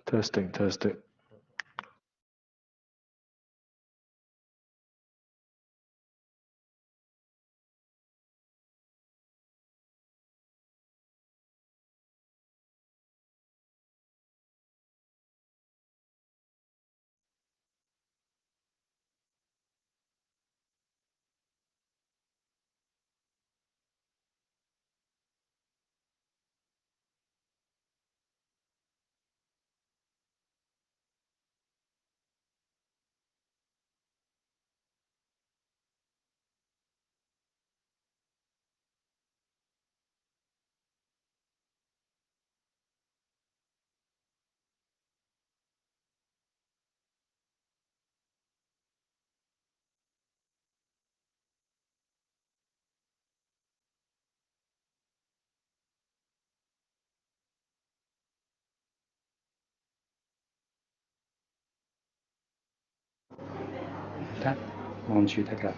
Testing, testing. Tắt, mong chịu tất cả.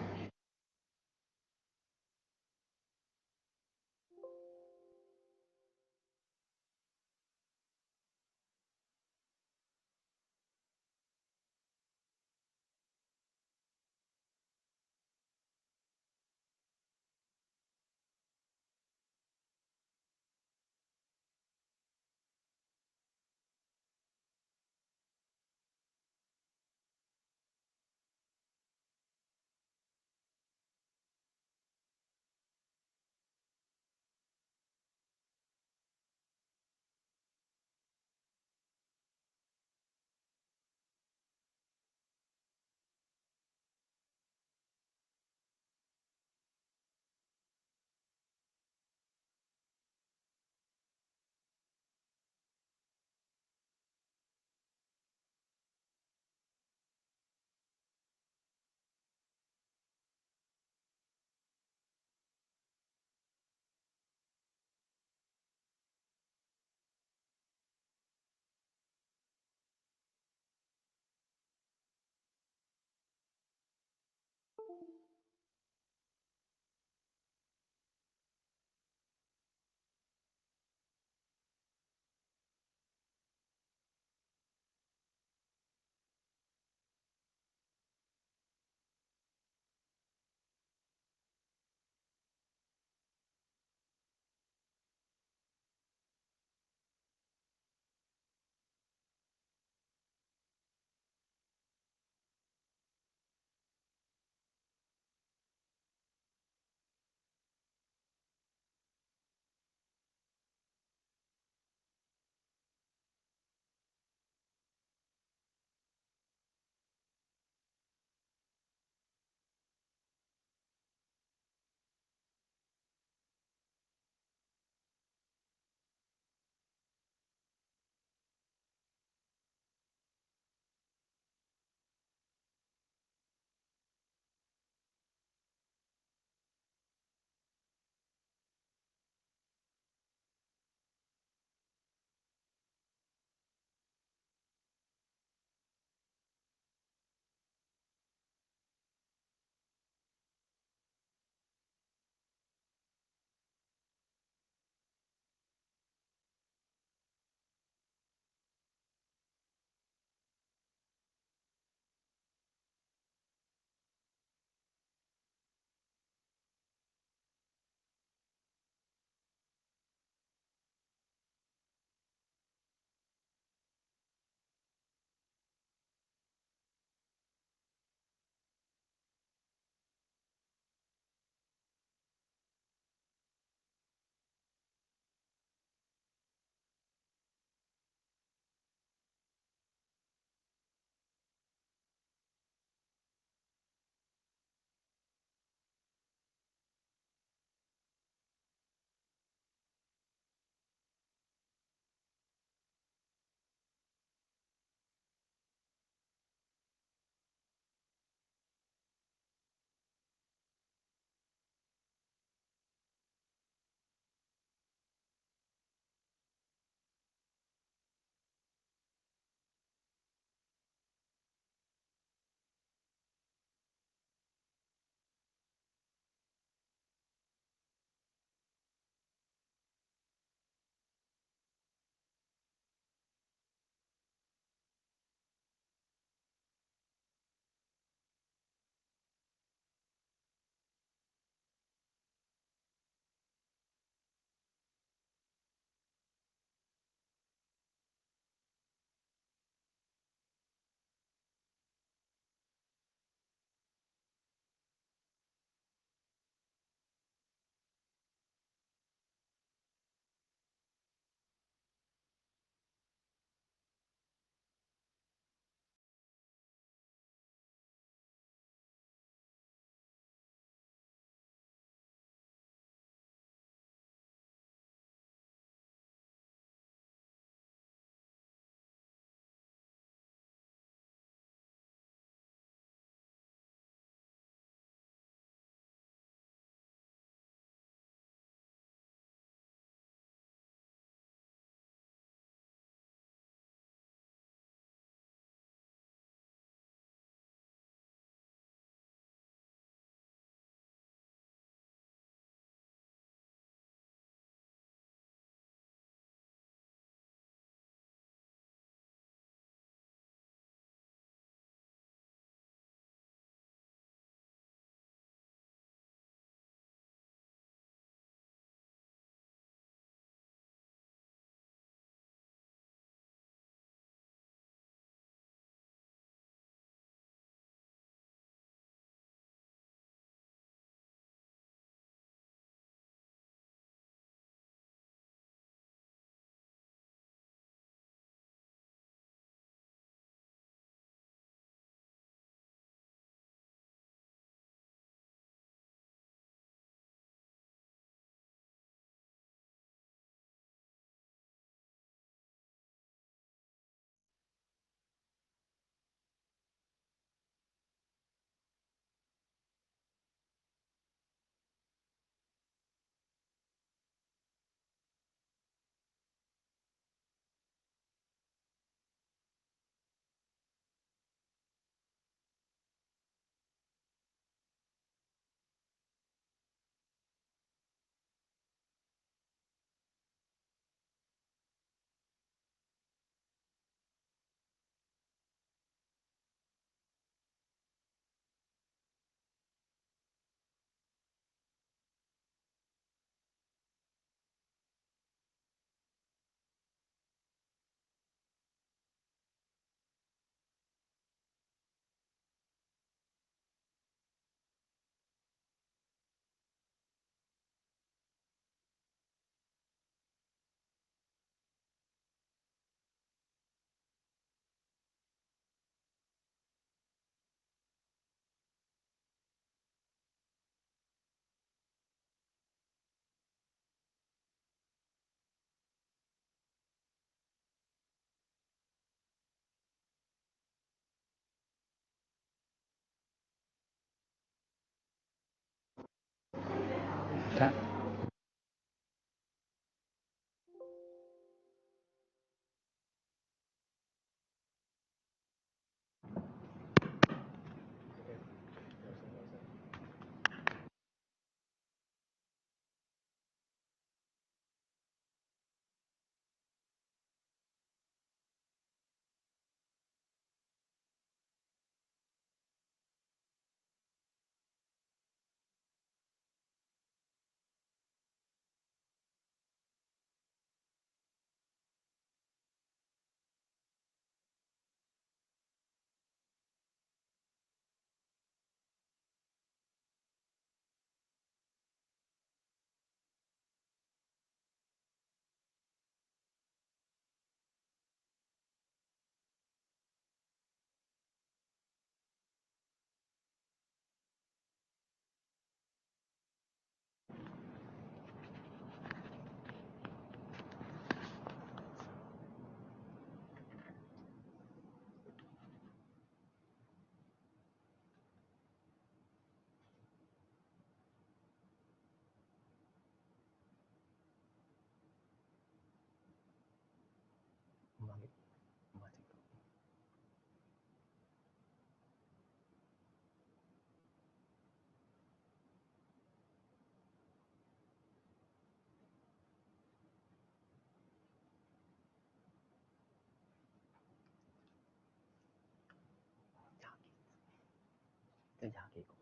得廿幾個，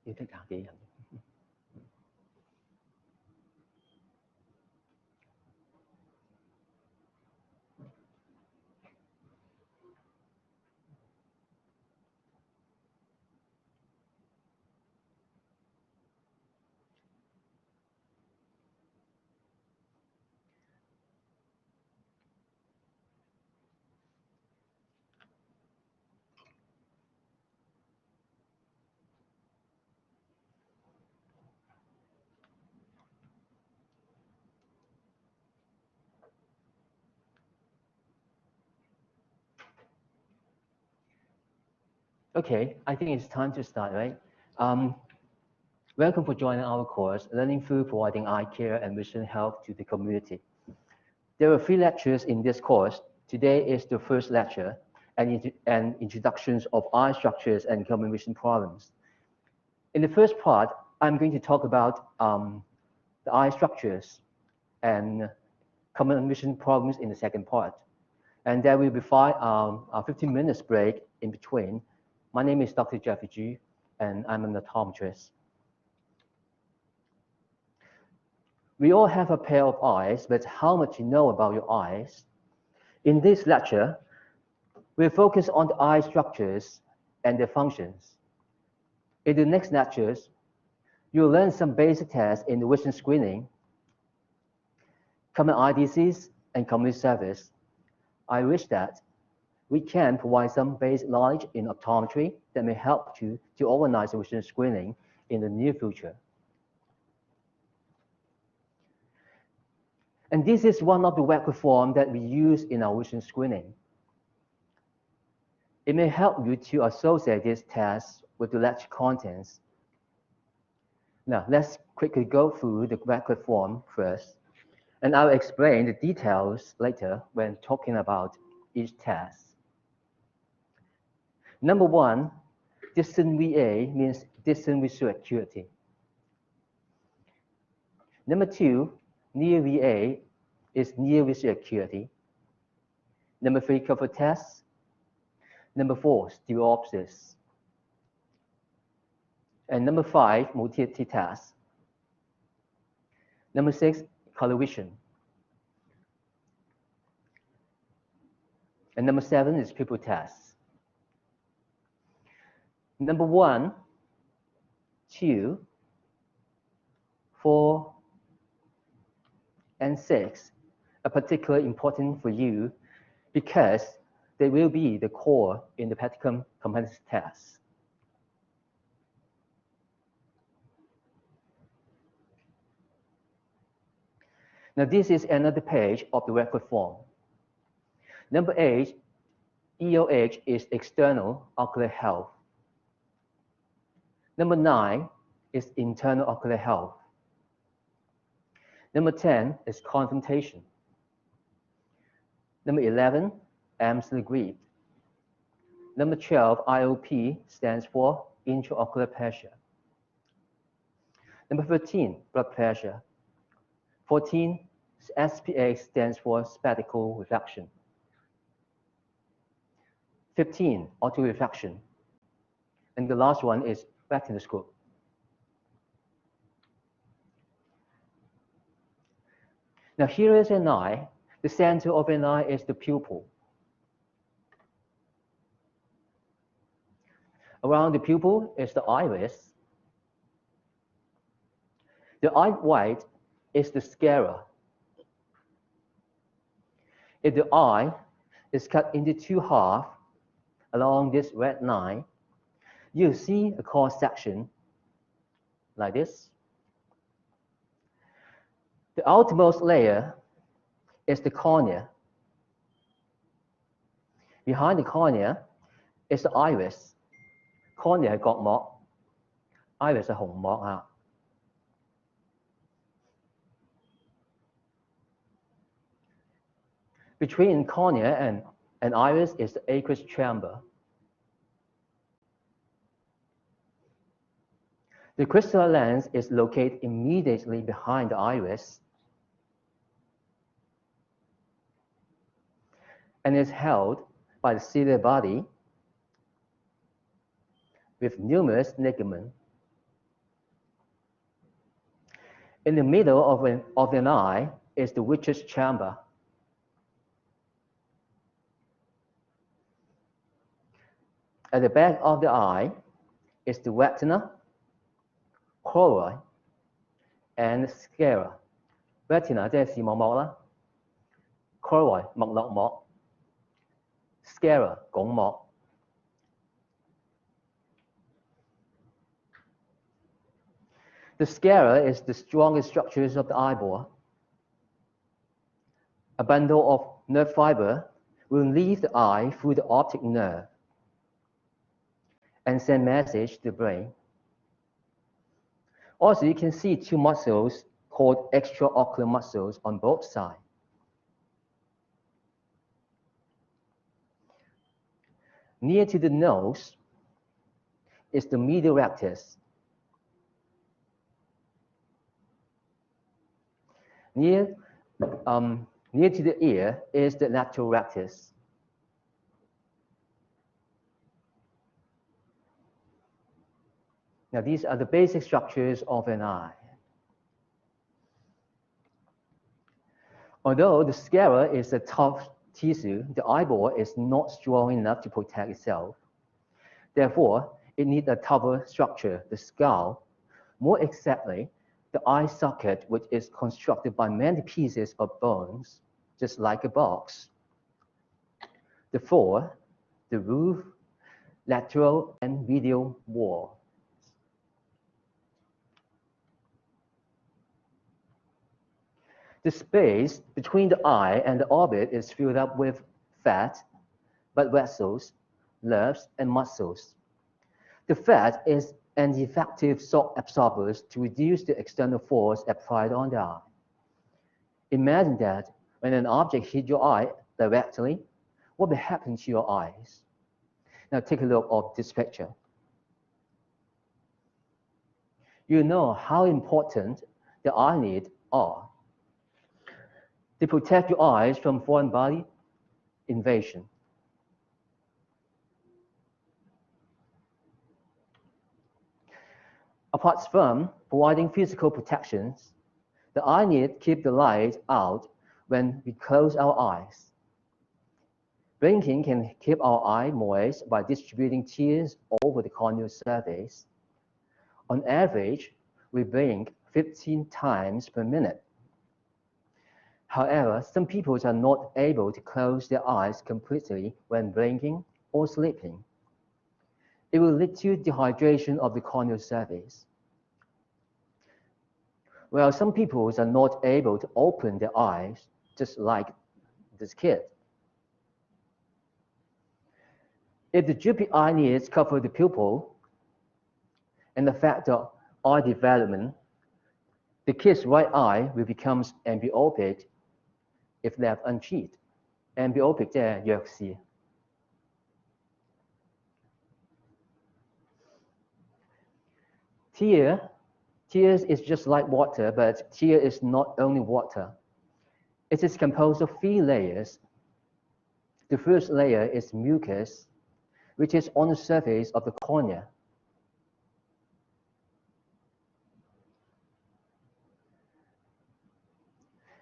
要得廿幾人。Okay, I think it's time to start, right? Welcome for joining our course, Learning Through Providing Eye Care and Vision Health to the Community. There are 3 lectures in this course. Today is the first lecture, and introductions of eye structures and common vision problems. In the first part, I'm going to talk about the eye structures and common vision problems in the second part. And there will be 15 minutes break in between. My name is Dr. Jeffrey Ju, and I'm an optometrist. We all have a pair of eyes, but how much you know about your eyes? In this lecture, we'll focus on the eye structures and their functions. In the next lectures, you'll learn some basic tests in the vision screening, common eye disease, and community service. I wish that we can provide some basic knowledge in optometry that may help you to organize the vision screening in the near future. And this is one of the record forms that we use in our vision screening. It may help you to associate this test with the lecture contents. Now, let's quickly go through the record form first, and I'll explain the details later when talking about each test. Number 1, distant VA means distant visual acuity. Number 2, near VA is near visual acuity. Number 3, cover test. Number 4, stereopsis. And number 5, motility test. Number 6, color vision. And number 7 is pupil test. Number 1, 2, 4, and 6 are particularly important for you because they will be the core in the practicum competency test. Now, this is another page of the record form. Number 8, EOH is external ocular health. Number 9 is internal ocular health. Number 10 is confrontation. Number 11, Amsler grip. Number 12, IOP stands for intraocular pressure. Number 13, blood pressure. 14, SPA stands for spectacle reflection. 15, autoreflection. And the last one is retinoscope. Now here is an eye. The center of an eye is the pupil. Around the pupil is the iris. The eye white is the sclera. If the eye is cut into 2 halves along this red line, you see a cross section like this. The outermost layer is the cornea. Behind the cornea is the iris. Cornea 係角膜 ，iris 係虹膜啊。Between cornea and iris is the aqueous chamber. The crystal lens is located immediately behind the iris and is held by the ciliary body with numerous ligaments. In the middle of an eye is the richest chamber. At the back of the eye is the retina, choroid, and sclera. Retina 即係視網膜啦 ，choroid 脈絡膜 ，sclera 鞏膜。The sclera is the strongest structures of the eyeball. A bundle of nerve fiber will leave the eye through the optic nerve and send message to the brain. Also, you can see two muscles called extraocular muscles on both sides. Near to the nose is the medial rectus. Near to the ear is the lateral rectus. Now, these are the basic structures of an eye. Although the sclera is a tough tissue, the eyeball is not strong enough to protect itself. Therefore, it needs a tougher structure, the skull. More exactly, the eye socket, which is constructed by many pieces of bones, just like a box. The floor, the roof, lateral and medial wall. The space between the eye and the orbit is filled up with fat, blood vessels, nerves, and muscles. The fat is an effective shock absorber to reduce the external force applied on the eye. Imagine that when an object hits your eye directly, what will happen to your eyes? Now take a look at this picture. You know how important the eyelids are. They protect your eyes from foreign body invasion. Apart from providing physical protections, the eyelid keeps the light out when we close our eyes. Blinking can keep our eye moist by distributing tears over the corneal surface. On average, we blink 15 times per minute. However, some people are not able to close their eyes completely when blinking or sleeping. It will lead to dehydration of the corneal surface. Well, some people are not able to open their eyes, just like this kid. If the droopy eyelids cover the pupil and affect the eye development, the kid's right eye will become ambyopic if left untreated. Ambyopic 即係弱視。Tears is just like water, but tear is not only water. It is composed of 3 layers. The first layer is mucus, which is on the surface of the cornea.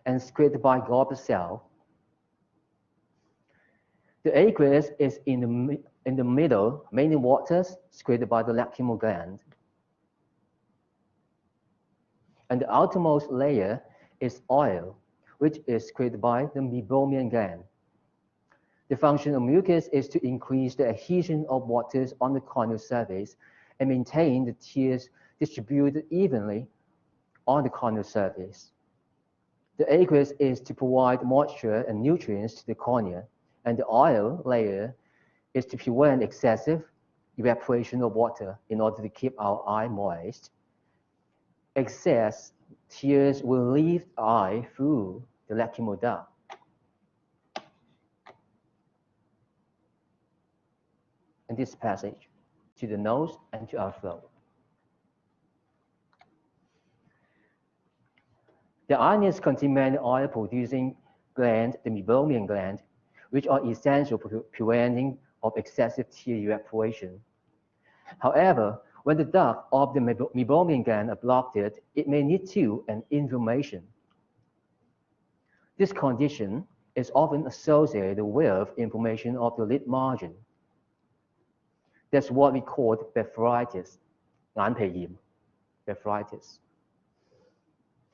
And secreted by goblet cell. The aqueous is in the middle, mainly waters secreted by the lacrimal gland. And the outermost layer is oil, which is secreted by the meibomian gland. The function of mucus is to increase the adhesion of waters on the corneal surface and maintain the tears distributed evenly on the corneal surface. The aqueous is to provide moisture and nutrients to the cornea, and the oil layer is to prevent excessive evaporation of water in order to keep our eye moist. Excess tears will leave the eye through the lacrimal duct. And this passage to the nose and to our throat. The eyelids contain many oil-producing glands, the meibomian gland, which are essential for preventing of excessive tear evaporation. However, when the duct of the meibomian gland are blocked, it may lead to an inflammation. This condition is often associated with inflammation of the lid margin. That's what we call blepharitis, 眼皮炎, blepharitis.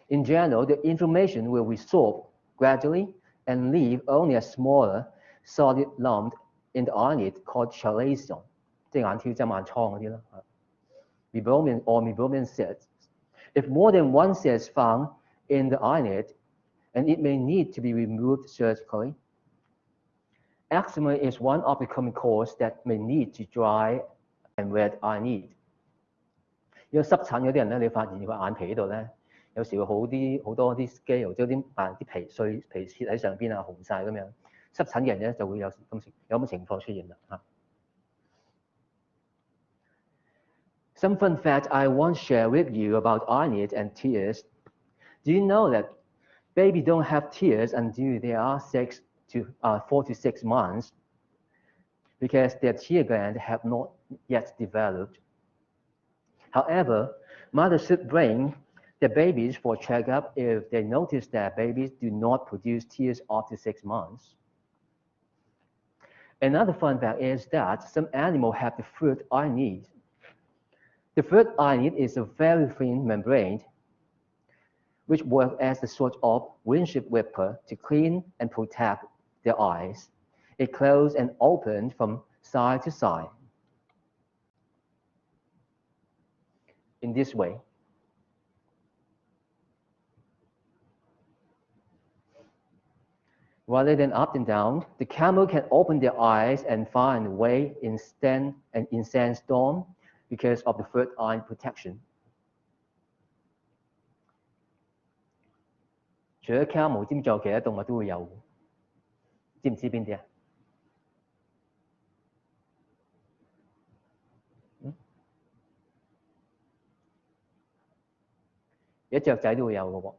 In general, the inflammation will resolve gradually and leave only a smaller solid lump in the eyelid called chalazion, 即係眼挑針、眼瘡嗰啲啦。Meibomian or meibomian cyst. If more than one cyst is found in the eyelid, and it may need to be removed surgically. Eczema is one of the common causes that may lead to dry and red eyelid. 如果濕疹嗰啲人咧，你發現個眼皮嗰度咧，有時會好多啲 scale， 即係啲皮屑喺上邊啊，紅晒咁樣。濕疹嘅人咧就會有咁情況出現啦嚇。Some fun fact I want to share with you about eyelids and tears. Do you know that babies don't have tears until they are 4 to 6 months because their tear glands have not yet developed. However, mothers should bring their babies for checkup if they notice that babies do not produce tears after 6 months. Another fun fact is that some animals have the third eyelid. The third eyelid is a very thin membrane which works as a sort of windshield wiper to clean and protect their eyes. It closes and opens from side to side. In this way. Rather than up and down, the camel can open their eyes and find a way in sandstorm because of the third eye protection. 除咗 camel， 知唔知有其他動物都會有？知唔知邊啲啊？有雀仔都會有嘅喎。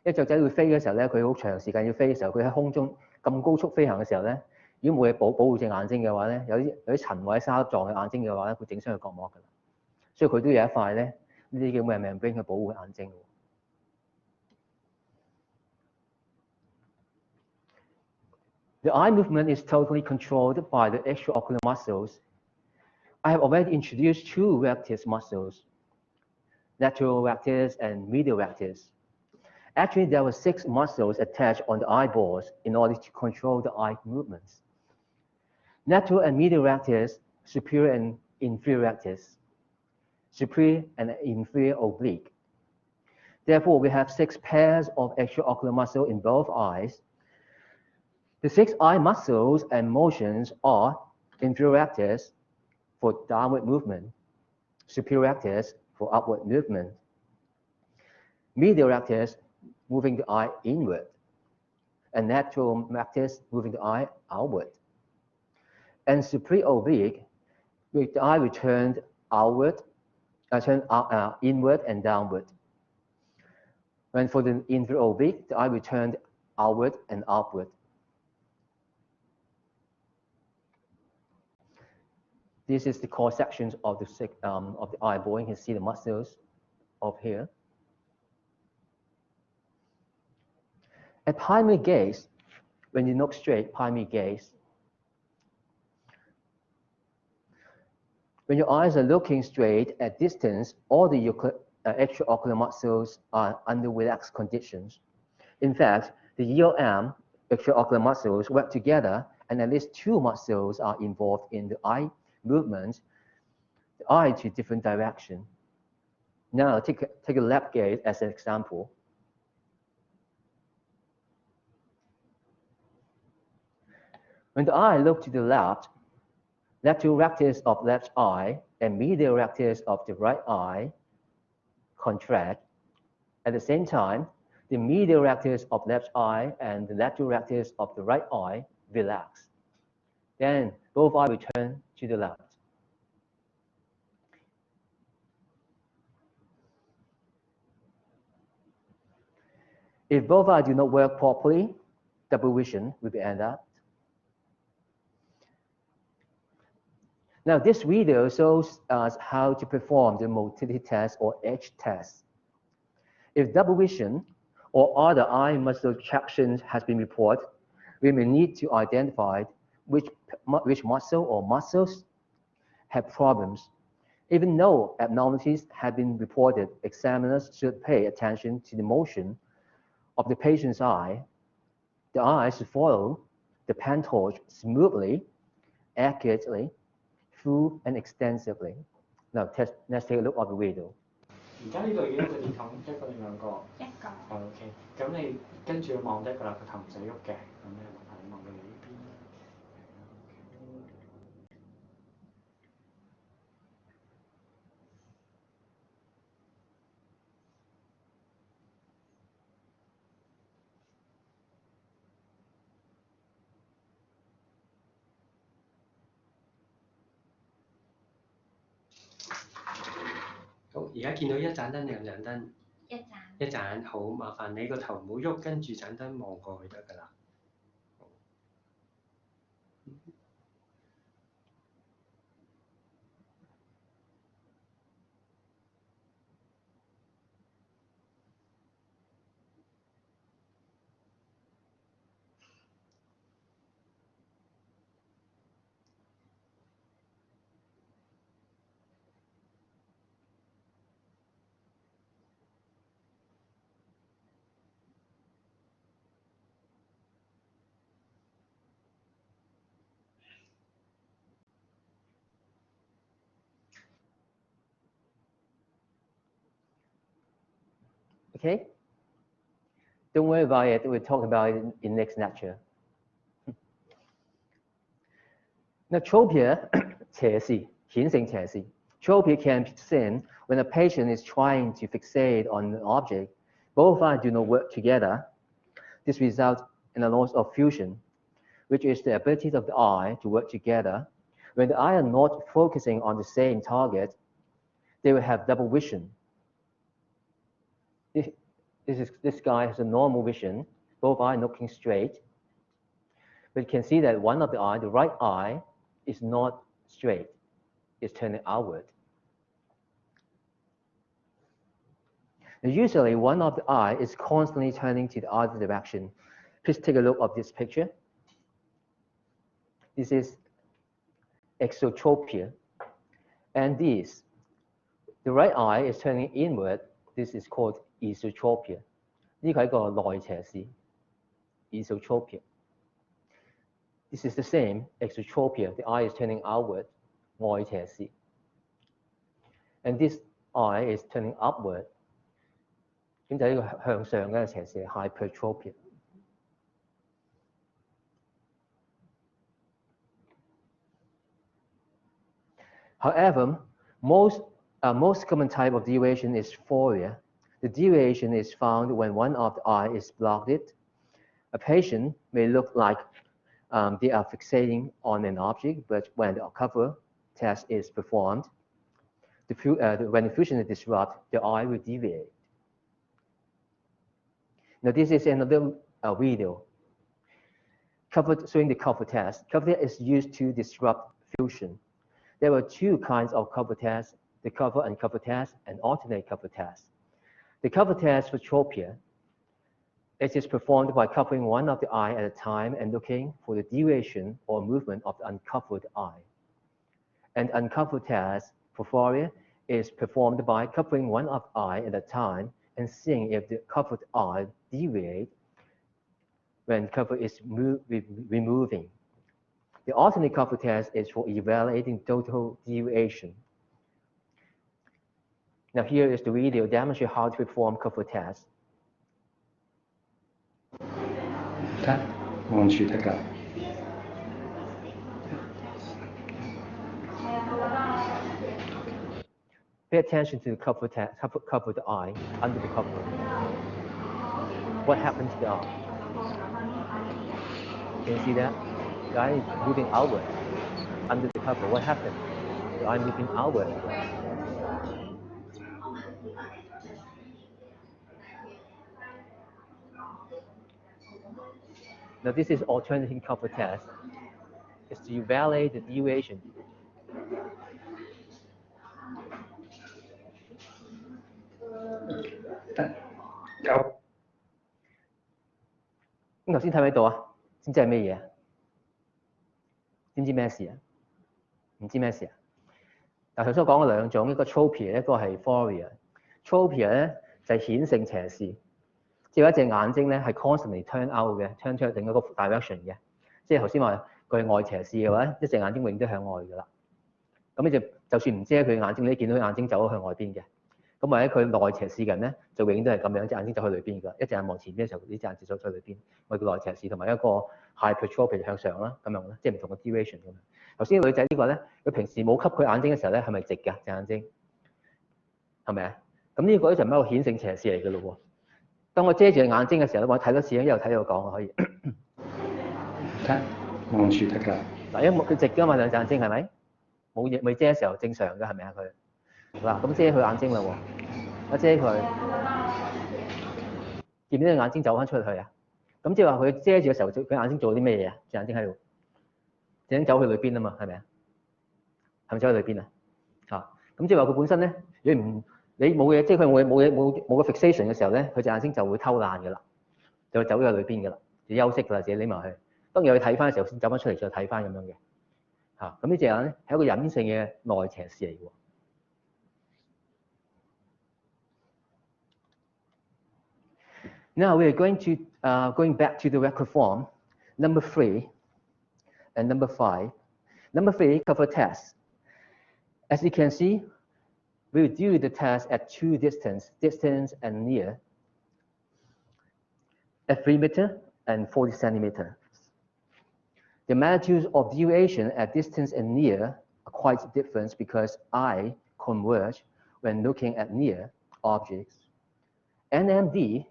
一雀仔會飛嘅時候咧，佢好長時間要飛嘅時候，佢喺空中咁高速飛行嘅時候咧，如果冇嘢保護隻眼睛嘅話咧，有啲塵或者沙粒撞佢眼睛嘅話咧，會整傷佢角膜㗎啦。所以佢都有一塊咧呢啲叫咩 membrane 去保護眼睛嘅。The eye movement is totally controlled by the extraocular muscles. I have already introduced two rectus muscles, lateral rectus and medial rectus. Actually, there were 6 muscles attached on the eyeballs in order to control the eye movements. Lateral and medial rectus, superior and inferior rectus, superior and inferior oblique. Therefore, we have 6 pairs of extraocular muscles in both eyes. The 6 eye muscles and motions are inferior rectus for downward movement, superior rectus for upward movement, medial rectus moving the eye inward, and lateral rectus moving the eye outward, and superior oblique with the eye returned outward, inward and downward. When for the inferior oblique, the eye returned outward and upward. This is the cross sections of the eyeball. You can see the muscles of here. At primary gaze, when you look straight, primary gaze, when your eyes are looking straight at distance, all the extraocular muscles are under relaxed conditions. In fact, the EOM, extraocular muscles, work together, and at least 2 muscles are involved in the eye movement, the eye to different direction. Now take a left gaze as an example. When the eye looks to the left, lateral rectus of left eye and medial rectus of the right eye contract. At the same time, the medial rectus of left eye and the lateral rectus of the right eye relax. Then both eyes return to the left. If both eyes do not work properly, double vision will be ended up. Now, this video shows us how to perform the motility test or edge test. If double vision or other eye muscle tractions has been reported, we may need to identify which muscle or muscles have problems. Even though abnormalities have been reported, examiners should pay attention to the motion of the patient's eye. The eye should follow the pen torch smoothly, accurately, full and extensively. Now, let's take a look at the video. 而家呢度已經一個電筒，一個定兩個？一個。OK，咁你跟住望得㗎啦，個頭唔使喐嘅。咁咩問題？望到你呢邊。好，而家見到一盞燈定兩盞燈？一盞。一盞，好，麻煩你個頭唔好喐，跟住盞燈望過去得㗎啦。Okay? Don't worry about it. We'll talk about it in next lecture. Now, tropia, 斜視, 顯性斜視. Tropia can be seen when a patient is trying to fixate on an object. Both eyes do not work together. This results in a loss of fusion, which is the ability of the eye to work together. When the eye are not focusing on the same target, they will have double vision. This guy has a normal vision, both eyes looking straight. But you can see that one of the eye, the right eye, is not straight. It's turning outward. Now, usually, one of the eye is constantly turning to the other direction. Please take a look at this picture. This is exotropia. And this, the right eye is turning inward. This is called esotropia. 呢個係一個內斜視 esotropia. This is the same exotropia. The eye is turning outward, 外斜視. And this eye is turning upward. 咁就係一個向上嘅斜視 hypertropia. However, most common type of deviation is phoria. The deviation is found when one of the eye is blocked. A patient may look like they are fixating on an object, but when the cover test is performed, when the fusion is disrupted, the eye will deviate. Now, this is another video showing the cover test. Cover test is used to disrupt fusion. There were two kinds of cover tests, the cover and cover test and alternate cover test. The cover test for tropia, it is performed by covering one of the eye at a time and looking for the deviation or movement of the uncovered eye. And uncovered test for phoria is performed by covering one of the eye at a time and seeing if the covered eye deviates when cover is removing. The alternate cover test is for evaluating total deviation. Now, here is the video demonstrating how to perform cover test. 得，望住得㗎。Pay attention to the cover the eye, under the cover. What happened to the eye? Can you see that? The eye is moving outward, under the cover. What happened? The eye moving outward. Now, this is alternating cover test. It's to evaluate the deviation 咁頭先睇唔睇到啊？知唔知係咩嘢啊？知唔知咩事啊？唔知咩事啊？嗱，頭先我講過兩種，一個 tropia，一個係 phoria。tropia 咧就係顯性斜視，即係一隻眼睛咧係 constantly turn out 嘅，turn to 另一個 direction 嘅。即係頭先話佢係外斜視嘅話，一隻眼睛永遠都向外㗎啦。咁你就算唔遮佢眼睛，你見到佢眼睛走咗向外邊嘅。咁或者佢內斜視嘅人咧，就永遠都係咁樣，隻眼睛走去裏邊㗎。一隻眼望前邊嘅時候，呢隻眼睛走去裏邊。我叫內斜視，同埋一個 hypertrophy 向上啦，咁樣咧，即係唔同嘅 duration 咁樣。頭先女仔呢個咧，佢平時冇吸佢眼睛嘅時候咧，係咪直㗎隻眼睛？係咪啊？咁呢個咧就唔係一個顯性斜視嚟㗎咯喎。當我遮住眼睛嘅時候咧，我睇多次，一路睇一路講可以。得望住得㗎。嗱，因為佢直㗎嘛兩隻眼睛係咪？冇嘢未遮嘅時候正常㗎係咪啊佢？嗱咁遮佢眼睛啦喎，一遮佢，見唔見到眼睛走翻出去啊？咁即係話佢遮住嘅時候，佢眼睛做啲咩嘢啊？隻眼睛喺度，隻眼睛走去裏邊啊嘛，係咪啊？係咪走去裏邊啊？嚇！咁即係話佢本身咧，你冇嘢，即係佢冇個 fixation 嘅時候咧，佢隻眼睛就會偷懶㗎啦，就會走咗去裏邊㗎啦，就休息㗎啦，自己匿埋去。當然佢睇翻嘅時候先走翻出嚟再睇翻咁樣嘅。嚇！咁呢隻眼咧係一個隱性嘅內斜視嚟㗎喎。Now we are going back to the record form, number 3 and number 5. Number 3 cover tests. As you can see, we will do the test at two distance and near, at 3 meters and 40 centimeters. The magnitudes of deviation at distance and near are quite different because eye converge when looking at near objects. NMD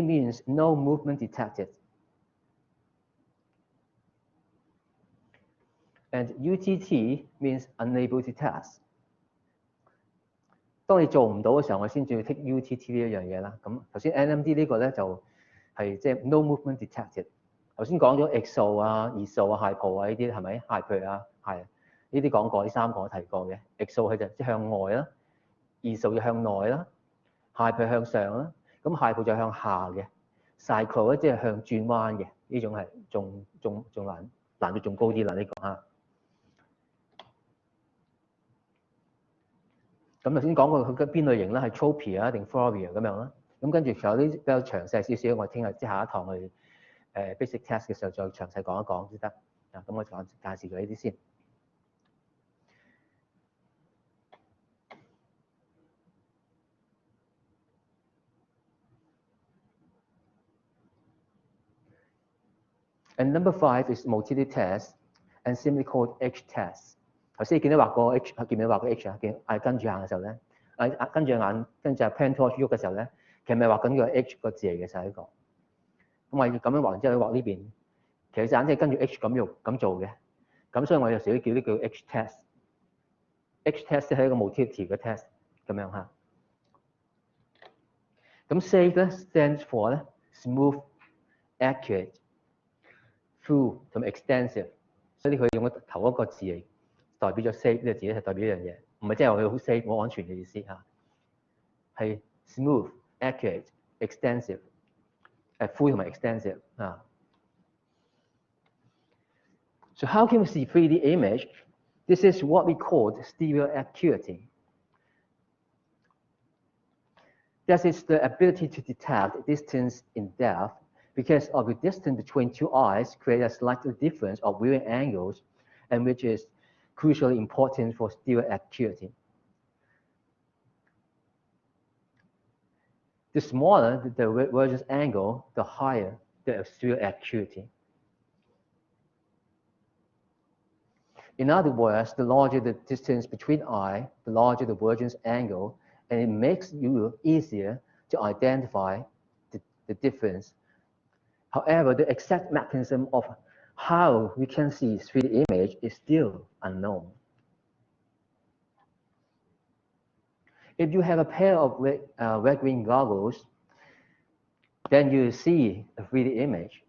means no movement detected. And UTT means unable to test. 當你做唔到嘅時候，我先至要 take UTT 呢一樣嘢啦。咁頭先 NMD 呢個咧就係即係 no movement detected。頭先講咗 EXO 啊、ESO 啊、hypo 啊呢啲係咪 hyper 啊？係呢啲講過，呢三個我提過嘅。EXO 佢就即係向外啦 ，ESO 就向內啦 ，hyper 向上啦，咁 hypo 就向下嘅。cycle 咧即係向轉彎嘅，呢種係仲難度仲高啲啦，呢個嚇。咁頭先講過佢嘅邊類型咧係 tropia 啊定 phoria 咁樣啦。咁跟住仲有啲比較詳細少少，我聽日即下一堂去basic test 嘅時候再詳細講一講先得。啊，咁我介紹咗呢啲先。And number 5 is motility test and simply called H test。頭先你見到畫個 H， 見唔見到畫個 H 啊？跟住行嘅時候咧，跟住阿 pen torch 喐嘅時候咧，其實咪畫緊個 H 個字嚟嘅，就係呢個。咁我要咁樣畫完之後，你畫呢邊，其實隻眼睛係跟住 H 咁做嘅。咁所以我有時都叫呢叫 H test。H test 係一個 motility 嘅 test 咁樣嚇。咁 SAFE 咧 stands for 咧 smooth、accurate、full 同埋 extensive， 所以佢用咗頭一個字嚟代表咗 safe 呢個字咧，係代表一樣嘢，唔係即係話佢好 safe 好安全嘅意思嚇，係 smooth、accurate、extensive， full 同埋 extensive 啊。So how can we see 3D image? This is what we call stereo acuity. That is the ability to detect distance in depth because of the distance between two eyes creates a slight difference of viewing angles, and which is crucially important for stereo acuity. The smaller the divergence angle, the higher the stereo acuity. In other words, the larger the distance between eyes, the larger the divergence angle, and it makes you easier to identify the difference. However, the exact mechanism of how we can see 3D image is still unknown. If you have a pair of red-green goggles, then you see a 3D image.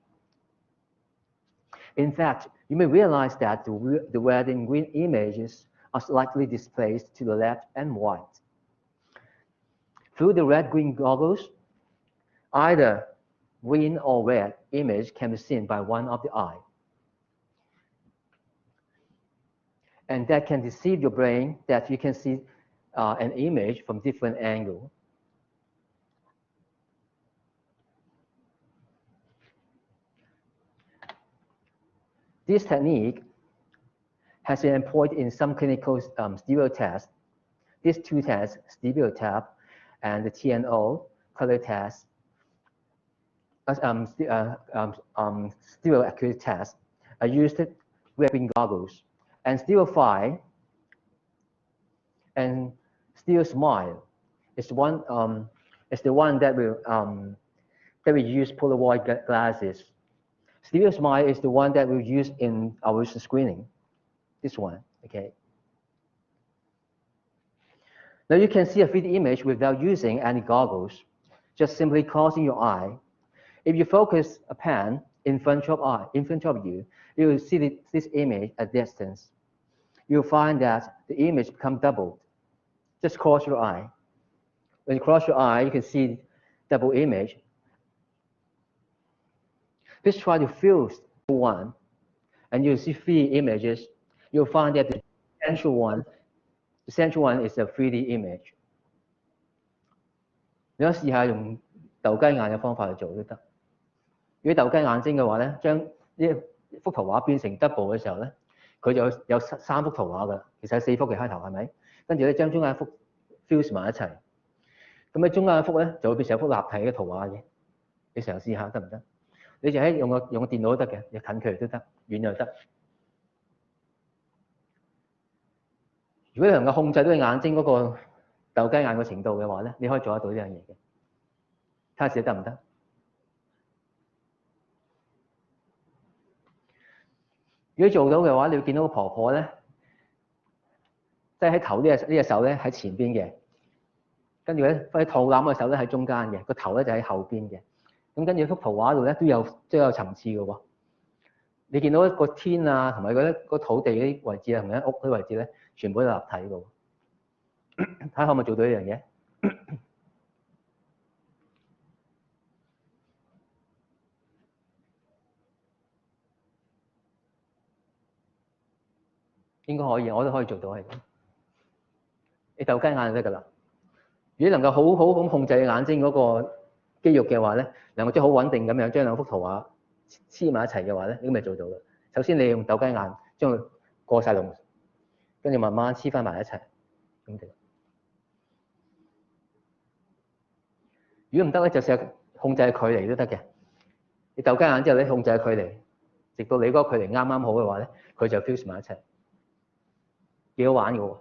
In fact, You may realize that the red and green images are slightly displaced to the left and right. Through the red-green goggles, either green or red image can be seen by one of the eye. And that can deceive your brain that you can see an image from different angles. This technique has been employed in some clinical stereo tests. These two tests, stereo tap and the TNO color test, stereo acuity test, are used with green goggles. And stereo 5 and stereo smile is the one that we use Polaroid glasses. Stereo smile is the one that we use in our vision screening. This one, okay. Now you can see a 3D image without using any goggles, just simply closing your eye. If you focus a pen in front of you, you will see this image at distance. You'll find that the image becomes doubled. Just close your eye. When you close your eye, you can see double image. Let's try to fuse one, and you'll see 3 images. You'll find that the central one is a 3D image. 你可以試下用鬥雞眼嘅方法去做都得。如果鬥雞眼睛嘅話咧，將呢幅圖畫變成 double 嘅時候咧，佢就有3幅圖畫㗎。其實係4幅嘅開頭係咪？跟住咧將中間一幅 fuse 埋一齊，咁喺中間一幅咧就會變成一幅立體嘅圖畫嘅。你嘗試下得唔得？你就喺用個電腦都得嘅，近距離都得，遠又得。如果你能夠控制到你眼睛嗰個鬥雞眼嘅程度嘅話咧，你可以做得到呢樣嘢嘅。睇下試得唔得？如果做到嘅話，你會見到個婆婆咧，即係喺頭呢隻手咧喺前邊嘅，跟住咧喺肚腩嘅手咧喺中間嘅，個頭咧就喺後邊嘅。咁跟住幅圖畫度咧都有層次嘅喎。你見到一個天啊，同埋個土地嗰啲位置啊，同埋屋嗰啲位置咧，全部都立體嘅喎。睇下可唔可以做到呢樣嘢？應該可以，我都可以做到係。你鬥雞眼就得㗎啦。如果能夠好好咁控制眼睛嗰個肌肉嘅話咧，能夠即係好穩定咁樣將兩幅圖畫黐埋一齊嘅話咧，你咁咪做到啦。首先你用鬥雞眼將佢過晒龍，跟住慢慢黐翻埋一齊咁就。如果唔得咧，就試下控制距離都得嘅。你鬥雞眼之後咧，控制距離，直到你嗰個距離啱啱好嘅話咧，佢就 fuse 埋一齊，幾好玩嘅喎。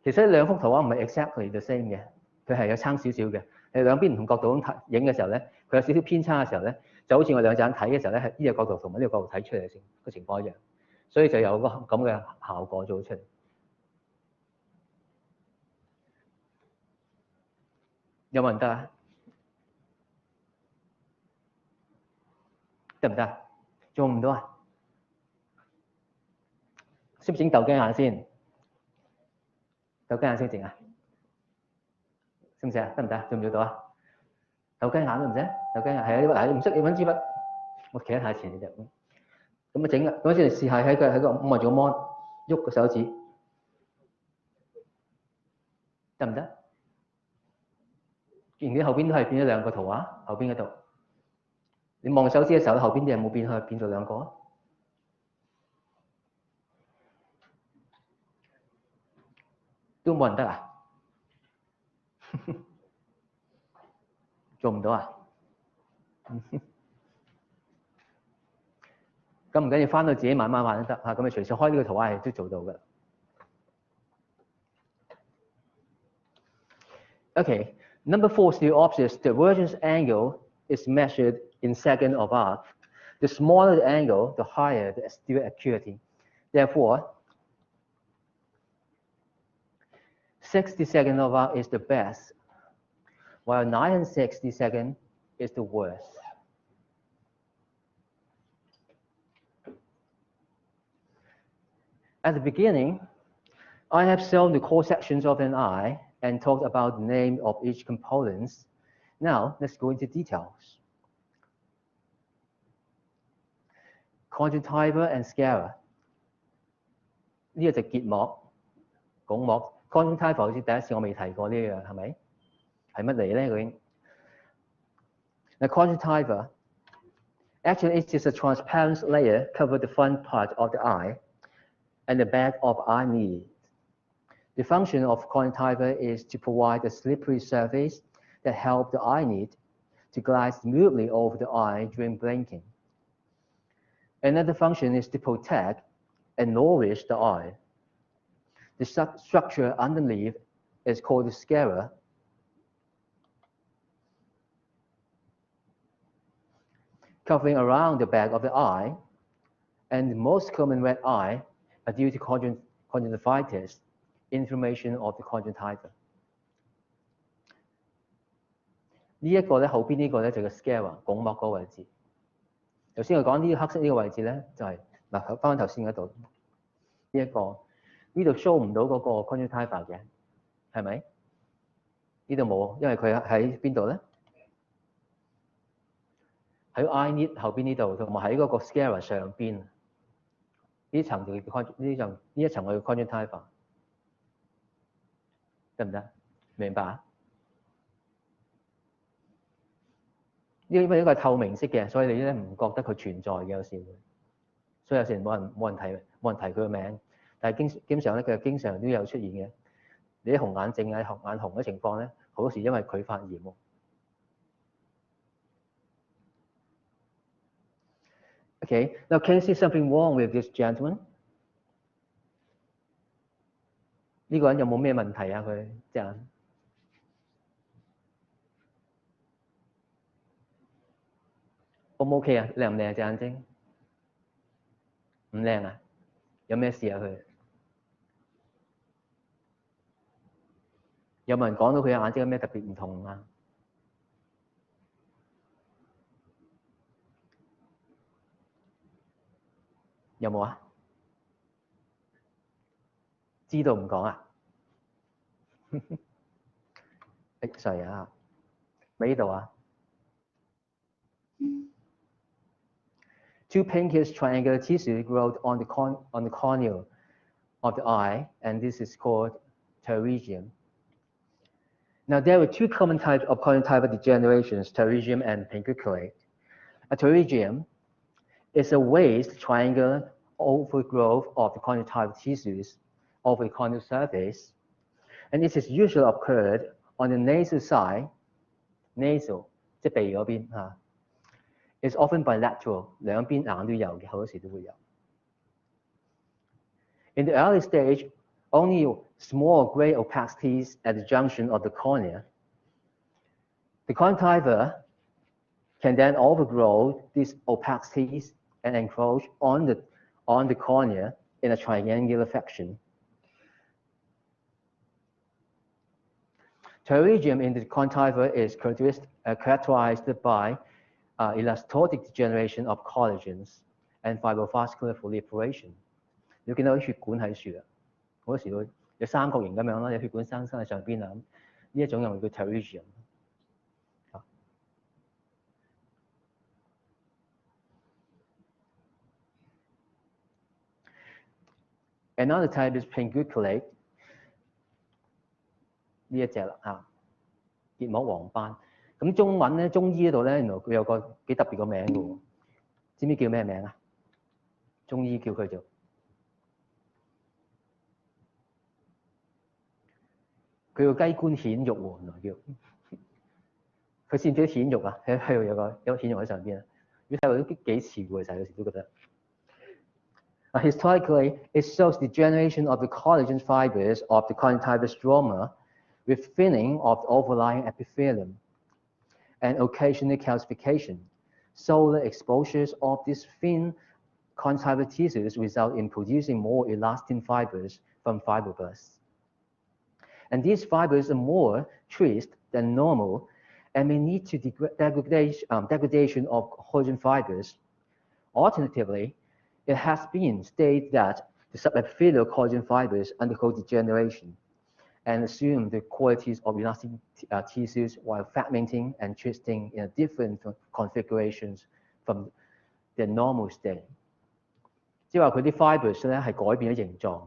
其實兩幅圖畫唔係 exactly the same 嘅，佢係有差少少嘅。你兩邊唔同角度咁影嘅時候咧，佢有少少偏差嘅時候咧，就好似我兩隻眼睇嘅時候咧，係呢個角度同埋呢個角度睇出嚟嘅個情況一樣，所以就有個咁嘅效果做出嚟。有冇人得啊？得唔得？做唔到啊？識唔識整鬥雞眼先？鬥雞眼識整啊？識唔識啊？得唔得？做唔做到啊？鬥雞眼都唔識？鬥雞眼係啊，嗱你唔識你揾支筆，我企得太前你就咁整啊！嗰陣時試下喺個望住個 mon 喐個手指，得唔得？然之後邊都係變咗兩個圖畫，後邊嗰度。你望手指嘅時候，後邊啲有冇變到兩個啊？都冇人得啊？做唔到啊？咁唔緊要，翻到自己慢慢玩都得嚇。咁你隨時開呢個圖畫係都做到㗎。Okay, number 4 still obvious. The vergence angle is measured in seconds of arc. The smaller the angle, the higher the stereo acuity. Therefore, 60 seconds of arc is the best, while 9 and 60 seconds is the worst. At the beginning, I have shown the core sections of an eye and talked about the name of each component. Now, let's go into details. Conjunctiva and sclera 呢個就結膜、拱膜。Conjunctiva 好似第一次我未提過呢樣，係咪？係乜嚟咧？究竟？ The conjunctiva actually is just a transparent layer covering the front part of the eye and the back of eye lid. The function of conjunctiva is to provide a slippery surface that helps the eyelid to glide smoothly over the eye during blinking. Another function is to protect and nourish the eye. The structure underneath is called the sclera. Covering around the back of the eye, and the most common red eye are due to conjunctivitis, inflammation of the conjunctiva. 呢一個咧後邊呢個咧就係個 sclera 拱膜嗰個位置。頭先我講呢個黑色呢個位置咧就係嗱翻頭先嗰度呢一個呢度 show 唔到嗰個 conjunctiva 嘅係咪？呢度冇，因為佢喺邊度咧？喺 eyelid 後邊呢度，同埋喺嗰個 sclera 上邊。呢層就叫呢一層我叫 conjunctiva， 得唔得？明白啊？因為呢個係透明色嘅，所以你咧唔覺得佢存在嘅有時會，所以有時冇人提佢個名，但係基本上咧佢經常都有出現嘅。你啲紅眼症啊、眼紅嘅情況咧，好多時因為佢發炎喎。Okay, now can you see something wrong with this gentleman? 呢個人有冇咩問題啊？佢隻眼？O 唔 OK 啊？靚唔靚啊？隻眼睛？唔靚啊？有咩事啊？佢？有冇人講到佢眼睛有咩特別唔同啊？有冇啊？知道唔講啊？sorry 啊，咪呢度啊？ Two pinkish triangular tissues grow on the cornea of the eye, and this is called pterygium. Now, there are two common types of conjunctival degenerations, pterygium and pedunculate. A pterygium is a waste triangular overgrowth of the conjunctival tissues over the corneal surface, and it is usually occurred on the nasal side, nasal 即係鼻嗰邊嚇。It's often bilateral， 兩邊眼都有嘅，好多時都會有。In the early stage, only small gray opacities at the junction of the cornea. The conjunctiva can then overgrow these opacities and encroach on the cornea in a triangular fashion. Pterygium in the conjunctiva is characterized by elastotic degeneration of collagens and fibrovascular proliferation. 你見到啲血管喺樹啊，好多時會有三角形咁樣啦，有血管生喺上邊啊，呢一種又叫 pterygium。Another type is pedunculate， 呢一隻啦嚇，結膜黃斑。咁中文咧，中醫嗰度咧，原來佢有個幾特別個名嘅喎，知唔知叫咩名啊？中醫叫佢做佢叫雞冠顯肉喎，原來叫。佢知唔知顯肉啊？喺度有顯肉喺上邊啊！如果睇到都幾似喎，其實有時都覺得。Historically, it shows degeneration of the collagen fibers of the conjunctival stroma with thinning of the overlying epithelium and occasional calcification. Solar exposures of these thin conjunctival tissues result in producing more elastin fibers from fibroblasts. And these fibers are more traced than normal and may lead to degradation of collagen fibers. Alternatively, it has been stated that the subepithelial collagen fibers undergo degeneration and assume the qualities of elastic tissues while fragmenting and twisting in different configurations from their normal state。即係話佢啲 fibers 咧係改變咗形狀，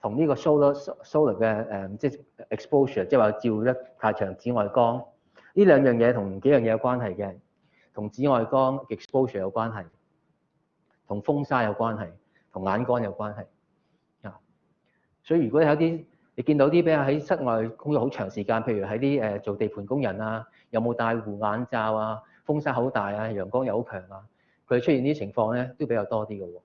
同呢個 solar 嘅即係 exposure， 即係話照得太長紫外光，呢兩樣嘢同幾樣嘢有關係嘅，同紫外光 exposure 有關係，同風沙有關係，同眼乾有關係。所以如果有啲你見到啲比較喺室外工作好長時間，譬如喺啲做地盤工人啊，有冇戴護眼罩啊，風沙好大啊，陽光又好強啊，佢出現呢啲情況咧都比較多啲嘅喎。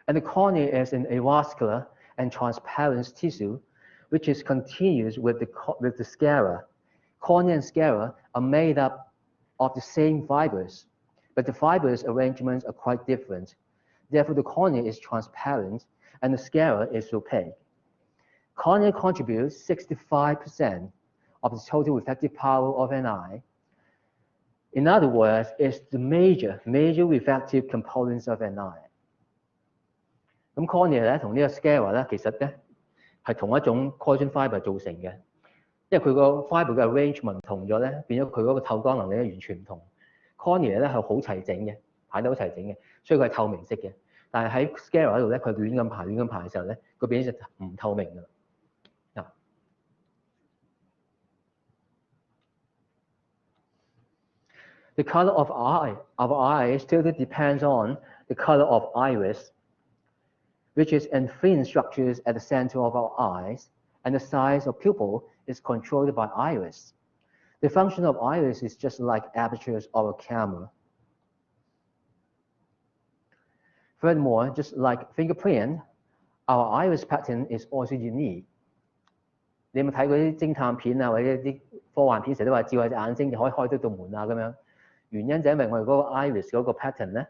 And the cornea is an avascular and transparent tissue, which is continuous with the sclera. Cornea and sclera are made up of the same fibers, but the fibers arrangements are quite different. Therefore, the cornea is transparent and the sclera is opaque. Cornea contributes 65% of the total reflective power of an eye. In other words, it's the major reflective components of an eye. 咁 cornea 咧同呢個 sclera 咧，其實咧係同一種 collagen fiber 造成嘅，因為佢個 fiber 嘅 arrangement 唔同咗咧，變咗佢嗰個透光能力咧完全唔同。cornea 咧係好齊整嘅，排得好齊整嘅，所以佢係透明色嘅。但係喺 sclera 嗰度咧，佢亂咁排嘅時候咧，佢變咗就唔透明㗎啦。The color of our eye still depends on the color of iris, which is in thin structures at the center of our eyes, and the size of pupil is controlled by iris. The function of iris is just like apertures of a camera. Furthermore, just like fingerprint, our iris pattern is also unique. 你有冇睇過啲偵探片啊，或者啲科幻片，成日都話照下隻眼睛就可以開得到門啊咁樣？原因就因為我哋嗰個 iris 嗰個 pattern 咧，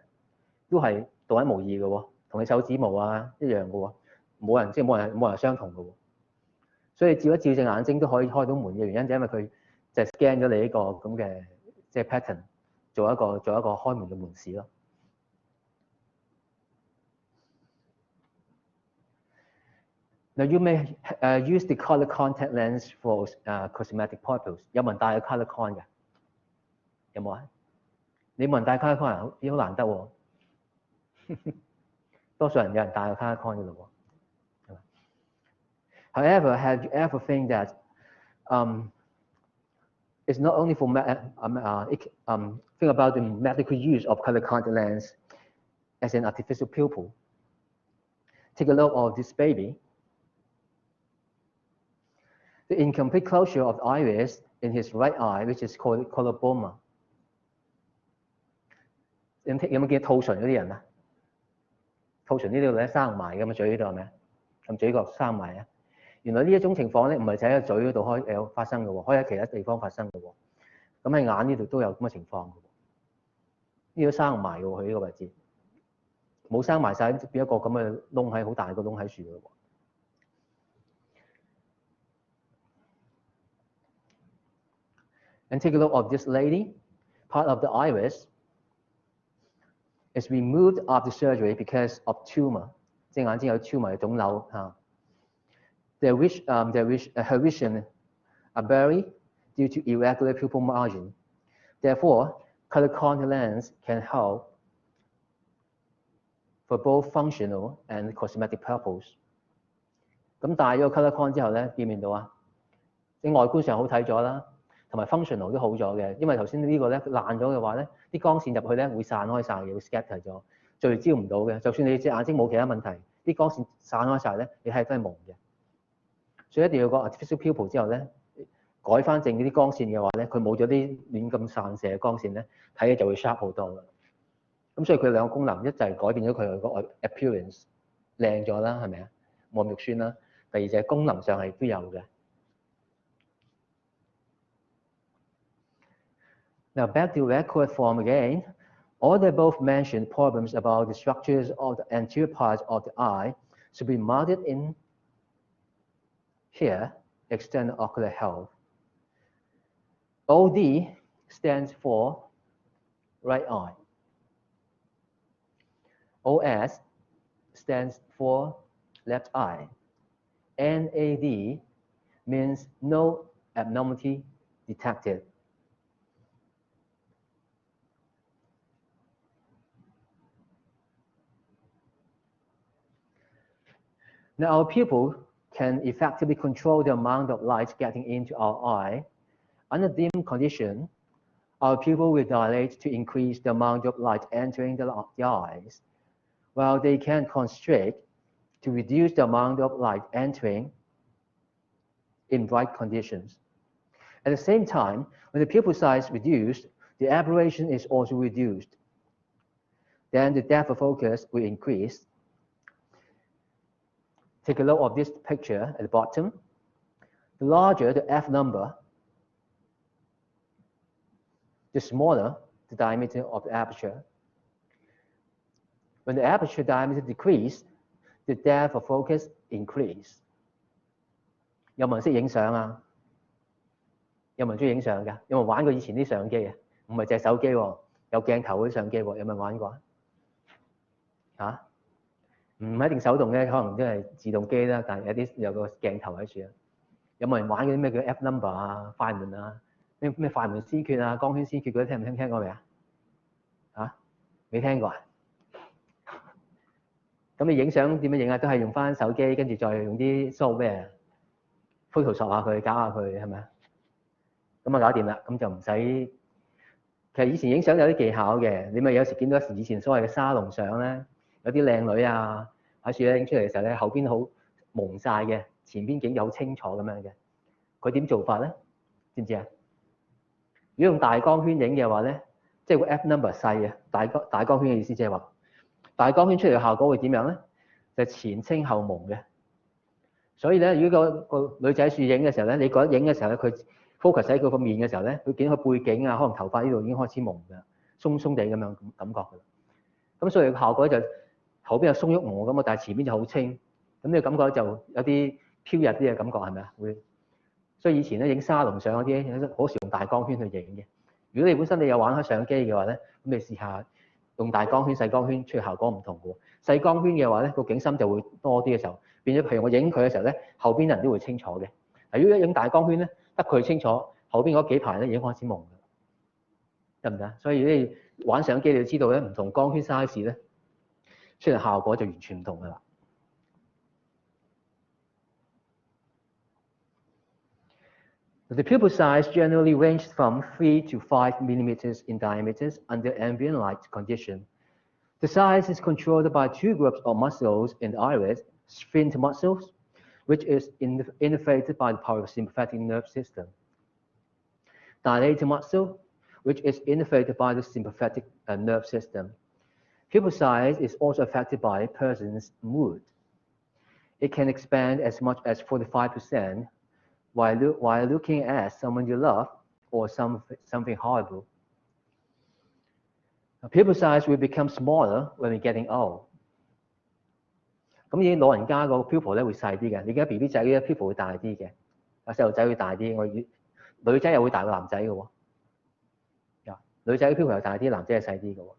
都係獨一無二嘅喎，同你手指毛啊一樣嘅喎，冇人相同嘅喎。所以照一照隻眼睛都可以開到門嘅原因就因為佢就 scan 咗你呢個咁嘅即係 pattern， 做一個開門嘅門匙咯。Now you may use the color contact lens for cosmetic purpose. 有冇人戴個 color con 嘅？有冇啊？你冇人戴 color con 啊？好難得喎。多數人有人戴個 color con 嘅咯喎。However, have you ever think that it's not only for think about the medical use of color contact lens as an artificial pupil. Take a look at this baby. The incomplete closure of the iris in his right eye, which is called coloboma. 有冇見兔唇嗰啲人啊？兔唇呢度咧生埋嘅嘛，嘴呢度係咪啊？咁嘴角生埋啊？原來呢一種情況咧，唔係就喺個嘴嗰度發生嘅喎，可以喺其他地方發生嘅喎。咁喺眼呢度都有咁嘅情況嘅喎。呢度生唔埋嘅喎，佢呢個位置冇生埋晒，變一個咁嘅窿喺好大個窿喺樹嘅喎。And take a look of this lady. Part of the iris is removed after surgery because of tumor. 隻眼睛有 tumor 腫瘤嚇。Her vision are blurry due to irregular pupil margin. Therefore, color contact lens can help for both functional and cosmetic purpose. 咁戴咗個 color con 之後咧，見唔見到啊？你外觀上好睇咗啦。同埋 functional 都好咗嘅，因為頭先呢個咧爛咗嘅話咧，啲光線入去咧會散開晒嘅，會 scatter 咗，聚焦唔到嘅。就算你隻眼睛冇其他問題，啲光線散開晒咧，你睇都係蒙嘅。所以一定要個 artificial pupil 之後咧，改翻正呢啲光線嘅話咧，佢冇咗啲亂咁散射嘅光線咧，睇嘢就會 sharp 好多啦。咁所以佢兩個功能，一就係改變咗佢個 appearance 靚咗啦，係咪啊？冇咁肉酸啦。第二就係功能上係都有嘅。Now back to record form again. All the above mentioned problems about the structures of the anterior parts of the eye should be marked in here, external ocular health. OD stands for right eye. OS stands for left eye. NAD means no abnormality detected. Now, our pupil can effectively control the amount of light getting into our eye. Under dim condition, our pupil will dilate to increase the amount of light entering the eyes, while they can constrict to reduce the amount of light entering in bright conditions. At the same time, when the pupil size is reduced, the aberration is also reduced. Then the depth of focus will increase. Take a look at this picture at the bottom. The larger the F number, the smaller the diameter of the aperture. When the aperture diameter decrease, the depth of focus increase. 有冇人識影相啊？有冇人中意影相㗎？有冇玩過以前啲相機啊？唔係淨係手機喎，有鏡頭嗰啲相機喎，有冇人玩過啊？唔一定手動嘅，可能都係自動機啦，但係有個鏡頭喺處啊。有冇人玩嗰啲咩叫 F number 啊、快門啊、咩快門先決啊、光圈先決嗰啲聽過未啊？嚇，未聽過啊？咁你影相點樣影啊？都係用翻手機，跟住再用啲 software Photoshop 下佢，搞下佢，係咪啊？咁啊搞掂啦，咁就唔使。其實以前影相有啲技巧嘅，你咪有時見到以前所謂嘅沙龍相咧，有啲靚女啊喺處咧影出嚟嘅時候咧，後邊好蒙晒嘅，前邊景又好清楚咁樣嘅。佢點做法咧？知唔知啊？如果用大光圈影嘅話咧，即係個 F number 細啊，大光圈嘅意思即係話，大光圈出嚟嘅效果會點樣咧？就前清後蒙嘅。所以咧，如果個女仔樹影嘅時候咧，你覺得影嘅時候咧，佢 focus 喺佢個面嘅時候咧，佢見到佢背景啊，可能頭髮呢度已經開始蒙㗎，鬆鬆地咁樣感覺㗎。咁所以個效果就後邊有鬆郁蒙咁啊，但係前邊就好清，咁呢個感覺就有啲飄逸啲嘅感覺係咪啊？會。所以以前咧影沙龍相嗰啲，好少用大光圈去影嘅。如果你本身你有玩開相機嘅話咧，咁你試下用大光圈、細光圈出嚟效果唔同嘅喎。細光圈嘅話咧，個景深就會多啲嘅時候，變咗譬如我影佢嘅時候咧，後邊人都會清楚嘅。如果影大光圈咧，得佢清楚，後邊嗰幾排咧已經開始蒙㗎，得唔得？所以如果你玩相機，你要知道咧，唔同光圈 size 咧，出嚟效果就完全唔同㗎啦。The pupil size generally ranges from 3 to 5 millimeters in diameter under ambient light condition. The size is controlled by two groups of muscles in the iris, sphincter muscles, which is innervated by the parasympathetic nerve system. Dilator muscle, which is innervated by the sympathetic nerve system. Pupil size is also affected by a person's mood. It can expand as much as 45% while looking at someone you love or something horrible. Pupil size will become smaller when we're getting old. 咁啲老人家個 pupil 咧會細啲嘅，你而家 BB 仔嘅 pupil 會大啲嘅，細路仔會大啲，女仔又會大過男仔嘅喎。女仔嘅 pupil 又大啲，男仔係細啲嘅喎。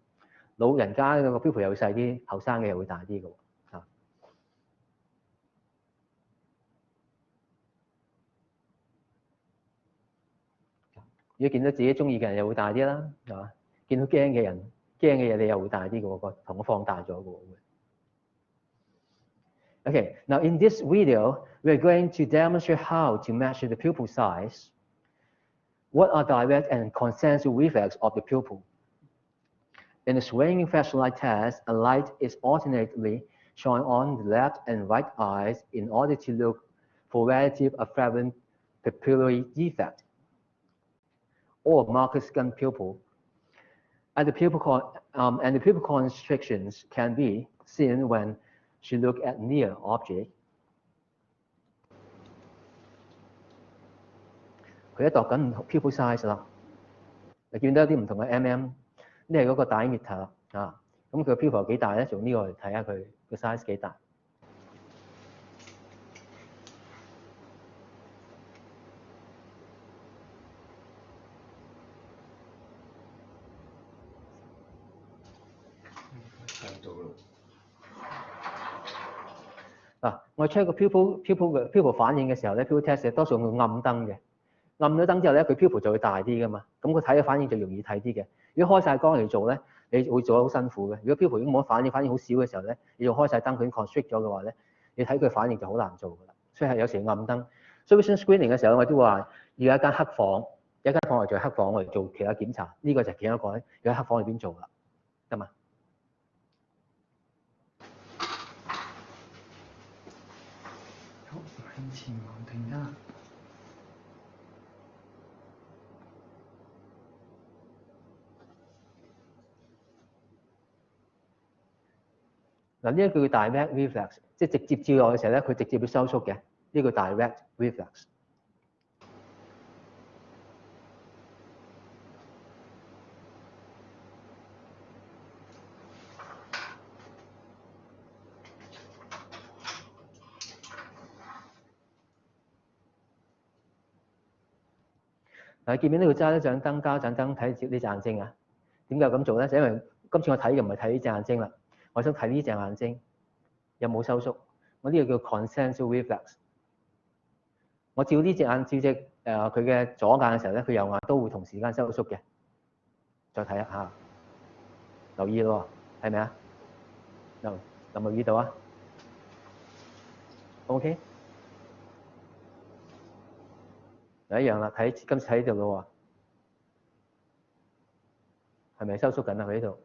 老人家個 pupil 又會細啲，後生嘅又會大啲嘅喎。如果見到自己中意嘅人又會大啲啦，係嘛？見到驚嘅人、驚嘅嘢你又會大啲嘅喎，同我放大咗嘅喎。Okay, now in this video, we're going to demonstrate how to measure the pupil size. What are direct and consensual effects of the pupil? In the swinging flashlight test, a light is alternately shone on the left and right eyes in order to look for relative apparent pupillary defect or marcus gun pupil. And the pupil constrictions can be seen when she look at near object. 佢一度緊 pupil size 啦，你見到有啲唔同嘅 mm， 呢係嗰個 diameter 啊。咁佢個 pupil 有幾大咧？用呢個嚟睇下佢個 size 幾大。睇到啦。我 check 個 pupil 反應嘅時候咧 ，pupil test 多數用暗燈嘅，暗咗燈之後咧，佢 pupil 就會大啲噶嘛，咁佢睇嘅反應就容易睇啲嘅。如果開晒光嚟做咧，你會做得好辛苦嘅。如果 pupil 已經冇反應好少嘅時候咧，你用開晒燈佢 constrict 咗嘅話咧，你睇佢反應就好難做噶啦。所以係有時暗燈。所以 vision screening 嘅時候，我都話要有一間黑房，有一間房我做黑房，我哋做其他檢查。呢、個就係其中一個咧，要喺黑房裏邊做啦，得嘛？好，向前望停啦。嗱，呢一個叫 direct reflex， 即係直接照落嘅時候咧，佢直接會收縮嘅，呢個 direct reflex。嗱，見唔見呢度揸一盞燈加盞燈睇呢隻眼睛啊？點解咁做咧？就因為今次我睇嘅唔係睇呢隻眼睛啦，我想睇呢隻眼睛有冇收縮。我呢個叫 concentric reflex。我照呢隻眼照隻佢嘅左眼嘅時候咧，佢右眼都會同時間收縮嘅。再睇一下，留意咯，係咪啊？有冇留意到啊 ？OK。嗱一樣啦，睇今次睇呢度咯喎，係咪收縮緊啊？佢呢度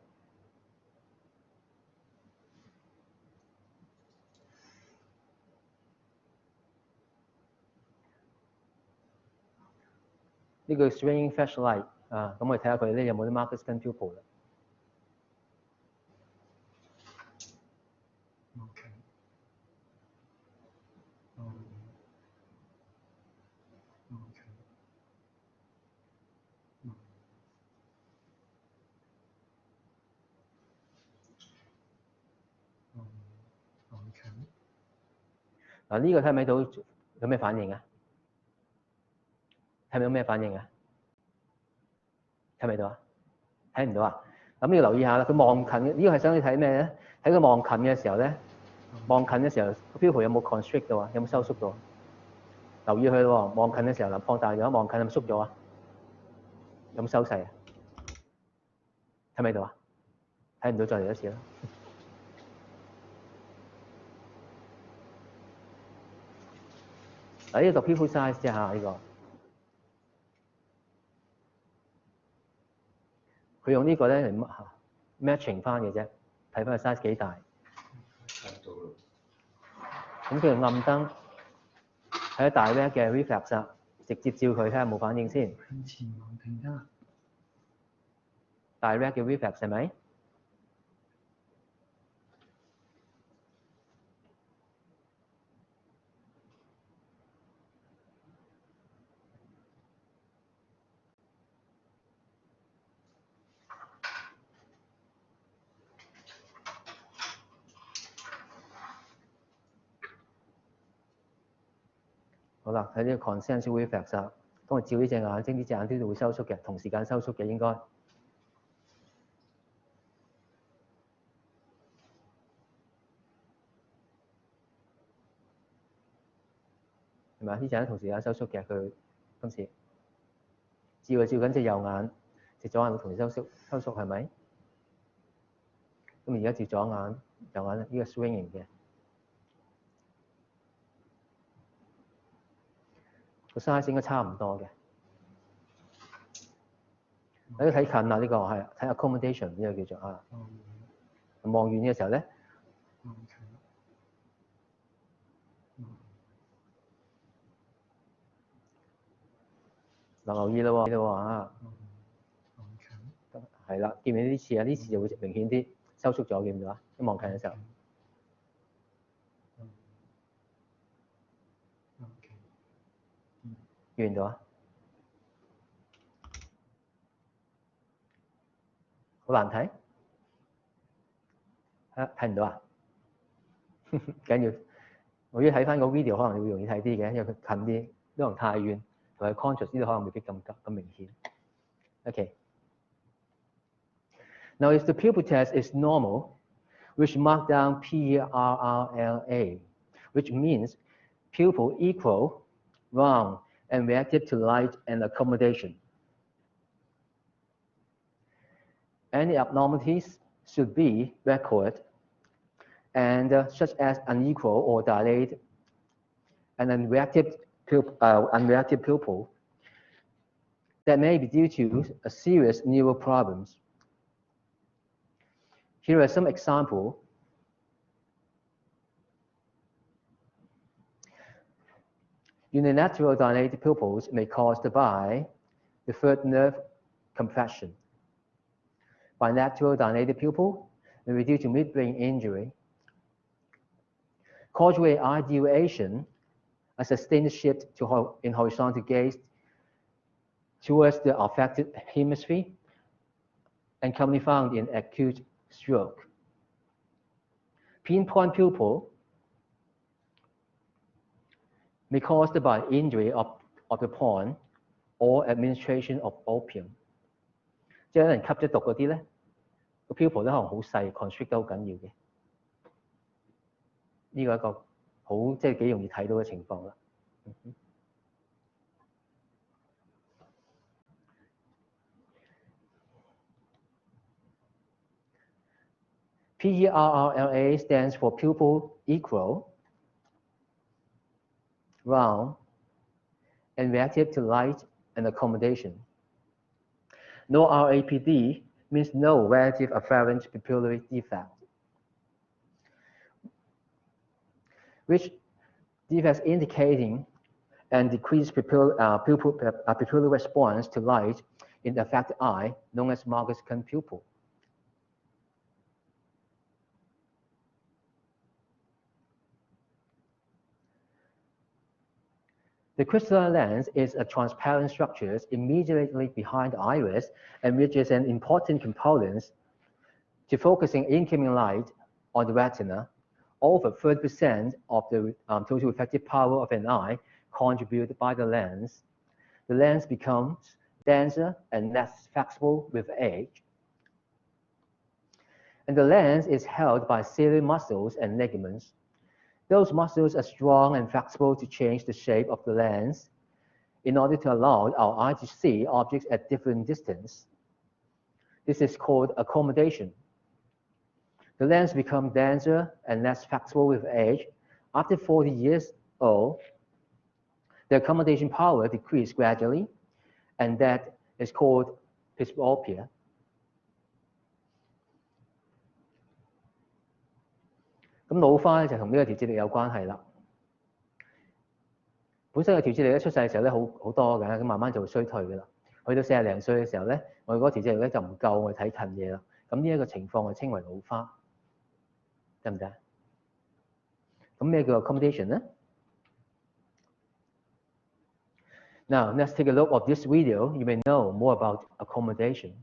呢個 swinging flashlight 啊，咁我哋睇下佢咧有冇啲 markers 跟 pupil 啦。OK。OK。OK。嗱呢個睇唔睇到有咩反應啊？睇唔到咩反應啊？睇唔睇到啊？睇唔到啊？咁要留意下啦。佢望近嘅呢個係想你睇咩咧？睇佢望近嘅時候咧，望近嘅時候個 pupil 有冇 constrict 到啊？有冇收縮到？留意佢喎，望近嘅時候嗱，放大咗，望近有冇縮咗啊？有冇收細啊？睇唔睇到啊？睇唔到再嚟一次啦。嗱呢個讀 pupil size 啫嚇，呢個佢用呢個咧嚟 matching 翻嘅啫，睇翻個 size 幾大。睇到啦。咁佢用暗燈睇下大咧嘅 reflex， 直接照佢睇下有冇反應先。向前望停啦。direct 嘅 reflex 係咪？好啦，睇呢個 concentric reflex， 當我照呢隻眼睛，呢隻眼睛就會收縮嘅，同時間收縮嘅應該。係咪？呢隻眼同時間收縮嘅，佢今次照緊隻右眼，隻左眼會同時收縮係咪？咁而家照左眼、右眼呢個 swinging 嘅，個 size 應該差唔多嘅。你都睇近啦，呢個係睇 accommodation 呢個叫做啊。望遠嘅時候咧，留意咯喎啊！係啦，見唔見呢次啊？呢次就會明顯啲收縮咗，見唔見啊？一望近嘅時候，見唔見到啊？好難睇，睇唔到啊？緊要，我要睇翻個 video 可能會容易睇啲嘅，因為佢近啲，可能太遠，同埋 contrast 呢度可能未必咁明顯。Okay. Now, if the pupil test is normal, we should mark down PRRLA, which means pupil equal, round, and reactive to light and accommodation. Any abnormalities should be recorded, and such as unequal or dilated and unreactive pupil that may be due to a serious neural problems. Here are some examples. Unilateral dilated pupils may be caused by the third nerve compression. Bilateral dilated pupil may be due to midbrain injury. Causal eye deviation, a sustained shift in horizontal gaze towards the affected hemisphere, and commonly found in acute stroke. Pinpoint pupil may be caused by injury of the point or administration of opium. 即係有人吸咗毒嗰啲咧，個 pupil 咧可能好細 ，constrict 得好緊要嘅。呢個一個好即係幾容易睇到嘅情況啦。PERRLA stands for pupil equal, round, and reactive to light and accommodation. No RAPD means no relative afferent pupillary defect, which defects indicating and decreased pupillary response to light in the affected eye, known as Marguscan pupil. The crystalline lens is a transparent structure immediately behind the iris and which is an important component to focusing incoming light on the retina. Over 30% of the total effective power of an eye contributed by the lens. The lens becomes denser and less flexible with age. And the lens is held by ciliary muscles and ligaments. Those muscles are strong and flexible to change the shape of the lens in order to allow our eye to see objects at different distance. This is called accommodation. The lens becomes denser and less flexible with age. After 40 years old, the accommodation power decreases gradually, and that is called presbyopia. 咁老花咧就同呢個調節力有關係啦。本身嘅調節力咧出世嘅時候咧好多嘅，咁慢慢就會衰退嘅啦。去到40零歲嘅時候咧，我哋嗰個調節力咧就唔夠我哋睇近嘢啦。咁呢一個情況我稱為老花，得唔得？咁咩叫 accommodation 咧 ？Now let's take a look at this video. You may know more about accommodation.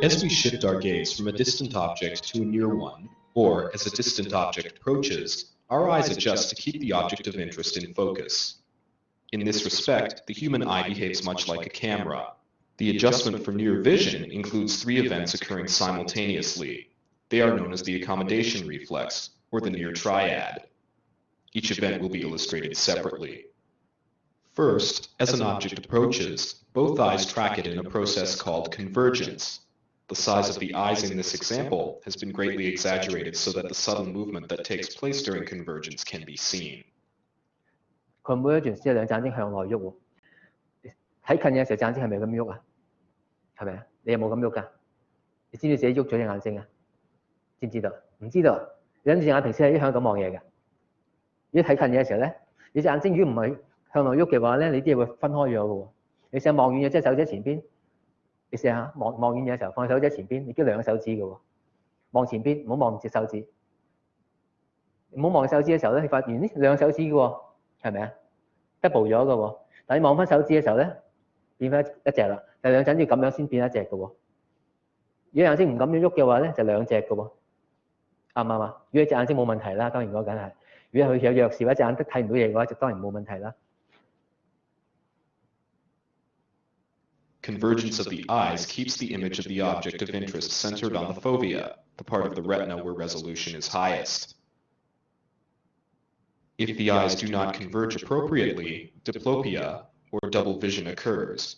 As we shift our gaze from a distant object to a near one, or as a distant object approaches, our eyes adjust to keep the object of interest in focus. In this respect, the human eye behaves much like a camera. The adjustment for near vision includes 3 events occurring simultaneously. They are known as the accommodation reflex, or the near triad. Each event will be illustrated separately. First, as an object approaches, both eyes track it in a process called convergence. The size of the eyes in this example has been greatly exaggerated so that the subtle movement that takes place during convergence can be seen. Convergence 即係兩隻眼睛向內喐喎。睇近嘅時候，隻眼睛係咪咁喐啊？係咪啊？你有冇咁喐㗎？你知唔知自己喐咗隻眼睛啊？知唔知道？唔知道。你諗住隻眼平時係一向咁望嘢㗎。如果睇近嘢嘅時候咧，你隻眼睛如果唔係向內喐嘅話咧，你啲嘢會分開咗嘅喎。你試下望遠嘢，即係手指前邊。你試下望遠嘢嘅時候，放手指前邊，你經2個手指嘅喎，望前邊，唔好望隻手指，唔好望手指嘅時候咧，你發現呢2個手指嘅喎，係咪啊 ？double 咗嘅喎，但你望翻手指嘅時候咧，變翻一隻啦，但2隻要咁樣先變一隻嘅喎。如果眼睛唔咁樣喐嘅話咧，就2隻嘅喎。啱唔啱啊？如果你隻眼睛冇問題啦，當然嗰梗係。如果佢有弱視或者隻眼都睇唔到嘢嘅話，就當然冇問題啦。Convergence of the eyes keeps the image of the object of interest centered on the fovea, the part of the retina where resolution is highest. If the eyes do not converge appropriately, diplopia, or double vision occurs.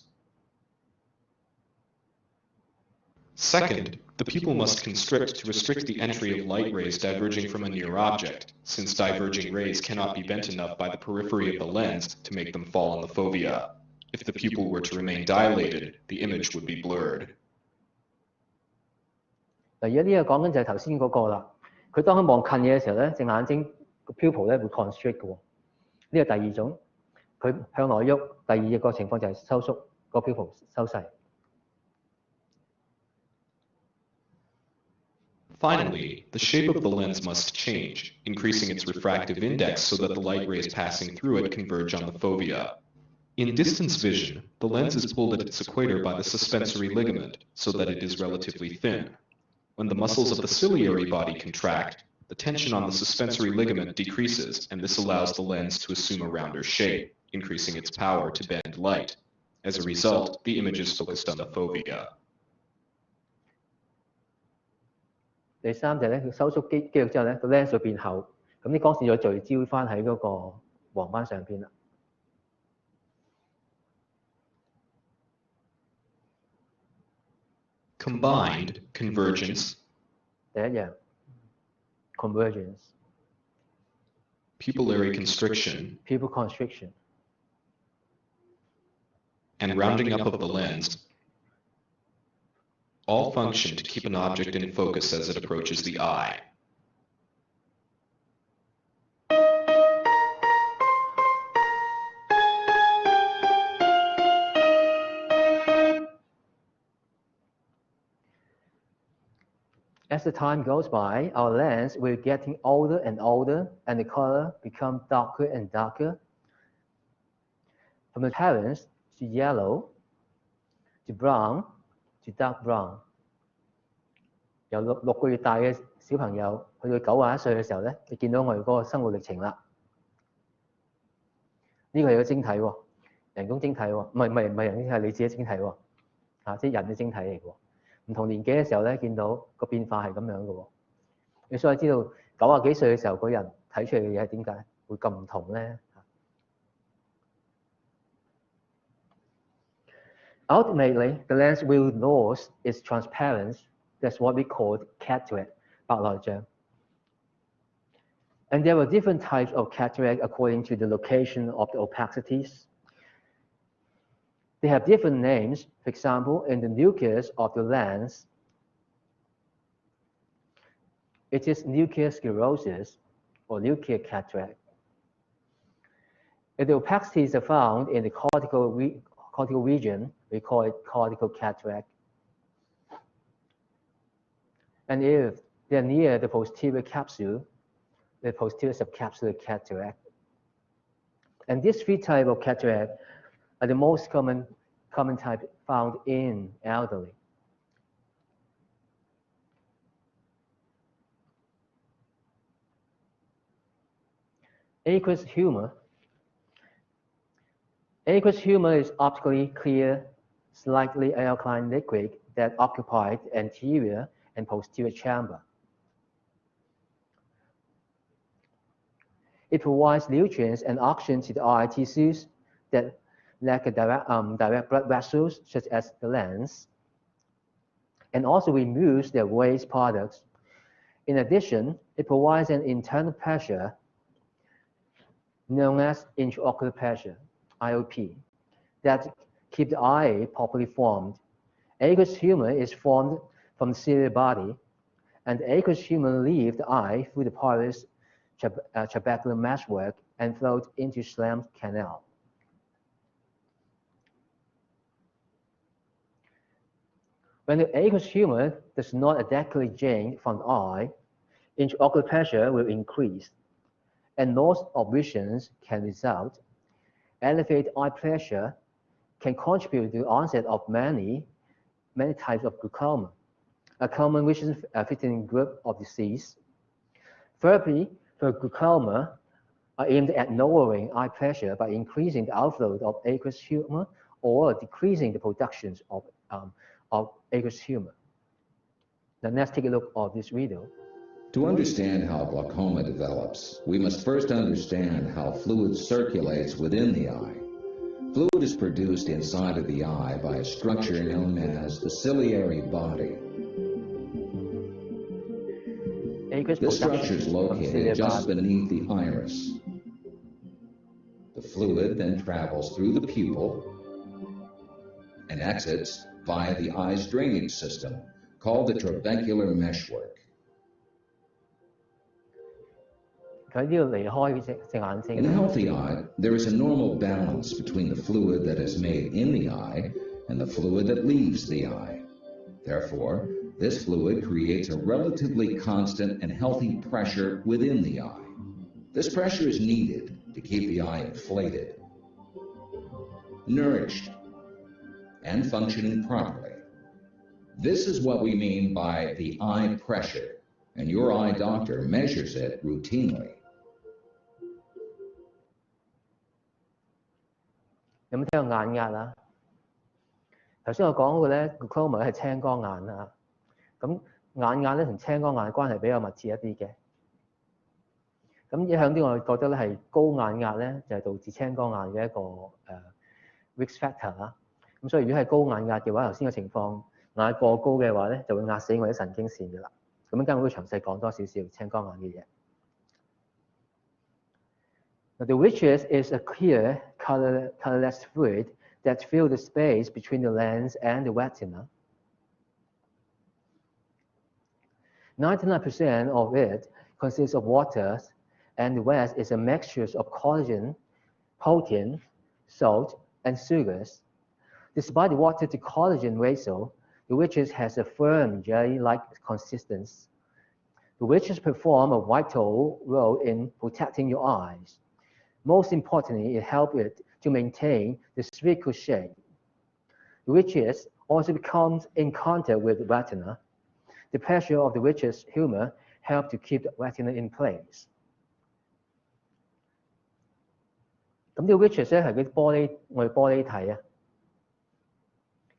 Second, the pupil must constrict to restrict the entry of light rays diverging from a near object, since diverging rays cannot be bent enough by the periphery of the lens to make them fall on the fovea. If the pupil were to remain dilated, the image would be blurred. 嗱，而家呢個講緊就係頭先嗰個啦。佢當佢望近嘢嘅時候咧，隻眼睛個 pupil 咧會 constrict 嘅喎。呢個第二種，佢向內喐。第二個情況就係收縮，個 pupil 收細。Finally, the shape of the lens must change, increasing its refractive index so that the light rays passing through it converge on the fovea. In distance vision, the lens is pulled at its equator by the suspensory ligament so that it is relatively thin. When the muscles of the ciliary body contract, the tension on the suspensory ligament decreases, and this allows the lens to assume a rounder shape, increasing its power to bend light. As a result, the image is focused on the fovea. 第三就係咧，佢收縮肌肉之後咧，個 lens 會變厚，咁啲光線就聚焦翻喺嗰個黃斑上邊啦。Combined convergence. 第一樣 convergence. Pupillary constriction. Pupil constriction. And rounding up of the lens all function to keep an object in focus as it approaches the eye. As the time goes by, our lens will getting older and older, and the color become darker and darker. From appearance to yellow, to brown, to dark brown. 由六個月大嘅小朋友去到91歲嘅時候咧，你見到我哋嗰個生活歷程啦。呢個係個晶體喎，人工晶體喎，唔係人工晶體，你自己晶體喎，即係人嘅晶體嚟嘅喎。唔同年紀嘅時候咧，見到個變化係咁樣嘅喎。你所以知道90幾歲嘅時候，個人睇出嚟嘅嘢係點解會咁唔同咧？ Ultimately, the lens will lose its transparency. That's what we call cataract, 白內障. And there were different types of cataract according to the location of the opacities. They have different names. For example, in the nucleus of the lens, it is nuclear sclerosis or nuclear cataract. If the opacities are found in the cortical region, we call it cortical cataract. And if they're near the posterior capsule, the posterior subcapsular cataract. And these three types of cataract are the most common type found in elderly. Aqueous humor. Aqueous humor is optically clear, slightly alkaline liquid that occupies the anterior and posterior chamber. It provides nutrients and oxygen to the eye tissues that lack a direct blood vessels, such as the lens, and also removes their waste products. In addition, it provides an internal pressure known as intraocular pressure, IOP, that keeps the eye properly formed. Aqueous humor is formed from the ciliary body, and the aqueous humor leaves the eye through the porous trabecular meshwork and floats into Schlemm's canal. When the aqueous humor does not adequately drain from the eye, intraocular pressure will increase, and loss of vision can result. Elevated eye pressure can contribute to the onset of many types of glaucoma, a common vision-threatening group of disease. Therapy for glaucoma are aimed at lowering eye pressure by increasing the outflow of aqueous humor or decreasing the productions of aqueous humor. Now let's take a look at this video. To understand how glaucoma develops, we must first understand how fluid circulates within the eye. Fluid is produced inside of the eye by a structure known as the ciliary body. This structure is located just beneath the iris. The fluid then travels through the pupil and exits via the eye's drainage system, called the trabecular meshwork. In a healthy eye, there is a normal balance between the fluid that is made in the eye and the fluid that leaves the eye. Therefore, this fluid creates a relatively constant and healthy pressure within the eye. This pressure is needed to keep the eye inflated, nourished, and functioning properly. This is what we mean by the eye pressure, and your eye doctor measures it routinely. 有冇聽過眼壓啊？頭先我講嗰個咧 glaucoma 係青光眼啊。咁眼壓咧同青光眼關係比較密切一啲嘅。咁影響啲我哋覺得咧係高眼壓咧就係導致青光眼嘅一個risk factor 啦。咁所以如果係高眼壓嘅話，頭先嘅情況眼過高嘅話咧，就會壓死我啲神經線嘅啦。咁陣間我會詳細講多少少青光眼嘅嘢。Now, the vitreous is a clear, colorless fluid that fills the space between the lens and the retina. 99% of it consists of water, and the rest is a mixture of collagen, protein, salt, and sugars. Despite the water to collagen ratio, the vitreous has a firm jelly-like consistency. The vitreous performs a vital role in protecting your eyes. Most importantly, it helps it to maintain the spherical shape. The vitreous also becomes in contact with the retina. The pressure of the vitreous humor helps to keep the retina in place. 咁呢個 vitreous 咧係嗰啲玻璃，我哋玻璃體啊。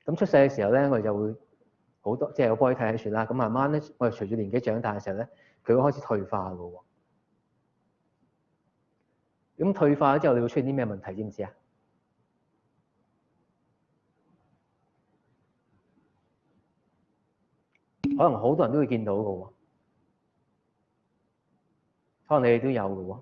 咁出世嘅時候咧，我哋就會好多即係有玻璃體喺處啦。咁慢慢咧，我哋隨住年紀長大嘅時候咧，佢會開始退化嘅喎。咁退化咗之後，你會出現啲咩問題？知唔知啊？可能好多人都會見到嘅喎，可能你哋都有嘅喎。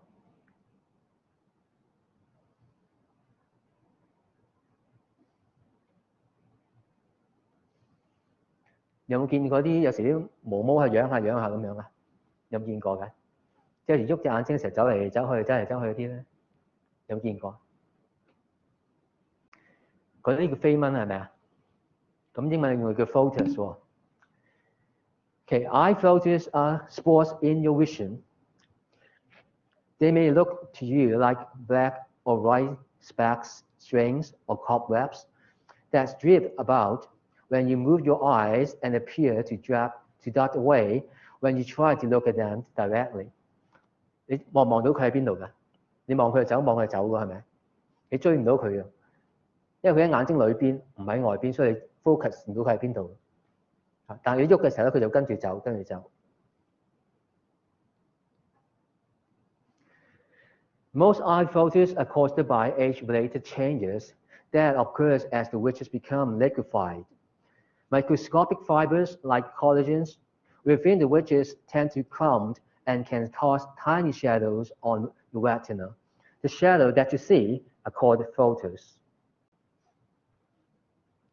有冇見過啲有時啲毛毛係養下咁樣啊？有冇見過嘅？即係喐隻眼睛成日走嚟走去嗰啲咧，有冇見過？嗰啲叫飛蚊係咪啊？咁英文叫 floaters 喎。Okay, eye floaters are spots in your vision. They may look to you like black or white specks, strings, or cobwebs that drift about when you move your eyes and appear to dart away when you try to look at them directly. 你望唔望到佢喺邊度㗎？你望佢就走，望佢就走㗎，係咪？你追唔到佢嘅，因為佢喺眼睛裏邊，唔喺外邊，所以你 focus 唔到佢喺邊度。但係你喐嘅時候咧，佢就跟住走。Most eye floaters are caused by age-related changes that occurs as the vitreous become liquefied. Microscopic fibers like collagens within the vitreous tend to clump and can cause tiny shadows on the retina. The shadow that you see are called floaters.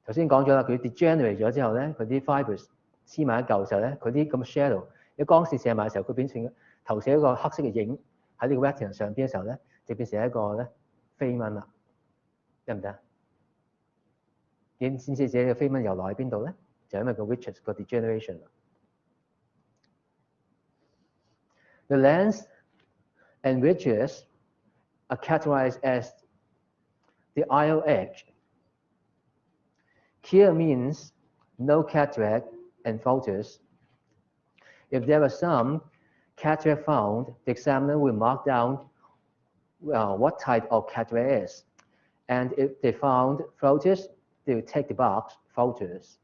頭先講咗啦，佢 degenerate 咗之後咧，佢啲 fibers 黐埋一嚿嘅時候咧，佢啲咁 shadow， 一光線射埋嘅時候，佢變成投射一個黑色嘅影喺呢個 retina 上邊嘅時候咧，就變成一個咧飛蚊啦，得唔得？你知唔知自己嘅飛蚊由來喺邊度咧？就因為個 vitreous 個 degeneration 啦。The lens and vitreous are categorized as the IO edge. Clear means no cataract and floaters. If there are some cataract found, the examiner will mark down what type of cataract is. And if they found floaters, they will take the box, floaters.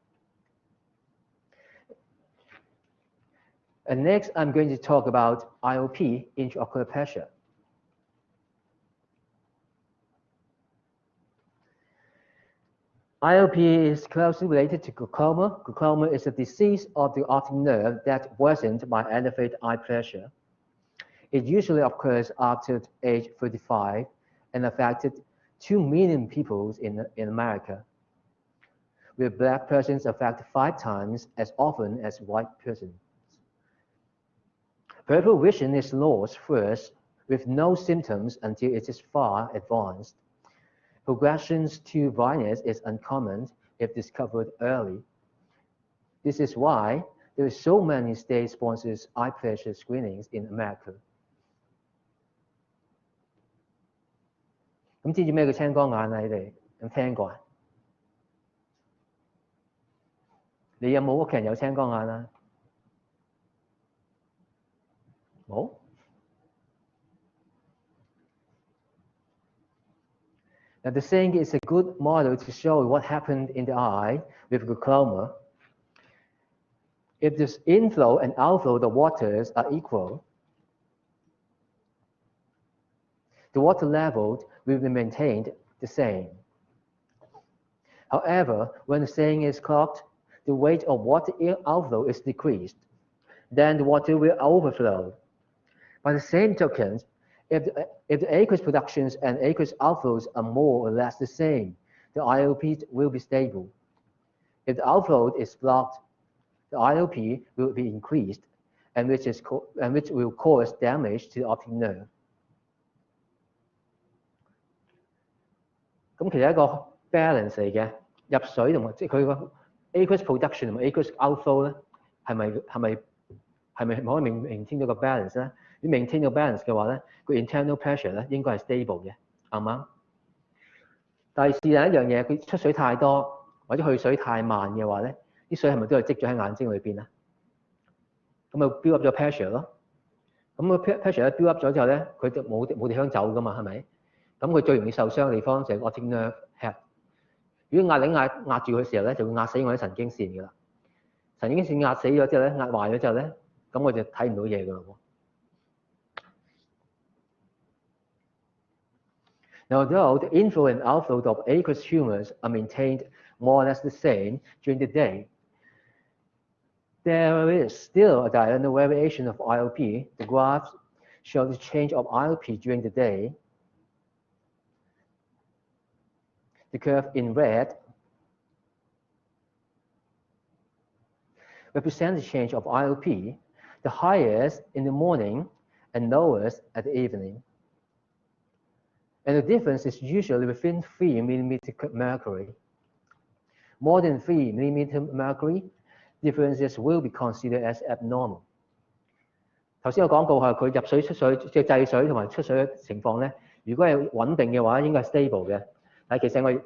And next, I'm going to talk about IOP, intraocular pressure. IOP is closely related to glaucoma. Glaucoma is a disease of the optic nerve that worsened by elevated eye pressure. It usually occurs after age 35 and affected 2 million people in America, with black persons affected 5 times as often as white persons. Peripheral vision is lost first with no symptoms until it is far advanced. Progressions to blindness is uncommon if discovered early. This is why there are so many state-sponsored eye pressure screenings in America. 咁知唔知咩叫青光眼啊？你哋有聽過啊？你有冇屋企人有青光眼啊？冇。Now, the saying is a good model to show what happened in the eye with glaucoma. If the inflow and outflow of the waters are equal, the water level will be maintained the same. However, when the saying is clogged, the rate of water outflow is decreased. Then the water will overflow. By the same token, if the aqueous productions and aqueous outflows are more or less the same, the IOP will be stable. If the outflow is blocked, the IOP will be increased, and which will cause damage to the optic nerve. 咁其實係一個 balance 嚟嘅，入水同埋即係佢個 aqueous production 同埋 aqueous outflow 咧，係咪可以maintain 到個 balance 咧？如果 maintain 到 balance 嘅話咧，個 internal pressure 咧應該係 stable 嘅，啱唔啱？但係是但一樣嘢，佢出水太多或者去水太慢嘅話咧，啲水係咪都係積咗喺眼睛裏邊啊？咁咪 build up 咗 pressure 咯。咁個 pressure 咧 build up 咗之後咧，佢就冇地方走噶嘛，係咪？咁佢最容易受傷嘅地方就係 optic nerve head。如果壓力壓住佢嘅時候咧，就會壓死我啲神經線㗎啦。神經線壓死咗之後咧，壓壞咗之後咧，咁我就睇唔到嘢㗎啦喎。Now, although the inflow and outflow of aqueous humors are maintained more or less the same during the day, there is still a diurnal variation of IOP. The graphs show the change of IOP during the day. The curve in red represents the change of IOP, the highest in the morning and lowest at the evening. And the difference is usually within 3 millimeter mercury. More than 3 millimeter mercury, differences will be considered as abnormal. 頭先我講過係佢入水出水即係制水同埋出水嘅情況咧，如果係穩定嘅話，應該係 stable 嘅。但係其實我一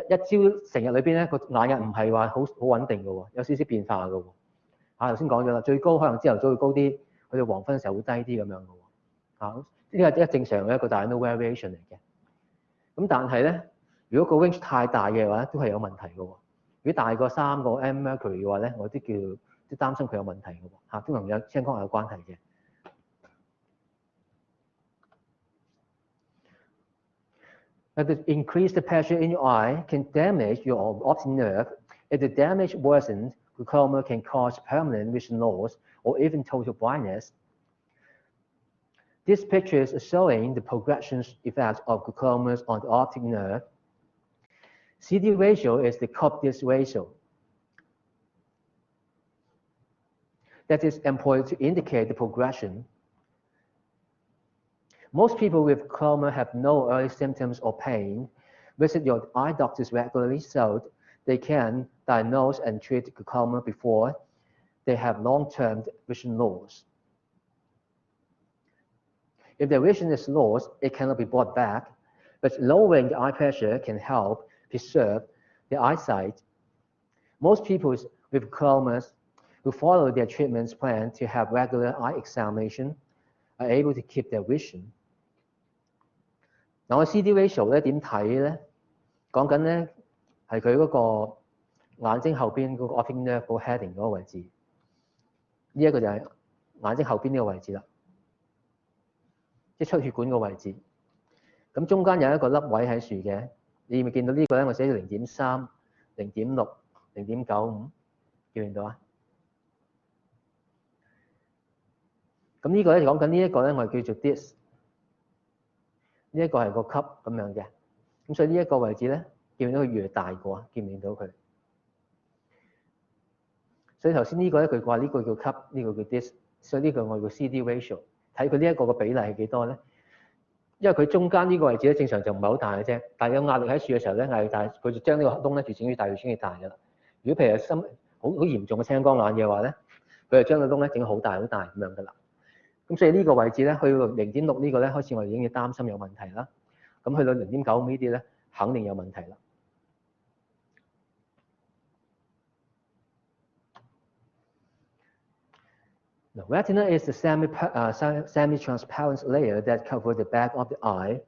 朝成日裏邊咧個眼壓唔係話好穩定嘅喎，有少少變化嘅喎。頭先講咗啦，最高可能朝頭早會高啲，去到黃昏嘅時候會低啲咁樣嘅喎。呢個係一正常嘅一個 diurnal variation 嚟嘅。咁但係咧，如果個 range 太大嘅話，都係有問題嘅喎。如果大過3個 m mercury 嘅話咧，我都擔心佢有問題嘅喎。都同青光眼有關係嘅。But the increased pressure in your eye can damage your optic nerve. If the damage worsens, glaucoma can cause permanent vision loss or even total blindness. This picture is showing the progression effect of glaucoma on the optic nerve. CD ratio is the Cobb-Diss ratio that is employed to indicate the progression. Most people with glaucoma have no early symptoms or pain. Visit your eye doctors regularly so they can diagnose and treat glaucoma before they have long-term vision loss. If the vision is lost, it cannot be brought back, but lowering the eye pressure can help preserve the eyesight. Most people with glaucoma who follow their treatment plan to have regular eye examination are able to keep their vision。嗱，我 CD ratio 咧點睇咧？講緊咧係佢嗰個眼睛後邊嗰個 optic nerve 嗰個 heading 嗰個位置，呢一個就係眼睛後邊呢個位置啦，即係出血管個位置。咁中間有一個粒位喺樹嘅，你咪見到呢個咧？我寫咗0.3、0.6、0.95，見唔見到啊？咁呢個咧講緊呢一個咧，我哋叫做 disc， 呢一個係個級咁樣嘅。咁所以呢一個位置咧，見唔見到佢越大個啊？見唔見到佢？所以頭先呢個咧，佢話呢個叫級，呢個叫 disc， 所以呢個我叫 CD ratio， 睇佢呢一個嘅比例係幾多咧？因為佢中間呢個位置咧，正常就唔係好大嘅啫，但係有壓力喺樹嘅時候咧，壓力大，佢就將呢個窿咧越整越大，越整越大㗎啦。如果譬如好嚴重嘅青光眼嘅話咧，佢就將個窿咧整好大好大咁樣㗎啦。咁所以呢個位置咧，去到0.6呢個咧，開始我哋已經要擔心有問題啦。咁去到0.95呢啲咧，肯定有問題啦。The retina is the semi-transparent layer that covers the back of the eye,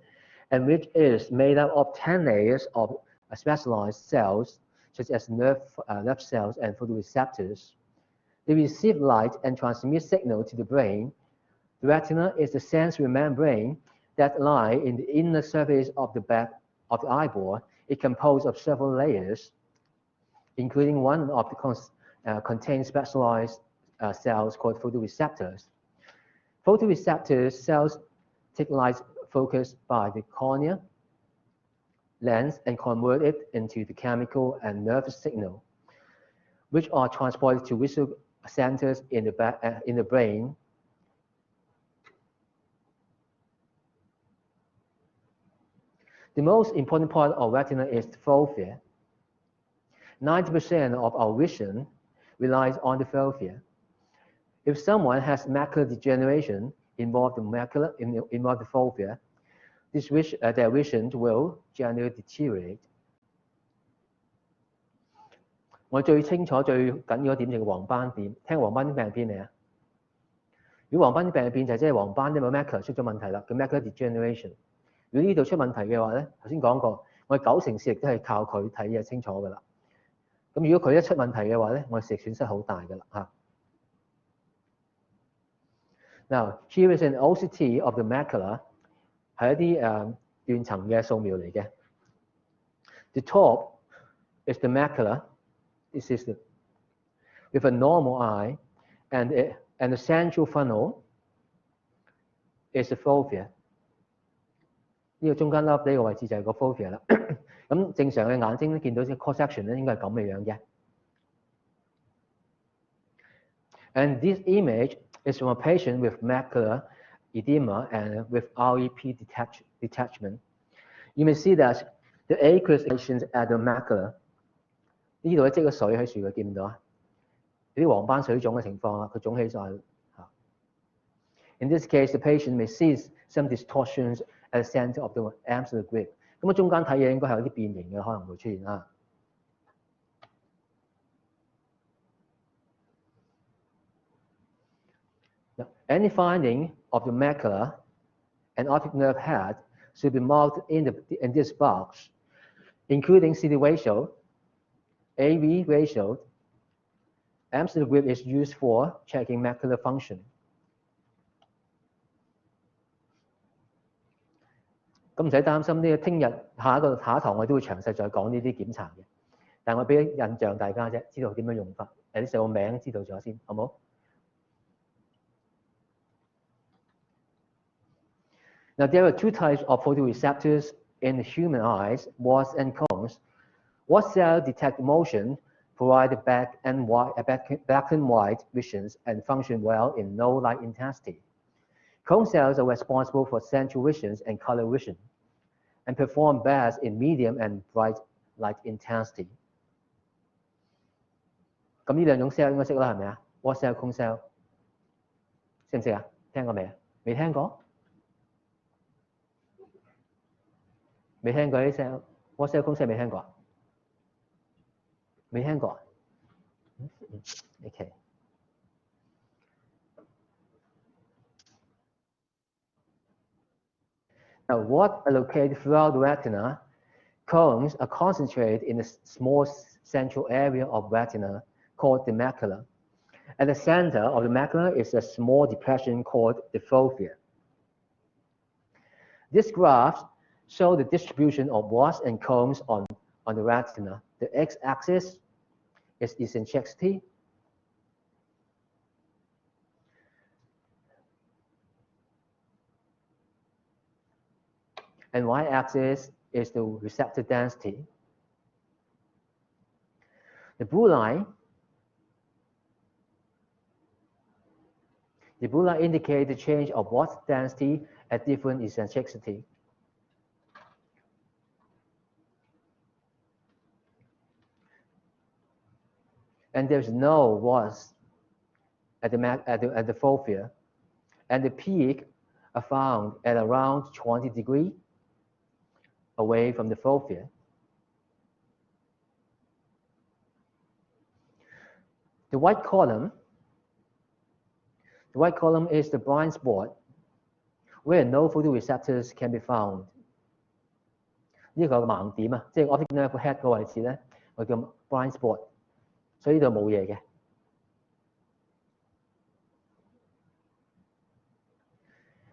and which is made up of 10 layers of specialized cells, such as nerve cells and photoreceptors. They receive light and transmit signal to the brain. The retina is the sensory membrane that lies in the inner surface of the back of the eyeball. It composed of several layers, including one of the contains specialized cells called photoreceptors. Photoreceptor cells take light focused by the cornea lens and convert it into the chemical and nervous signal, which are transported to visual centers in the brain. The most important part of retina is the fovea. 90% of our vision relies on the fovea. If someone has macular degeneration involved the fovea, their vision will generally deteriorate. 我最清楚最緊要一點就係黃斑點，聽黃斑點病變未啊？如果黃斑點病變就係即係黃斑因為 macula 出咗問題啦，叫 macular degeneration。如果呢度出問題嘅話咧，頭先講過，我哋90%視力都係靠佢睇嘢清楚㗎啦。咁如果佢一出問題嘅話咧，我哋視力損失好大㗎啦嚇。Now, here is an OCT of the macula， 係一啲斷層嘅掃描嚟嘅。The top is the macula. This is with a normal eye, and the central funnel is the fovea. 呢個中間粒呢個位置就係個 fovea 啦。咁正常嘅眼睛咧見到啲 cross section 咧應該係咁嘅樣嘅。And this image is from a patient with macular edema and with REP detachment. You may see that the aqueous lesions at the macula. 呢度咧積咗水喺樹嘅，見唔到啊？有啲黃斑水腫嘅情況啦，佢腫起咗嚇。In this case, the patient may see some distortions at the center of the amsler grid。咁啊，中間睇嘢應該係有啲變形嘅，可能會出現啦。Any finding of the macula and optic nerve head should be marked in this box, including CD ratio, AV ratio. Amsler grid is used for checking macular function. 咁唔使擔心呢個，聽日下一堂我都會詳細再講呢啲檢查嘅，但係我俾印象大家啫，知道點樣用法，有啲個名知道咗先，好冇？Now there are two types of photoreceptors in the human eyes, warts and cones. Wart cells detect motion, provide black and white visions, and function well in low light intensity. Cone cells are responsible for central visions and color vision, and perform best in medium and bright light intensity. 咁呢兩種 cell 應該識啦，係咪啊 ？Wart cell、cone cell， 識唔識啊？聽過未啊？未聽過？未聽過啲 cell，Wart cell、cone cell 未聽過啊？未聽過啊？OK。Now, what are located throughout the retina? Cones are concentrated in a small central area of retina called the macula. At the center of the macula is a small depression called the fovea. These graphs show the distribution of rods and cones on the retina. The x-axis is eccentricity. And y-axis is the receptor density. The blue line indicates the change of rod density at different eccentricity. And there's no rods at the fovea, and the peak are found at around 20 degrees away from the fovea. The white column is the blind spot where no photoreceptors can be found. 呢個盲點啊，即係我見到有個 head 個位置咧，我叫 blind spot， 所以呢度冇嘢嘅。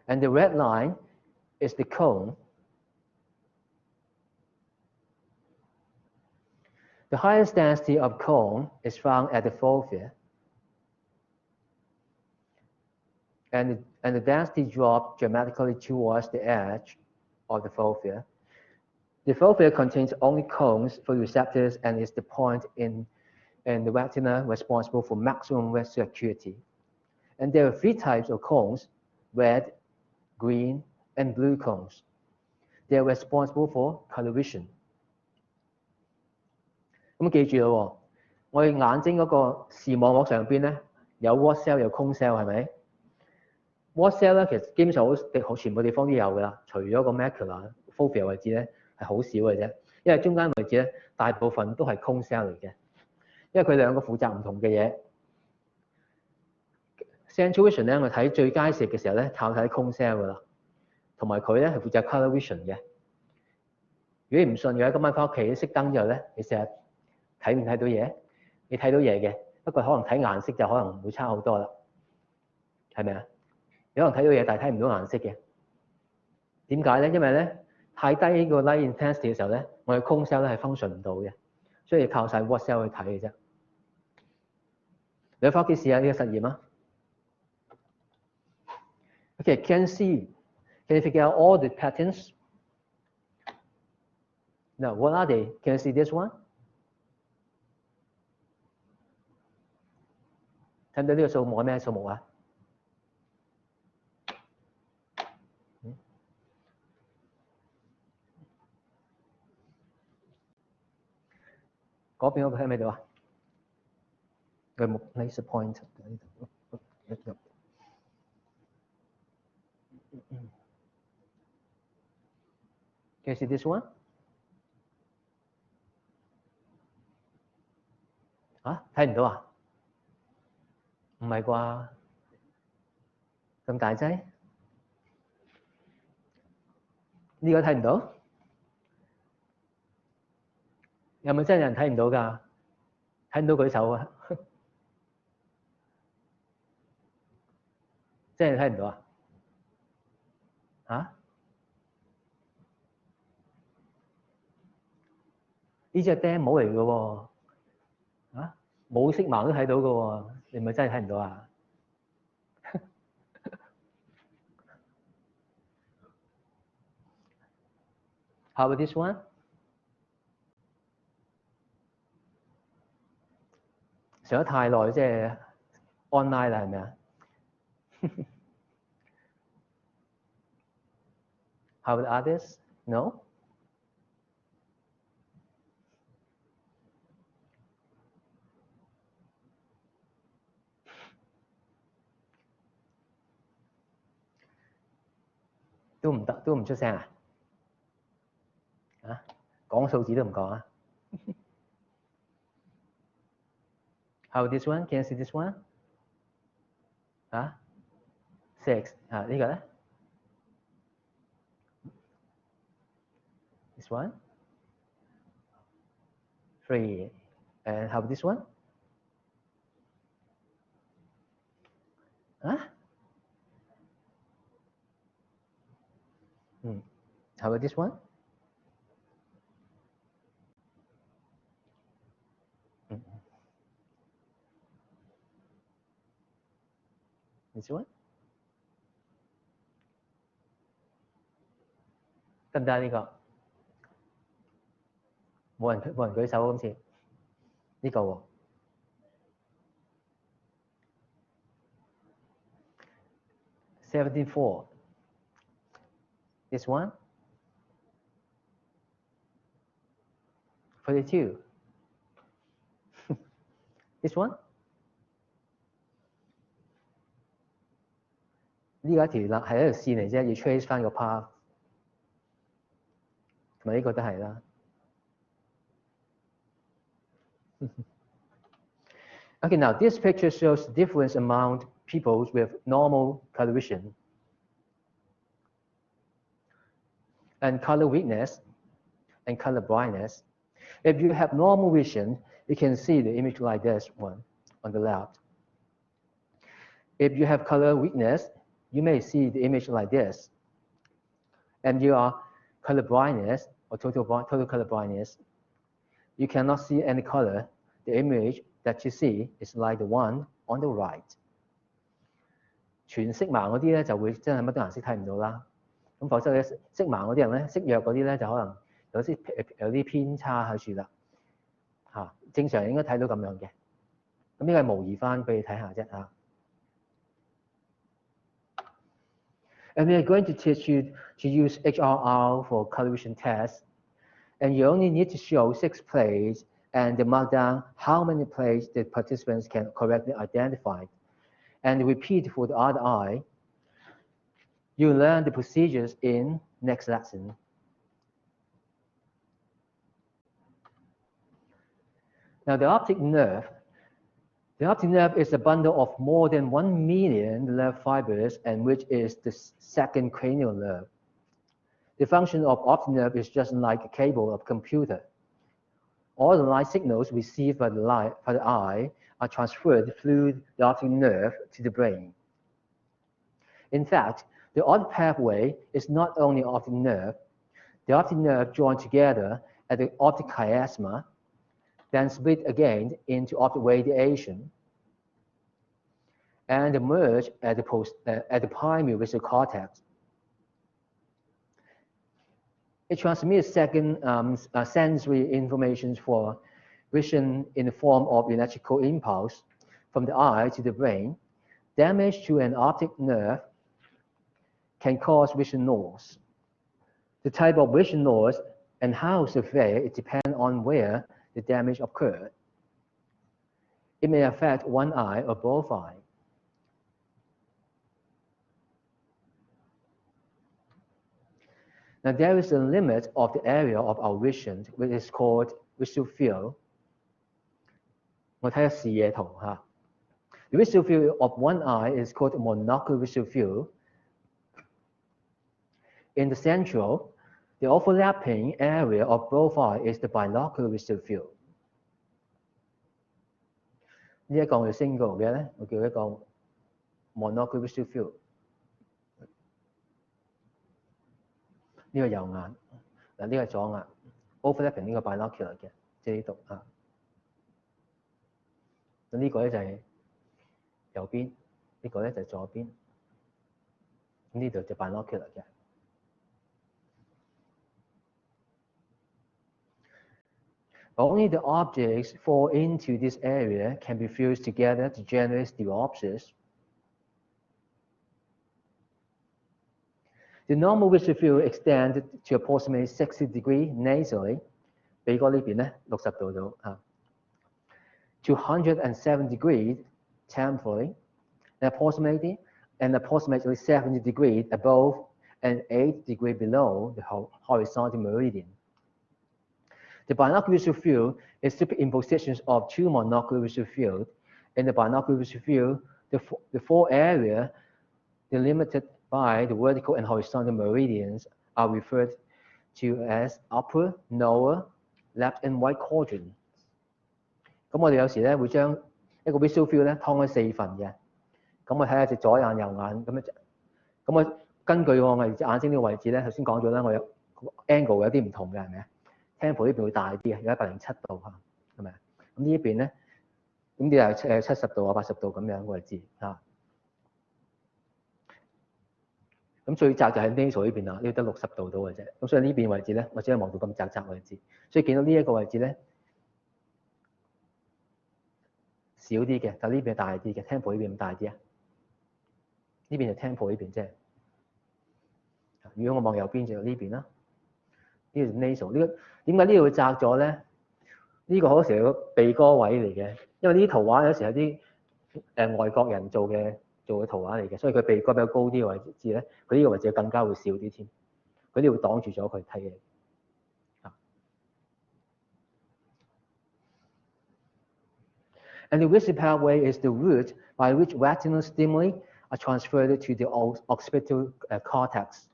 And the red line is the cone. The highest density of cone is found at the fovea, and the density drops dramatically towards the edge of the fovea. The fovea contains only cones for receptors and is the point in the retina responsible for maximum visual acuity. And there are 3 types of cones: red, green, and blue cones. They are responsible for color vision. 咁記住咯，我哋眼睛嗰個視網膜上邊咧有 rod cell 有 cone cell 係咪 ？rod cell 咧其實基本上全部地方都有㗎啦，除咗個 macula fovea 位置咧係好少嘅啫，因為中間位置咧大部分都係 cone cell 嚟嘅，因為佢兩個負責唔同嘅嘢。Central vision 咧，我睇最佳視嘅時候咧靠睇 cone cell 㗎啦，同埋佢咧係負責 color vision 嘅。如果你唔信嘅，今晚翻屋企熄燈之後咧，你成日睇唔睇到嘢？你睇到嘢嘅，不過可能睇顏色就可能會差好多啦，係咪啊？你可能睇到嘢，但係睇唔到顏色嘅。點解咧？因為咧太低呢個 light intensity 嘅時候咧，我哋 cone cell 咧係 function 唔到嘅，所以靠晒 rod cell 去睇嘅啫。你翻屋企試下呢個實驗啊！ Okay, can you figure out all the patterns? Now, what are they? Can you see this one? 睇唔到呢個數目係咩數目啊？嗰邊嗰個睇唔睇到啊？佢冇 place a point 喺呢度。Can you see this one? 啊，睇唔到啊？唔係啩？咁大劑？呢個睇唔到？有冇真有人睇唔到㗎？睇唔到舉手啊！真係睇唔到啊？嚇？呢隻係 demo 嚟嘅喎，啊，冇色盲都睇到嘅喎，你咪真係睇唔到啊？How about this one? 上咗太耐，即係 online 啦，係咪啊？How about others? No? 都唔得，都唔出聲啊？啊，講數字都唔講啊？ How about this one? Can you see this one? 啊 ，6 啊，呢個咧 This one? 3. And how about this one? Huh? How about this one? This one? 得唔得呢個？冇人舉手今次。呢個喎。74. This one? 42. This one? 呢個一條啦，係一條線嚟啫，要 trace 翻個 path。同埋呢個都係啦。Okay, now this picture shows the difference among people with normal color vision and color weakness and color blindness. If you have normal vision, you can see the image like this one on the left. If you have color weakness, you may see the image like this. And you are color blindness or total color blindness, you cannot see any color. The image that you see is like the one on the right. 全色盲嗰啲咧就會真係乜都顏色睇唔到啦。咁否則咧色盲嗰啲人咧，色弱嗰啲咧就可能有啲偏差喺處啦。嚇，正常應該睇到咁樣嘅。咁呢個係模擬翻俾你睇下啫嚇。And we are going to teach you to use HRR for color vision tests. And you only need to show 6 plates and mark down how many plates the participants can correctly identify. And repeat for the other eye. You learn the procedures in next lesson. Now the optic nerve. The optic nerve is a bundle of more than 1 million nerve fibers, and which is the second cranial nerve. The function of optic nerve is just like a cable of a computer. All the light signals received by the eye are transferred through the optic nerve to the brain. In fact, the optic pathway is not only an optic nerve. The optic nerve joined together at the optic chiasma, then split again into optic radiation, and merge at the primary visual cortex. It transmits sensory information for vision in the form of electrical impulse from the eye to the brain. Damage to an optic nerve can cause vision loss. The type of vision loss and how severe it depends on where the damage occurred. It may affect one eye or both eyes. Now there is a limit of the area of our vision, which is called visual field. 我睇下視野圖嚇。The visual field of one eye is called monocular visual field. In the central, the overlapping area of both eyes is the binocular visual field. 呢一個我哋 single 嘅咧，我叫一個 monocular visual field。呢個右眼，嗱呢個左眼 ，overlapping 呢個 binocular 嘅，即係呢度啊。咁呢個咧就係右邊，呢個咧就係左邊。呢度就 binocular 嘅。Only the objects fall into this area can be fused together to generate diopters. The normal visual field extends to approximately 60 degrees nasally. 鼻哥呢邊咧60度到啊。To 107 degrees temporally, and approximately 70 degrees above and 8 degrees below the horizontal meridian. The binocular visual field is superimpositions of 2 monocular visual fields. In the binocular visual field, the 4 areas delimited by the vertical and horizontal meridians are referred to as upper, lower, left and right quadrant。咁我哋有時咧會將一個 visual field 咧劏開4份嘅。咁我睇下隻左眼右眼咁樣，咁我根據我哋隻眼睛呢個位置咧，頭先講咗啦，我有 angle 有啲唔同嘅係咪啊 ？temple 呢邊會大啲嘅，有107度嚇，係咪啊？咁呢一邊咧，咁啲係70度啊、80度咁樣嘅位置啊。咁最窄就係 nasal 呢邊啦，呢得60度到嘅啫。咁所以呢邊位置咧，我只係望到咁窄位置，所以見到呢一個位置咧少啲嘅，但呢邊係大啲嘅 temple 呢邊咁大啲啊。呢邊就 temple 呢邊啫。如果我望右邊就呢邊啦，呢個 nasal 呢個點解呢度會窄咗咧？呢個好多時係個鼻哥位嚟嘅，因為呢啲圖畫有時係啲外國人做嘅圖畫嚟嘅，所以佢鼻哥比較高啲嘅位置咧，佢呢個位置更加會少啲添，佢呢會擋住咗佢睇嘢。And the visual pathway is the route by which retinal stimuli are transferred to the occipital cortex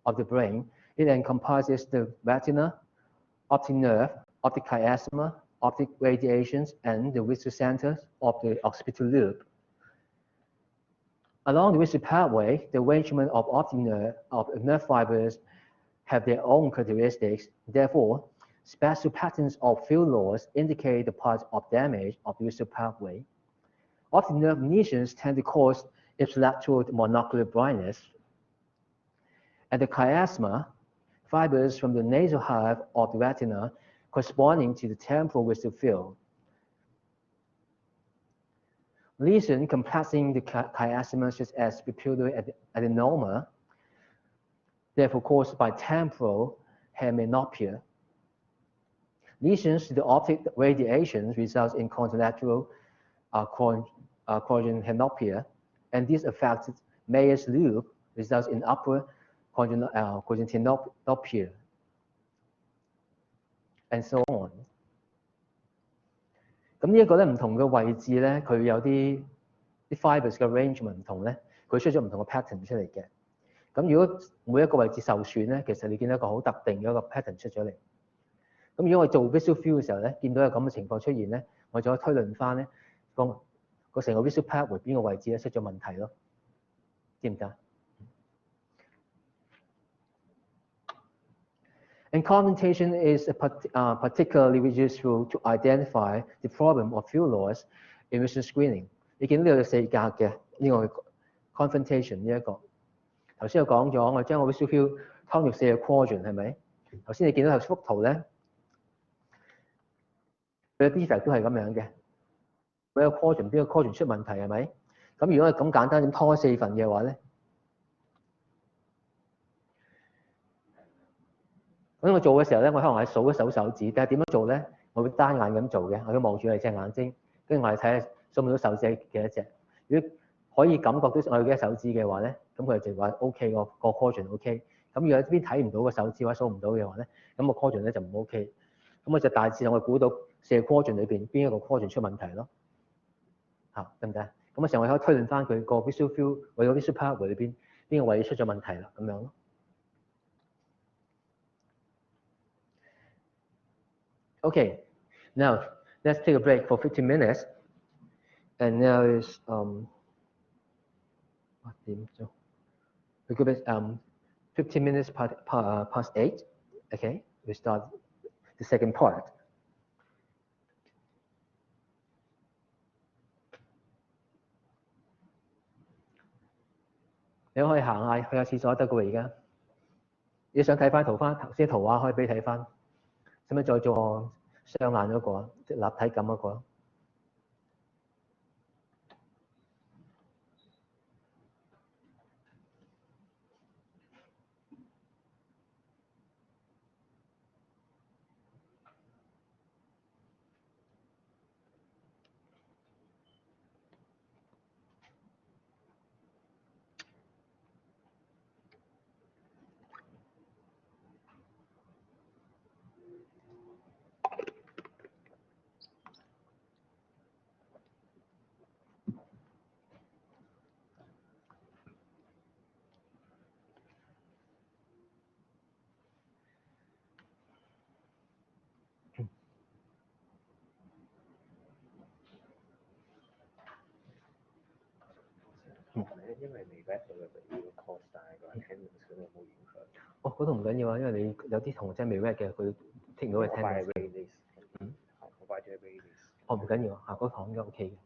of the brain. It encompasses the retina, optic nerve, optic chiasma, optic radiations, and the visual centers of the occipital lobe. Along the visual pathway, the arrangement of optic nerve fibers have their own characteristics. Therefore, special patterns of field loss indicate the path of damage of the visual pathway. Optic nerve lesions tend to cause ipsilateral monocular blindness. And the chiasma, fibers from the nasal hive of the retina corresponding to the temporal visual field. Lesions compressing the chiasma such as pupillary adenoma, therefore caused by temporal hemianopia. Lesions to the optic radiations result in contralateral choriogenopia, and this affects Mayer's loop, results in upper choriogenopia, and so on。咁呢一個咧唔同嘅位置咧，佢有啲 fibers 嘅 arrangement 唔同咧，佢出咗唔同嘅 pattern 出嚟嘅。咁如果每一個位置受損咧，其實你見到一個好特定嘅一個 pattern 出咗嚟。咁如果我做 visual field 嘅時候咧，見到有咁嘅情況出現咧，我就可以推論翻咧個成個 visual pathway 邊個位置咧出咗問題咯，知唔知啊？And connotation is particularly useful to identify the problem of field loss in vision screening。你見到呢度有4格嘅呢個 confrontation 呢一個。頭先我講咗，我將個 visual field 劏入4個 quadrant 係咪？頭先你見到頭幅圖咧，佢嘅 defect 都係咁樣嘅。每個 quadrant 邊個 quadrant 出問題係咪？咁如果係咁簡單咁劏開4份嘅話咧？咁我做嘅時候咧，我可能係數一數手指，但係點樣做咧？我會單眼咁做嘅，我要望住你隻眼睛，跟住我哋睇下數唔到手指幾多隻。如果可以感覺到我有幾多手指嘅話咧，咁佢就話 OK 個 quadrant OK。咁如果邊睇唔到個手指或者數唔到嘅話咧，咁個 quadrant 咧就唔 OK。咁我就大致上我估到4個 quadrant 裏邊邊一個 quadrant 出問題咯。嚇得唔得？咁嘅時候我可以推論翻佢個 visual field 或者 visual pathway 裏邊邊個位出咗問題啦，咁樣咯。Okay, now let's take a break for 15 minutes. And now is what time? So we go back 15 minutes past 8. Okay, we start the second part. 你可以行下去下廁所得㗎喎，而家。你想睇翻頭先圖畫可以俾你睇翻。使唔使再做雙眼嗰個，即係立體感嗰個？因為微 read 到嘅呢個 course，但係個 attendance 嗰度冇影響。哦，嗰度唔緊要啊，因為你有啲同學真係未 read 嘅，佢聽到嘅 attendance。我擺咗喺 waiting list。哦，唔緊要啊，下嗰堂應該 OK 嘅。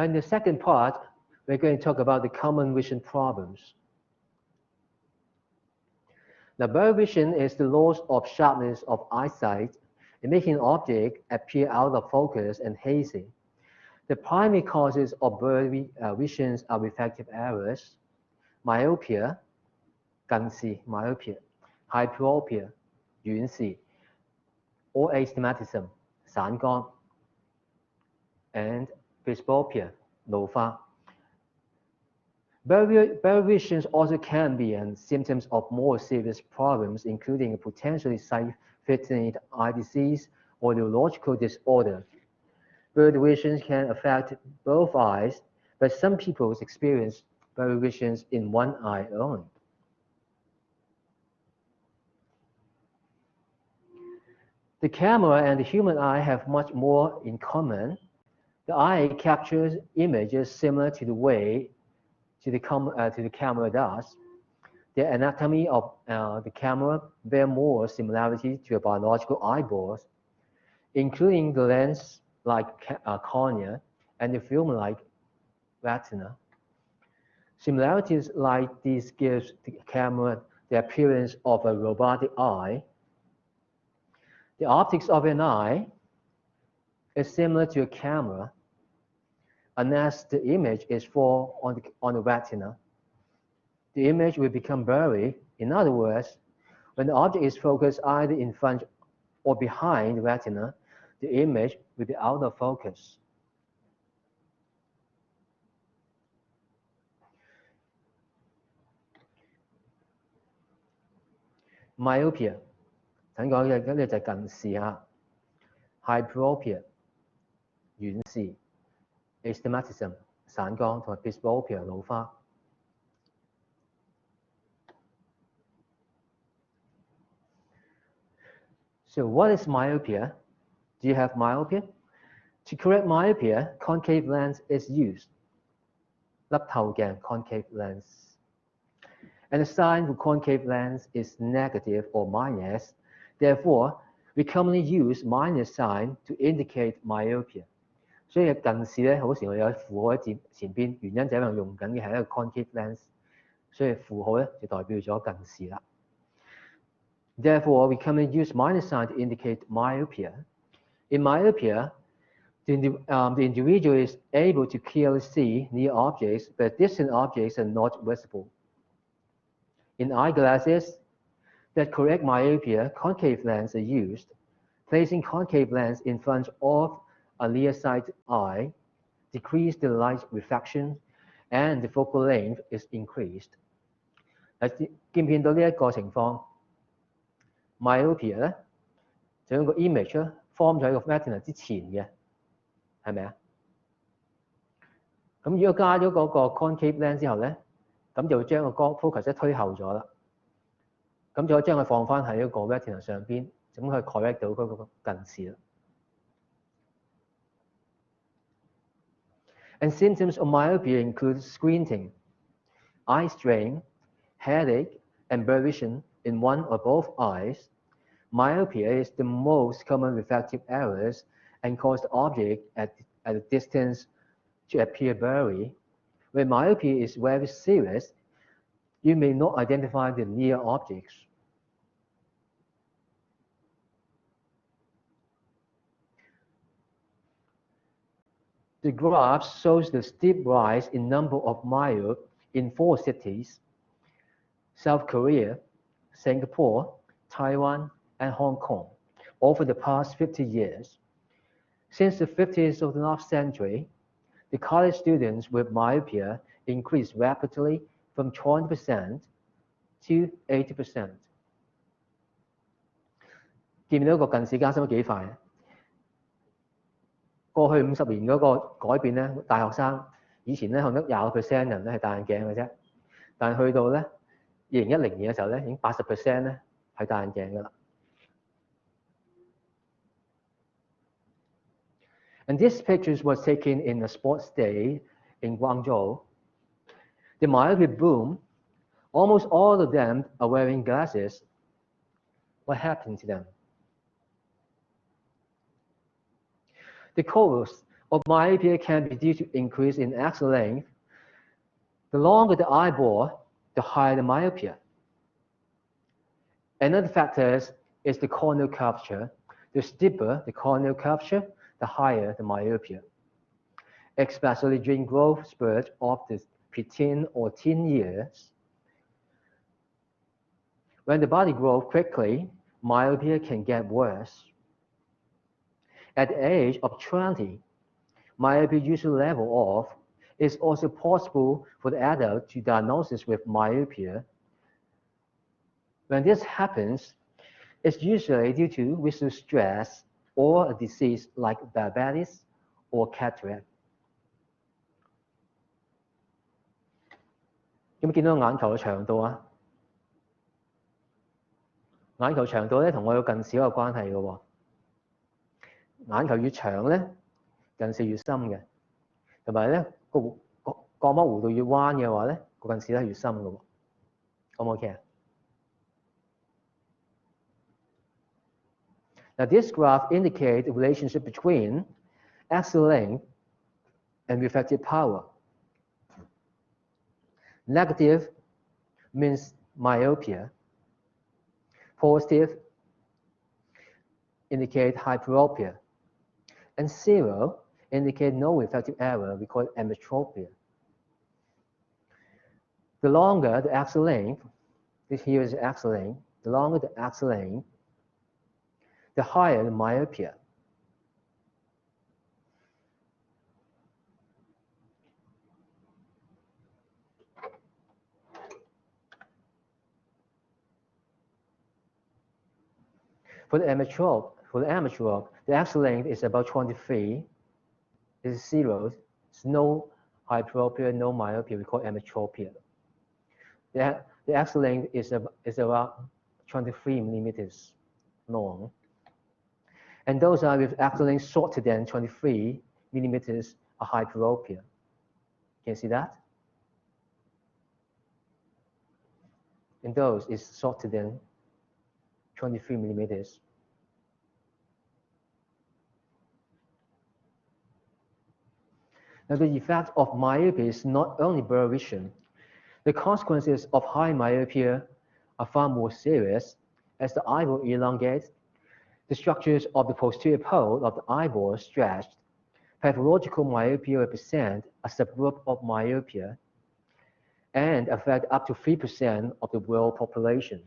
Now in the second part, we're going to talk about the common vision problems. Now, blurred vision is the loss of sharpness of eyesight in making an object appear out of focus and hazy. The primary causes of blurred visions are refractive errors, myopia, 近視 myopia, hyperopia, 遠視, or astigmatism, 散光, and presbyopia, 老花. Blurred visions also can be symptoms of more serious problems, including a potentially sight-threatening eye disease or neurological disorder. Blurred visions can affect both eyes, but some people experience blurred visions in one eye alone. The camera and the human eye have much more in common. The eye captures images similar to the way the camera does. The anatomy of the camera bear more similarity to a biological eyeballs, including the lens like cornea and the film like retina. Similarities like these gives the camera the appearance of a robotic eye. The optics of an eye is similar to a camera, unless the image is fall on the retina. The image will become blurry. In other words, when the object is focused either in front or behind the retina, the image will be out of focus. Myopia 等講嘅咁你就近視嚇 ，hyperopia 遠視 ，astigmatism 散光同埋 presbyopia 老花。So what is myopia? Do you have myopia? To correct myopia, concave lens is used. 凹透鏡 concave lens. And the sign for concave lens is negative or minus. Therefore, we commonly use minus sign to indicate myopia. 所以近視咧，好時我有負號喺前邊，原因就係因為用緊嘅係一個 concave lens， 所以負號咧就代表咗近視啦。Therefore, we commonly use minus sign to indicate myopia. In myopia, the individual is able to clearly see near objects, but distant objects are not visible. In eyeglasses that correct myopia, concave lenses are used. Placing concave lens in front of a nearsighted eye decreases the light reflection and the focal length is increased. 見唔見到呢一個情況 ？Myopia 咧就用個 image 咧 form 咗喺個 retina 之前嘅，係咪啊？咁如果加咗嗰個 concave lens 之後咧，咁就會將個光 focus 咧推後咗啦。咁就可以將佢放翻喺嗰個 retina 上邊，咁佢 correct 到嗰個近視啦。And symptoms of myopia include squinting, eye strain, headache, and blurred vision in one or both eyes. Myopia is the most common refractive errors and cause the object at a distance to appear blurry. When myopia is very serious, you may not identify the near objects. The graph shows the steep rise in number of myopes in 4 cities: South Korea, Singapore, Taiwan, and Hong Kong over the past 50 years. Since the 50s of the last century, the college students with myopia increased rapidly from 20% to 80%. 見唔見到個近視加深得幾快啊？過去50年嗰個改變咧，大學生以前咧可能得20% 人咧係戴眼鏡嘅啫，但係去到咧2010年嘅時候咧，已經80% 咧係戴眼鏡㗎啦。And this picture was taken in a sports day in Guangzhou. The myopia boom, almost all of them are wearing glasses. What happened to them? The cause of myopia can be due to increase in axis length. The longer the eyeball, the higher the myopia. Another factor is the corneal curvature. The steeper the corneal curvature, the higher the myopia, especially during growth spurt of the preteen or teen years. When the body grows quickly, myopia can get worse. At the age of 20, myopia usually level off. It's also possible for the adult to diagnose with myopia. When this happens, it's usually due to visual stress or a disease like diabetes or cataract. 有冇見到眼球嘅長度啊？眼球長度咧同我有近視有關係嘅喎。眼球越長咧，近視越深嘅，同埋咧個角膜弧度越彎嘅話咧，個近視咧越深嘅喎。可唔 OK 啊？ Now this graph indicates the relationship between axis length and refractive power. Negative means myopia. Positive indicate hyperopia. And 0 indicate no refractive error, we call it ametropia. The longer the axis length, this here is the axis length, the longer the axis length, the higher the myopia. For the ametrope, the axis length is about 23. This is 0. It's no hyperopia, no myopia. We call it ametropia. The axis length is about 23 millimeters long. And those are with axis length shorter than 23 millimeters are hyperopia. Can you see that? And those is shorter than 23 millimeters. Now the effect of myopia is not only blurred vision. The consequences of high myopia are far more serious. As the eyeball elongates, the structures of the posterior pole of the eyeball stretched. Pathological myopia represents a subgroup of myopia and affect up to 3% of the world population.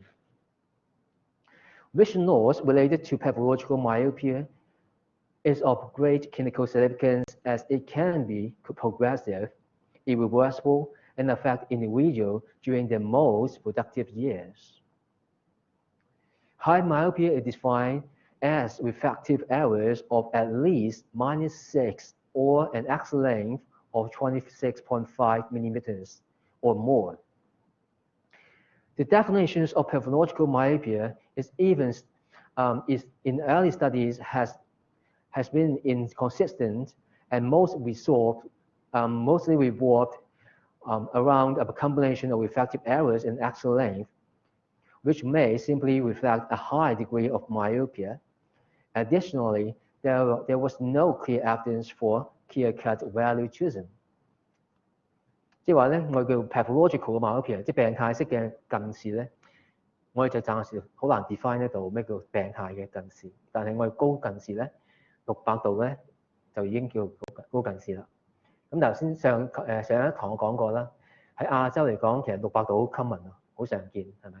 Vision loss related to pathological myopia is of great clinical significance as it can be progressive, irreversible, and affect individuals during their most productive years. High myopia is defined as refractive errors of at least -6 or an axis length of 26.5 millimeters or more. The definitions of pathological myopia is even in early studies has been inconsistent and mostly revolved around a combination of refractive errors and axis length, which may simply reflect a high degree of myopia. Additionally, there was no clear evidence for clear-cut value choosing. 即係話咧，我哋叫 pathological myopia， 即係病態式嘅近視咧，我哋就暫時好難 define 得到咩叫病態嘅近視。但係我哋高近視咧，600度咧就已經叫高近視啦。咁頭先上一堂我講過啦，喺亞洲嚟講，其實600度好 common 啊，好常見係咪？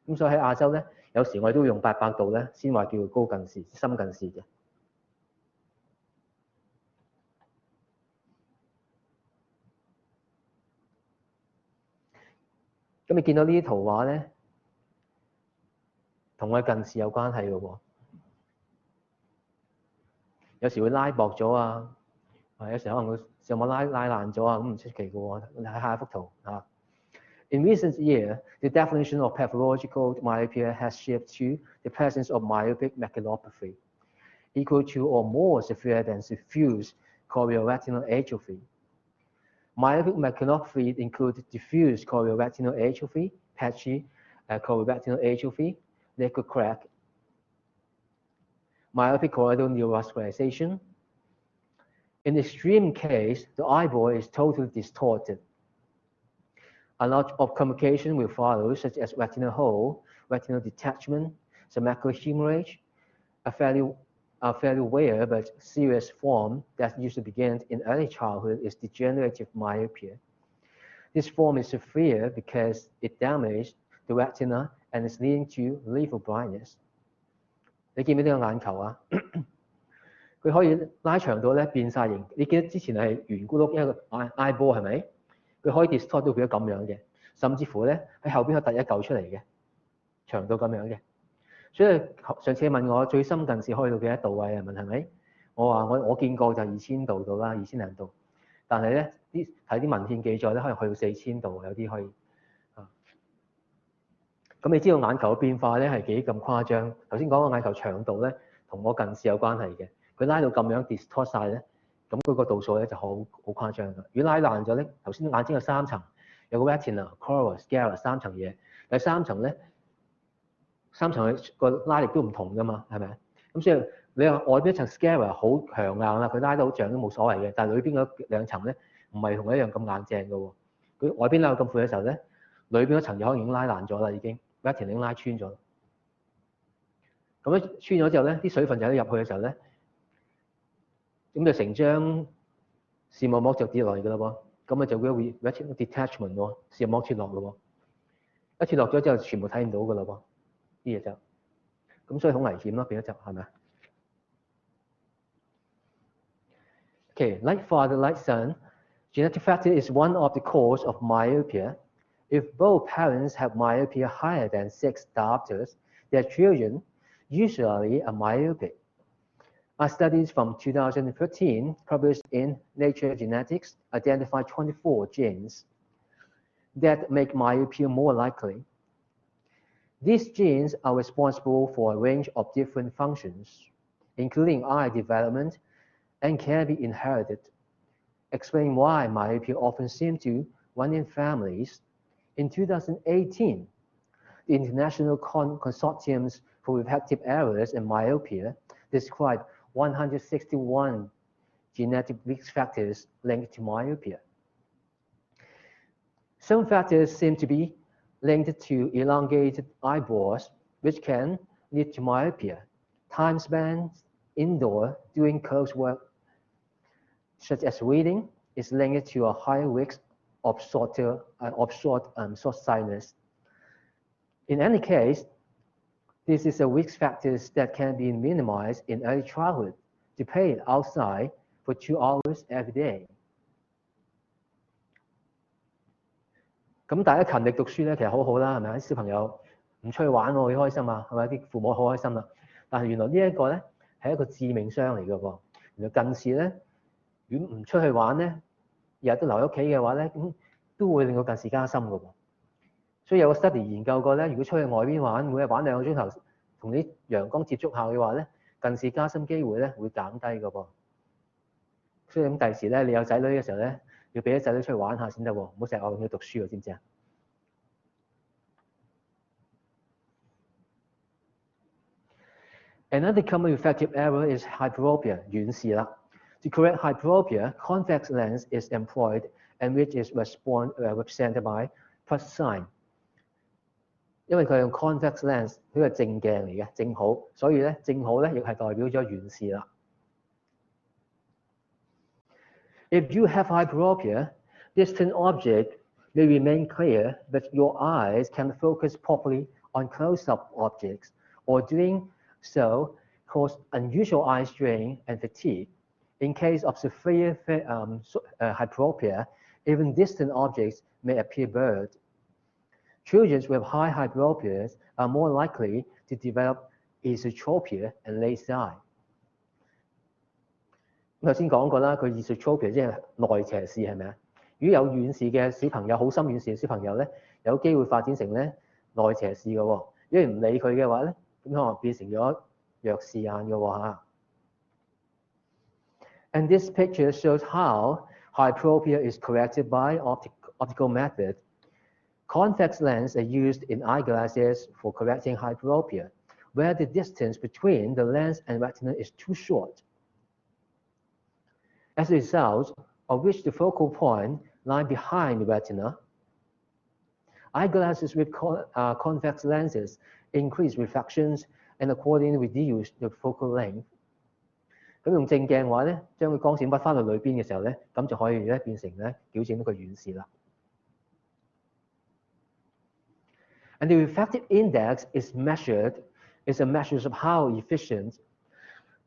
咁所以喺亞洲咧，有時我哋都會用800度咧，先話叫高近視、深近視嘅。咁你見到呢啲圖畫咧，同我近視有關係嘅喎。有時會拉薄咗啊，有時可能會上網拉爛咗啊，咁唔出奇嘅喎。你睇下一幅圖啊。In recent years, the definition of pathological myopia has shifted to the presence of myopic maculopathy, equal to or more severe than diffuse chorioretinal atrophy. Myopic maculopathy includes diffuse chorioretinal atrophy, patchy chorioretinal atrophy, liquid crack, myopic choroidal neovascularization, In the extreme case, the eyeball is totally distorted. A lot of complications will follow, such as retinal hole, retinal detachment, some macular hemorrhage, a fairly rare but serious form that usually begins in early childhood is degenerative myopia. This form is severe because it damages the retina and is leading to lethal blindness. 你見唔見呢個眼球啊？佢可以拉長到咧變晒形。你記得之前係圓咕碌一個 eyeball 係咪？佢可以 distort 到變咗咁樣嘅，甚至乎咧喺後邊可以突一嚿出嚟嘅，長到咁樣嘅。所以上次問我最深近視可以到幾多度啊？問係咪？我話我見過就2000度到啦，2000零度。但係咧睇啲文獻記載咧，可能去到4000度，有啲可以。咁你知道眼球嘅變化咧係幾咁誇張？頭先講個眼球長度咧，同我近視有關係嘅。佢拉到咁樣 distort 晒咧，咁佢個度數咧就好誇張㗎。如果拉爛咗咧，頭先眼睛有3層，有個 retina、choroid、sclera 3層嘢，第3層咧3層個拉力都唔同㗎嘛，係咪？咁所以你話外邊一層 sclera 好強硬啦，佢拉得好脹都冇所謂嘅，但係裏邊嗰2層咧唔係同佢一樣咁硬淨㗎喎。佢外邊拉到咁闊嘅時候咧，裏邊嗰層就可能已經拉爛咗啦，已經 retina 已經拉穿咗。咁樣穿咗之後咧，啲水分就喺入去嘅時候咧。咁就成張視網膜就跌落嚟㗎啦喎，咁啊就會 retinal detachment 喎，視網膜脫落咯喎，一脫落咗之後全部睇唔到㗎啦喎，啲嘢就，咁所以好危險咯，變咗就係咪？ Okay, like father, like son, genetic factor is one of the cause of myopia. If both parents have myopia higher than 6 diopters, their children usually are myopic. A study from 2013 published in Nature Genetics identified 24 genes that make myopia more likely. These genes are responsible for a range of different functions, including eye development, and can be inherited, explaining why myopia often seems to run in families. In 2018, the International Consortiums for Refractive Errors in Myopia described 161 genetic risk factors linked to myopia. Some factors seem to be linked to elongated eyeballs, which can lead to myopia. Time spent indoor doing close work, such as reading, is linked to a higher risk of short-sightedness. In any case, this is a risk factors that can be minimized in early childhood to play outside for 2 hours every day. 咁大家勤力讀書咧，其實好好啦，係咪？啲小朋友唔出去玩喎，幾開心啊，係咪？啲父母好開心啦。但係原來呢一個咧係一個致命傷嚟嘅喎。原來近視咧，如果唔出去玩咧，日日都留喺屋企嘅話咧，咁都會令到近視加深嘅喎。所以有個 study 研究過咧，如果出去外邊玩，每日玩2個鐘頭，同啲陽光接觸下嘅話咧，近視加深機會咧會減低嘅噃。所以咁第時咧，你有仔女嘅時候咧，要俾啲仔女出去玩下先得喎，唔好成日我要讀書喎，知唔知啊？ Another common refractive error is hyperopia, 遠視啦。To correct hyperopia, convex lens is employed, and which is represented by plus sign. 因為佢用 convex lens 呢個正鏡嚟嘅，正好，所以咧正好咧亦係代表咗遠視啦。If you have hyperopia, distant objects may remain clear, but your eyes can focus properly on close-up objects, or doing so cause unusual eye strain and fatigue. In case of severe hyperopia, even distant objects may appear blurred. Children with high hyperopias are more likely to develop esotropia and lazy eye. 頭先講過啦，佢 esotropia 即係內斜視係咪啊？如果有遠視嘅小朋友，好深遠視嘅小朋友咧，有機會發展成咧內斜視嘅喎。如果唔理佢嘅話咧，咁可能變成咗弱視眼嘅喎嚇。And this picture shows how hyperopia is corrected by optical method. Convex lenses are used in eyeglasses for correcting hyperopia, where the distance between the lens and retina is too short. as a result of which the focal point lies behind the retina. Eyeglasses with convex lenses increase reflections and accordingly reduce the focal length. 咁用正鏡嘅話咧，將個光線屈翻去裏邊嘅時候咧，咁就可以咧變成咧矯正一個遠視啦。And the refractive index is a measure of how efficient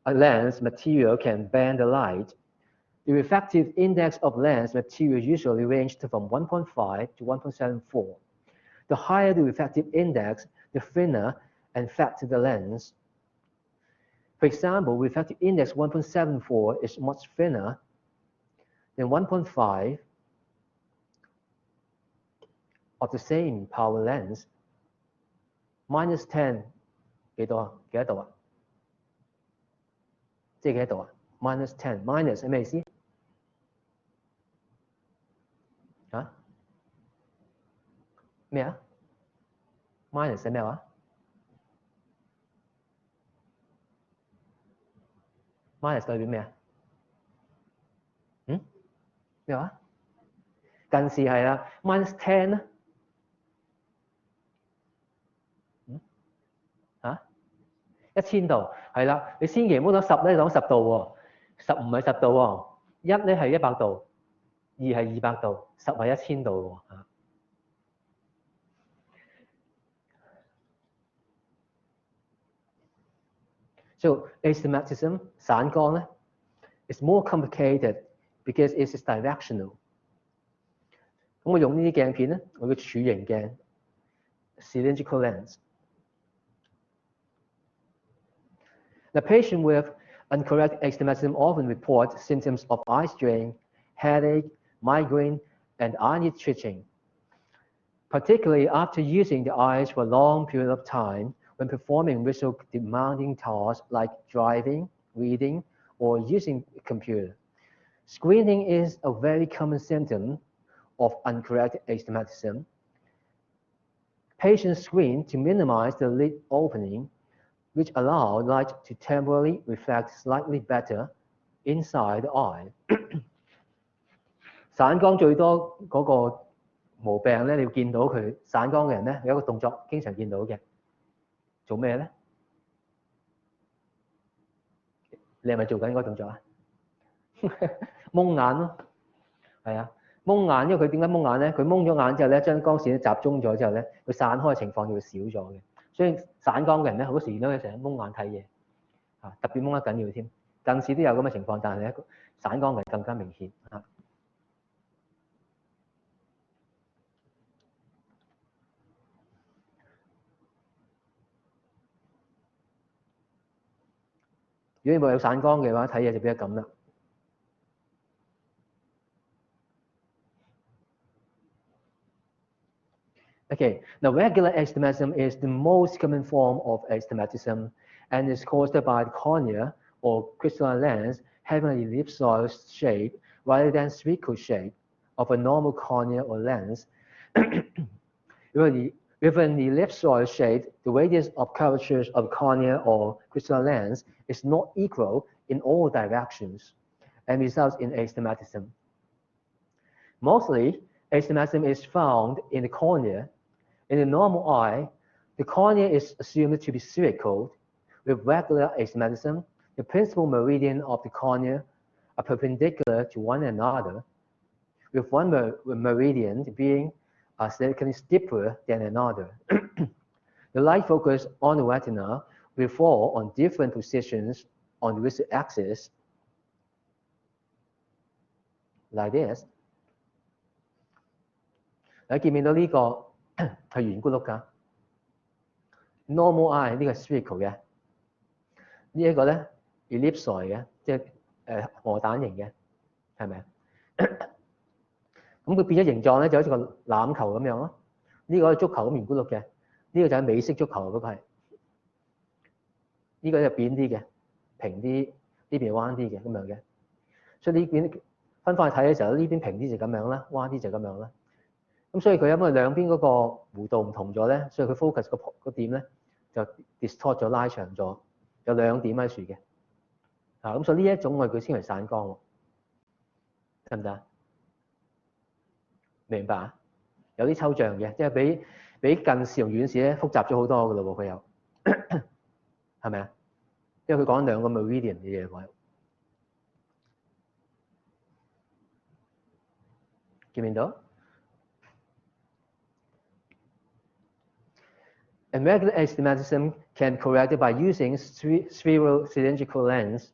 a lens material can bend the light. The refractive index of lens material usually ranged from 1.5 to 1.74. The higher the refractive index, the thinner and fatter the lens. For example, refractive index 1.74 is much thinner than 1.5 of the same power lens. Minus 10幾多啊？幾多度啊？即係幾多度啊 ？Minus 10 minus 係咩意思？啊？咩啊 ？Minus 係咩話？Minus 代表咩啊？咩話？近視係啦 ，minus 10啦。1000度係啦，你千祈唔好諗10咧，諗10度喎，10唔係10度喎，1咧係100度，2係200度，10係1000度喎。So astigmatism 散光咧 is more complicated because it is directional。咁我用呢啲鏡片咧，我嘅柱形鏡 cylindrical lens。The patient with uncorrected astigmatism often report symptoms of eye strain, headache, migraine, and eyelid twitching, particularly after using the eyes for a long period of time when performing visual demanding tasks like driving, reading, or using a computer. Squinting is a very common symptom of uncorrected astigmatism. Patients squint to minimize the lid opening, which allow light to temporarily reflect slightly better inside the eye 散光最多嗰個毛病咧，你要見到佢散光嘅人咧，有一個動作經常見到嘅，做咩咧？你係咪做緊嗰個動作啊？蒙眼咯，係啊，蒙眼，因為佢點解蒙眼咧？佢蒙咗眼之後咧，將光線集中咗之後咧，佢散開嘅情況就會少咗嘅。所以散光嘅人咧，好多時都成日蒙眼睇嘢，特別蒙得緊要添。近視都有咁嘅情況，但係咧散光嘅人更加明顯。如果你冇有散光嘅話，睇嘢就變咗咁啦。Okay, now regular astigmatism is the most common form of astigmatism and is caused by the cornea or crystalline lens having an ellipsoid shape rather than spherical shape of a normal cornea or lens. With an ellipsoid shape, the radius of curvature of cornea or crystalline lens is not equal in all directions and results in astigmatism. Mostly, astigmatism is found in the cornea. In the normal eye, the cornea is assumed to be spherical. With regular astigmatism, the principal meridian of the cornea are perpendicular to one another, with one meridian being significantly steeper than another. The light focus on the retina will fall on different positions on the visual axis, like this. 你見唔見到呢個係圓咕碌㗎 ？Normal eye 呢個係 spherical 嘅，呢一個咧 ellipsoid 嘅，即係鵝蛋型嘅，係咪啊？咁佢變咗形狀咧，就好似個欖球咁樣咯。呢個係足球咁圓咕碌嘅，呢個就係美式足球嗰個係。呢個就扁啲嘅，平啲，呢邊彎啲嘅咁樣嘅。所以呢邊分翻去睇嘅時候，呢邊平啲就咁樣啦，彎啲就咁樣啦。咁所以佢因為兩邊嗰個弧度唔同咗咧，所以佢 focus 個點咧就 distort 咗拉長咗，有兩點喺處嘅。咁所以呢一種我哋叫稱為散光喎。得唔得？明白啊？有啲抽象嘅，即係比近視同遠視咧複雜咗好多㗎咯喎，佢有係咪啊？因為佢講兩個 meridian 嘅嘢喎，見唔見到？And regular astigmatism can be corrected by using spherical cylindrical lens.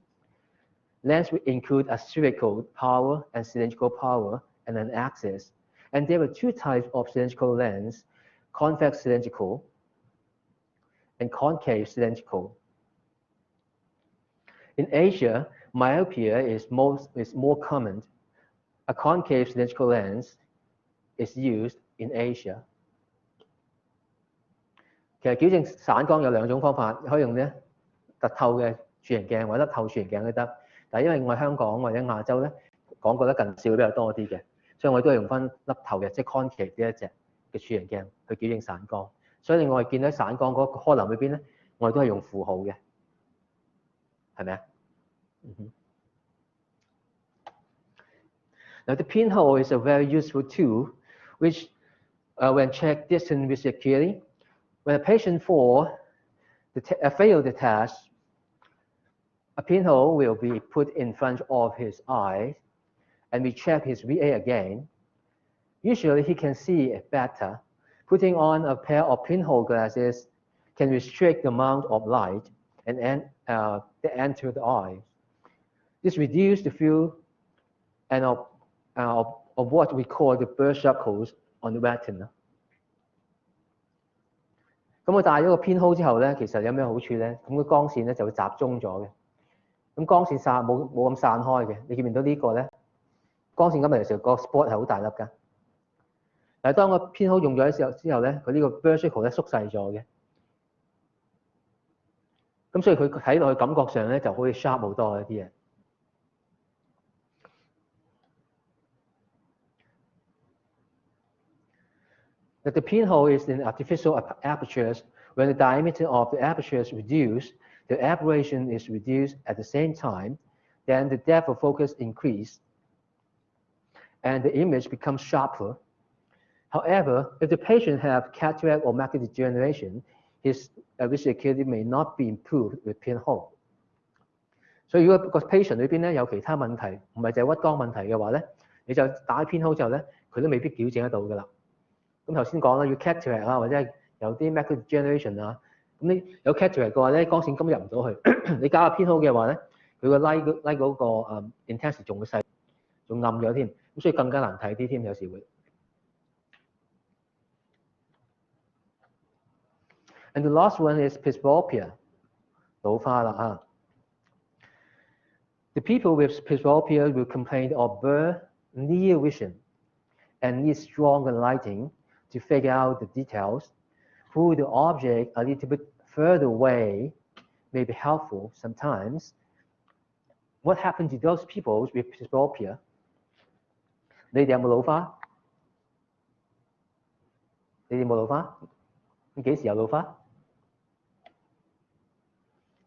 Lens would include a spherical power and cylindrical power and an axis. And there were two types of cylindrical lens, convex cylindrical and concave cylindrical. In Asia, myopia is more common. A concave cylindrical lens is used in Asia. 其實矯正散光有兩種方法，可以用咧凸透嘅柱形鏡或者透柱形鏡都得。但係因為我香港或者亞洲咧講過咧近視會比較多啲嘅，所以我都係用翻凹透嘅，即係 concave 呢一隻嘅柱形鏡去矯正散光。所以我哋見到散光嗰個 column 裏邊咧，我哋都係用負號嘅，係咪啊？Now the pinhole is a very useful tool, which when checked distant visual acuity. When a patient fails the test, a pinhole will be put in front of his eyes, and we check his VA again. Usually, he can see it better. Putting on a pair of pinhole glasses can restrict the amount of light and that enter the eye. This reduces the field and of what we call the burst circles on the retina. 咁我戴咗個pinhole之後咧，其實有咩好處咧？咁個光線咧就會集中咗嘅。咁光線冇咁散開嘅。你見唔見到呢個咧？光線咁有時候個 spot 係好大粒㗎。但係當個pinhole用咗之後咧，佢呢個 burst circle 咧縮細咗嘅。咁所以佢睇落去感覺上咧就可以 sharp 好多一啲嘢。That the pinhole is in artificial apertures. When the diameter of the aperture is reduced, the aberration is reduced at the same time, then the depth of focus increases, and the image becomes sharper. However, if the patient has cataract or macular degeneration, his visual acuity may not be improved with pinhole. 所以如果個 patient 裏邊咧有其他問題，唔係就係屈光問題嘅話咧，你就打 pinhole 之後咧，佢都未必矯正得到㗎啦。咁頭先講啦，要 cataract 啊，或者係有啲 macular degeneration 啊，咁你有 cataract 嘅話咧，光線根本入唔到去。你加個pinhole嘅話咧，佢個 light 嗰個intensity 仲會細，仲暗咗添，咁所以更加難睇啲添，有時會。And the last one is presbyopia， 老花啦嚇。The people with presbyopia will complain of blurred near vision and need stronger lighting to figure out the details. Pull the object a little bit further away may be helpful sometimes. What happened to those people with presbyopia? 你哋有冇老花？你哋冇老花？你幾時有老花？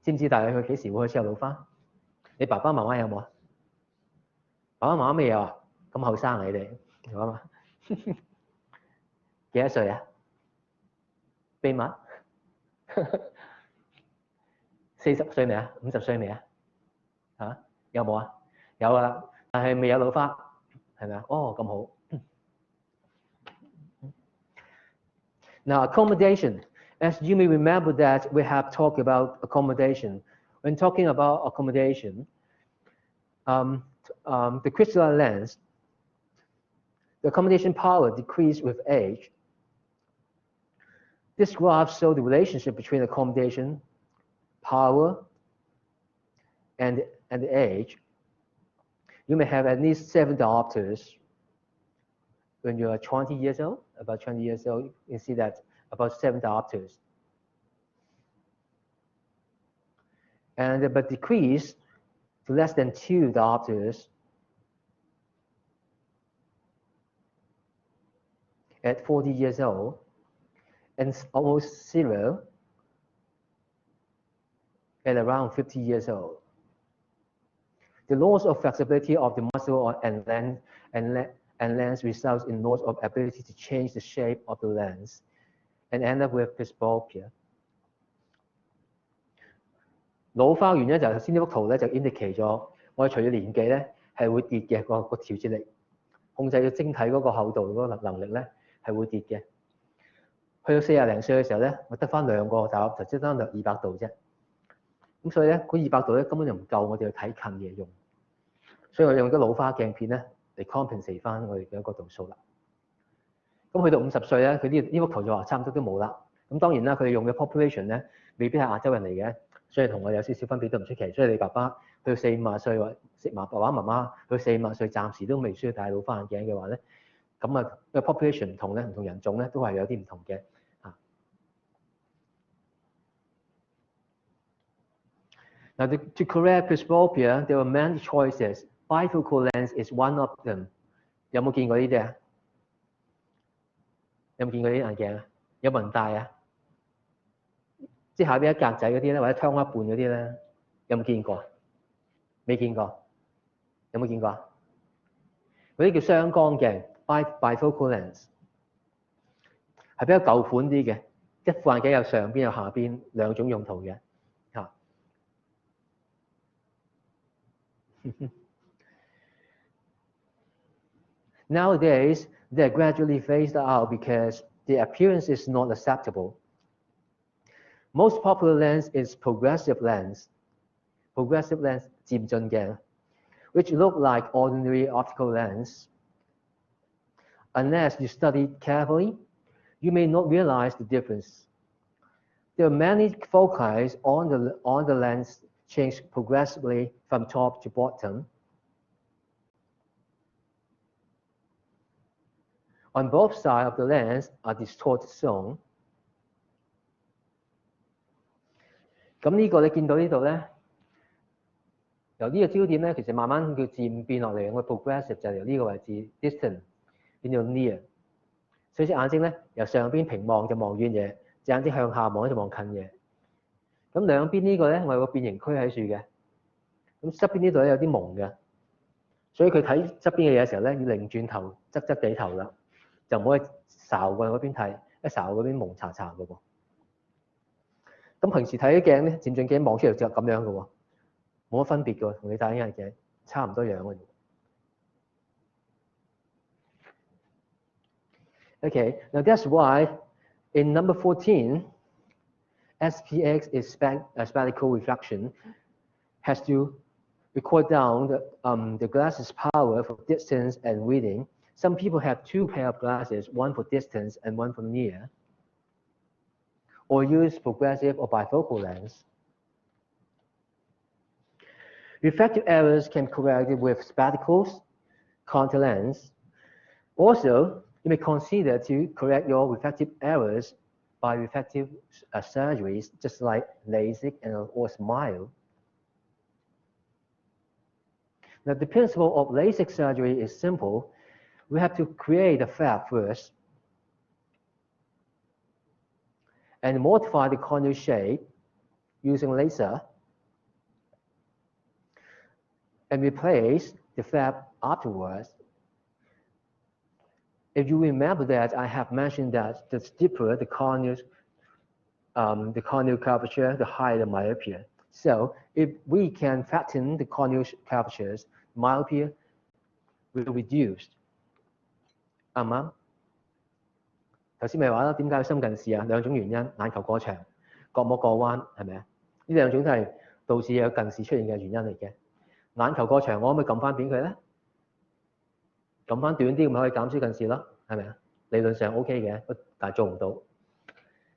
知唔知大概佢幾時會開始有老花？你爸爸媽媽有冇啊？爸爸媽媽未有啊？咁後生你哋，係嘛？幾多歲啊？秘密？40歲未啊？50歲未啊？嚇有冇啊？有啊，但係未有老花，係咪啊？哦，咁好。Now accommodation, as you may remember that we have talked about accommodation. When talking about accommodation, the crystalline lens, the accommodation power decreases with age. This graph shows the relationship between accommodation, power, and the age. You may have at least 7 diopters when you are 20 years old. About 20 years old, you see that about 7 diopters. But decrease to less than 2 diopters at 40 years old, and almost 0 at around 50 years old. The loss of flexibility of the muscle and lens results in loss of ability to change the shape of the lens and end up with presbyopia。老花嘅原因就係頭先呢幅圖咧就 indicate 咗，我哋隨住年紀咧係會跌嘅個調節力，控制咗晶體嗰個厚度嗰個能力咧係會跌嘅。去到40零歲嘅時候咧，我得翻2個大額頭，即係得200度啫。咁所以咧，嗰200度咧根本就唔夠我哋去睇近嘢用，所以我用咗老花鏡片咧嚟 compensate 翻我哋嘅一個度數啦。咁去到50歲咧，佢呢幅圖就話差唔多都冇啦。咁當然啦，佢哋用嘅 population 咧未必係亞洲人嚟嘅，所以同我有少少分別都唔出奇。所以你爸爸去到40-50歲或爸爸媽媽去到40-50歲，暫時都未需要戴老花眼鏡嘅話咧，咁啊個 population 唔同咧，唔同人種咧都係有啲唔同嘅。Now, to correct presbyopia, there are many choices. Bifocal lens is one of them. 有冇見過呢啲啊？有冇見過呢啲眼鏡啊？有冇人戴啊？即係下邊一格仔嗰啲咧，或者劏一半嗰啲咧，有冇見過？未見過？有冇見過啊？嗰啲叫雙光鏡 bifocal lens， 係比較舊款啲嘅，一副眼鏡有上邊有下邊兩種用途嘅。Nowadays, they're gradually phased out because the appearance is not acceptable. Most popular lens is progressive lens 漸進鏡 which look like ordinary optical lens. Unless you study carefully, you may not realize the difference. There are many foci on the lens change progressively from top to bottom. On both sides of the lens are distorted zone. 咁呢個你見到呢度咧，由呢個焦點咧，其實慢慢叫漸變落嚟，我 progressive 就由呢個位置 distant 變到 near。所以隻眼睛咧由上邊平望就望遠嘢，隻眼睛向下望就望近嘢。咁兩邊呢個咧，我有個變形區喺處嘅。咁側邊呢度咧有啲蒙嘅，所以佢睇側邊嘅嘢嘅時候咧，要擰轉頭，側地頭啦，就唔可以睄過嗰邊睇，一睄嗰邊蒙查查嘅喎。咁平時睇啲鏡咧，漸進鏡望出嚟就咁樣嘅喎，冇乜分別嘅喎，同你戴眼鏡差唔多樣嘅。Okay, now that's why in number 14, SPX is spectacle reflection has to record down the glasses power for distance and reading. Some people have two pair of glasses, one for distance and one for near, or use progressive or bifocal lens. Refractive errors can be corrected with spectacles, contact lens. Also, you may consider to correct your refractive errors by refractive surgeries, just like LASIK or SMILE. Now, the principle of LASIK surgery is simple. We have to create a flap first and modify the corneal shape using laser and replace the flap afterwards. If you remember that I have mentioned that the steeper the corneal curvature, the higher the myopia. So if we can flatten the corneal curvatures, myopia will reduce. 啱唔啱？頭先咪話啦，點解有深近視啊？兩種原因，眼球過長、角膜過彎，係咪啊？呢兩種都係導致有近視出現嘅原因嚟嘅。眼球過長，我可唔可以撳翻扁佢咧？撳翻短啲，咪可以減少近視咯，係咪啊？理論上 OK 嘅，但係做唔到。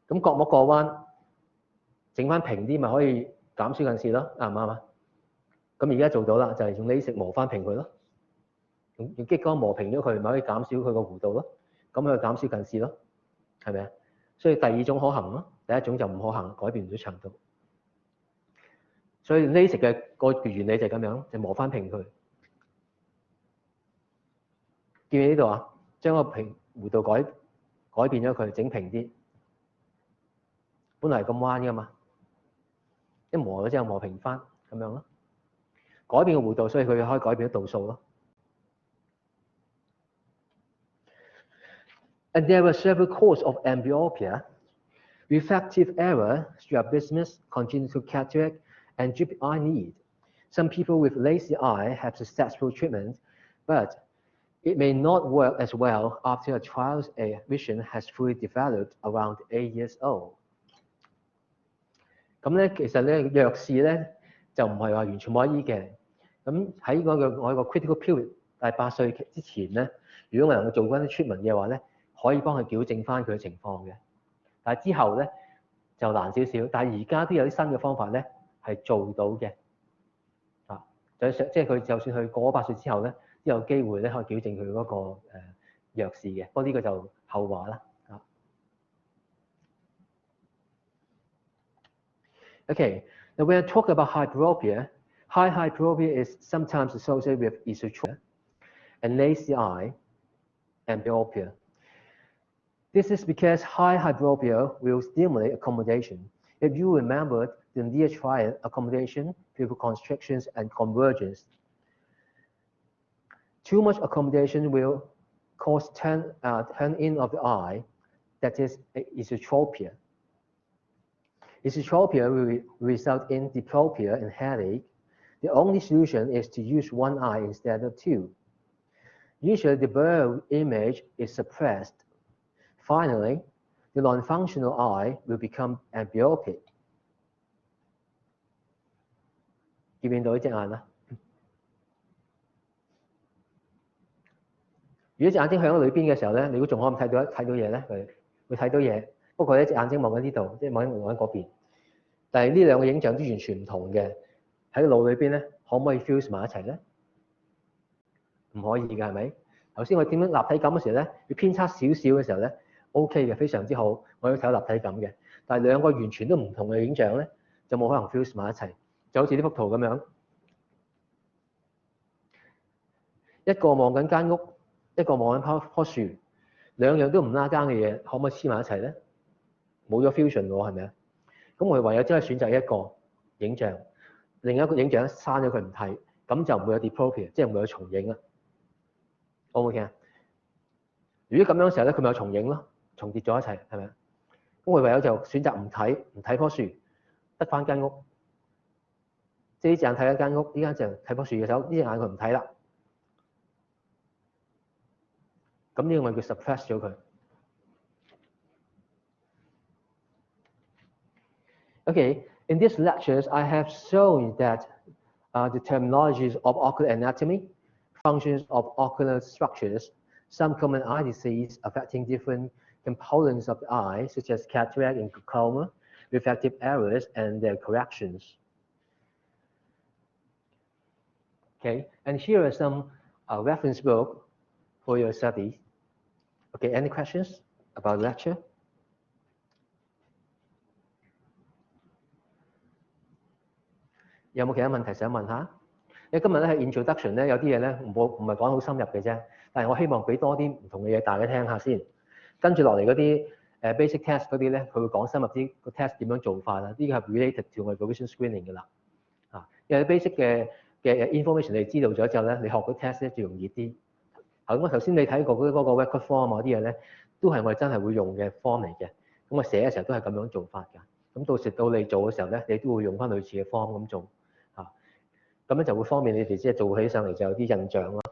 咁角膜過彎，整翻平啲，咪可以減少近視咯，啱唔啱啊？咁而家做到啦，就係用LASIK磨翻平佢咯。用激光磨平咗佢，咪可以減少佢個弧度咯，咁佢減少近視咯，係咪啊？所以第二種可行咯，第一種就唔可行，改變唔到長度。所以 LASIK 嘅個原理就係咁樣，就磨翻平佢。見唔見呢度啊？將個弧度改變咗佢，整平啲。本來係咁彎噶嘛，一磨咗之後磨平翻咁樣咯。改變個弧度，所以佢可以改變咗度數咯。And there were several causes of amblyopia: refractive error, strabismus, congenital cataract, and drip eye need. Some people with lazy eye have successful treatment, but it may not work as well after a child's vision has fully developed around 8 years old. 咁咧，其實咧弱視咧就唔係話完全冇得醫嘅。咁喺我個 critical period 大8歲之前咧，如果我能夠做翻啲 treatment 嘅話咧，可以幫佢矯正翻佢嘅情況嘅。但係之後咧就難少少，但係而家都有啲新嘅方法咧係做到嘅。即係佢就算佢過咗8歲之後咧，都有機會咧可以矯正佢嗰個弱視嘅。不過呢個就後話啦。Okay, now when I talk about hyperopia, high hyperopia is sometimes associated with esotropia and lazy eye amblyopia. This is because high hyperopia will stimulate accommodation. If you remember the near triad accommodation, pupil constrictions, and convergence, too much accommodation will cause turn in of the eye, that is esotropia. Esotropia will result in diplopia and headache. The only solution is to use one eye instead of two. Usually the blur image is suppressed. Finally, the non-functional eye will become amblyopic. 見唔見到呢隻眼啊？如果隻眼睛向咗裏邊嘅時候咧，你如果仲可唔睇到嘢咧？佢會睇到嘢，不過咧隻眼睛望緊呢度，即係望緊嗰邊。但係呢兩個影像都完全唔同嘅。喺個腦裏邊咧，可唔可以 fuse 埋一齊咧？唔可以㗎，係咪？頭先我點樣立體感嘅時候咧，要偏差少少嘅時候咧 ，OK 嘅，非常之好，我要睇立體感嘅。但係兩個完全都唔同嘅影像咧，就冇可能 fuse 埋一齊。就好似呢幅圖咁樣，一個望緊間屋，一個望緊棵樹，兩樣都唔拉更嘅嘢，可唔可以黐埋一齊咧？冇咗 fusion 喎，係咪啊？咁我哋唯有真係選擇一個影像，另一個影像刪咗佢唔睇，咁就唔會有 diplopia， 即係唔會有重影啦。O 唔 OK 啊？如果咁樣嘅時候咧，佢咪有重影咯，重疊咗一齊，係咪啊？咁我哋唯有就選擇唔睇棵樹，得翻間屋。即係呢隻眼睇一間屋，呢間就睇棵樹嘅時候，呢隻眼佢唔睇啦。咁呢個咪叫 suppress 咗佢。Okay, in these lectures, I have shown that the terminologies of ocular anatomy, functions of ocular structures, some common eye disease affecting different components of the eye, such as cataract and glaucoma, refractive errors, and their corrections. Okay, and here are some reference books for your study. Okay, any questions about the lecture? 有冇其他問題想問下？因為今日咧係 introduction 咧，有啲嘢咧唔係講好深入嘅啫，但係我希望俾多啲唔同嘅嘢大家聽下先。跟住落嚟嗰啲basic test 嗰啲咧，佢會講深入啲個 test 點樣做法啦。呢個係 related to 我哋 vision screening 嘅啦。因為 basic 嘅 information 你知道咗之後咧，你學到 test 咧就容易啲。咁頭先你睇過嗰個 record form 啊啲嘢咧，都係我哋真係會用嘅 form 嚟嘅。咁我寫嘅時候都係咁樣做法㗎。咁到你做嘅時候咧，你都會用翻類似嘅 form 咁做。咁樣就會方便你哋即係做起上嚟就有啲印象咯，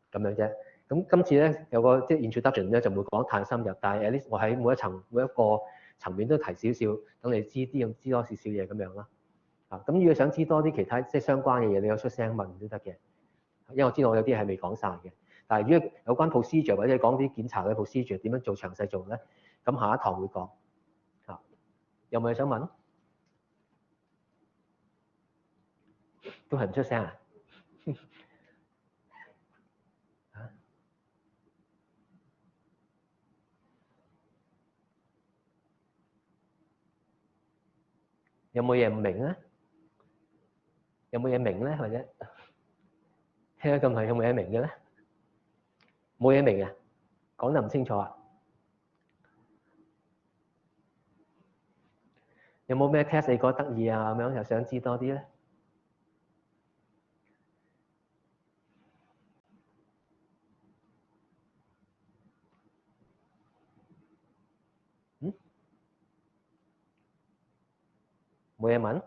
咁樣啫。咁今次咧有個即係 introduction 咧就唔會講太深入，但係 at least 我喺每一個層面都提少少，等你知多少少嘢咁樣啦。咁如果想知多啲其他即係相關嘅嘢，你有出聲問都得嘅。因為我知道我有啲係未講晒嘅。但係如果有關 procedure 或者講啲檢查嘅 procedure 點樣做詳細做咧，咁下一堂會講。有冇嘢想問？都係唔出聲啊？有冇嘢唔明咧？有冇嘢明咧？或者聽得咁耐，有冇嘢明嘅咧？冇嘢明啊？講得唔清楚啊？有冇咩 test 你覺得得意啊？咁樣又想知多啲咧？冇嘢問？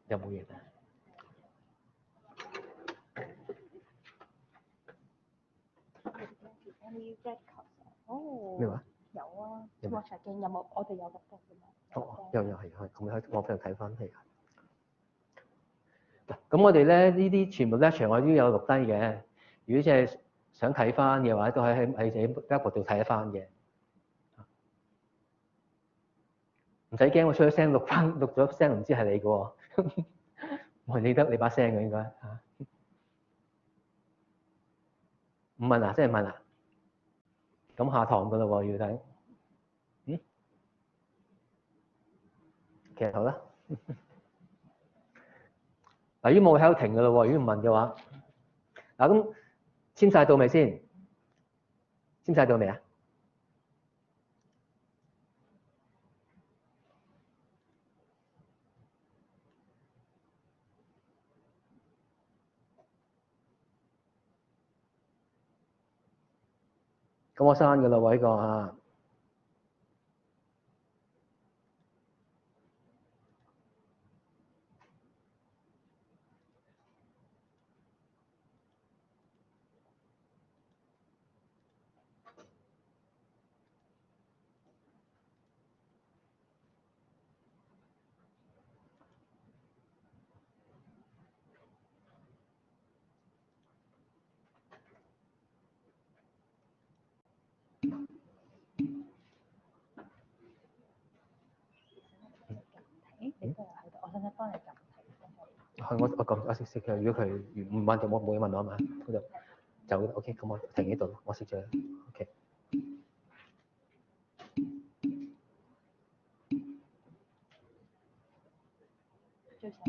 有冇嘢啊？咩話？有啊 ，watch again 有冇？我哋有錄到嘅嘛？有係，咁我翻去睇翻係。嗱，咁我哋咧呢啲全部 lecture 我都有錄低嘅。如果即係想睇翻嘅話，都喺自己 web 度睇得翻嘅。唔使驚，我出咗聲錄咗聲，唔知係你嘅喎。我記得你把聲嘅應該嚇。唔問啊，真係問啊。咁下堂㗎啦喎，要睇。其實好啦。嗱，如果冇喺度停㗎啦喎，如果唔問嘅話，嗱咁簽晒到未先？簽晒到未啊？咁我刪㗎啦喎，呢個啊。你都有喺度，我想幫你撳題。係我識嘅，如果佢唔問就冇嘢問我嘛，佢就 OK，咁我停呢度，我識咗。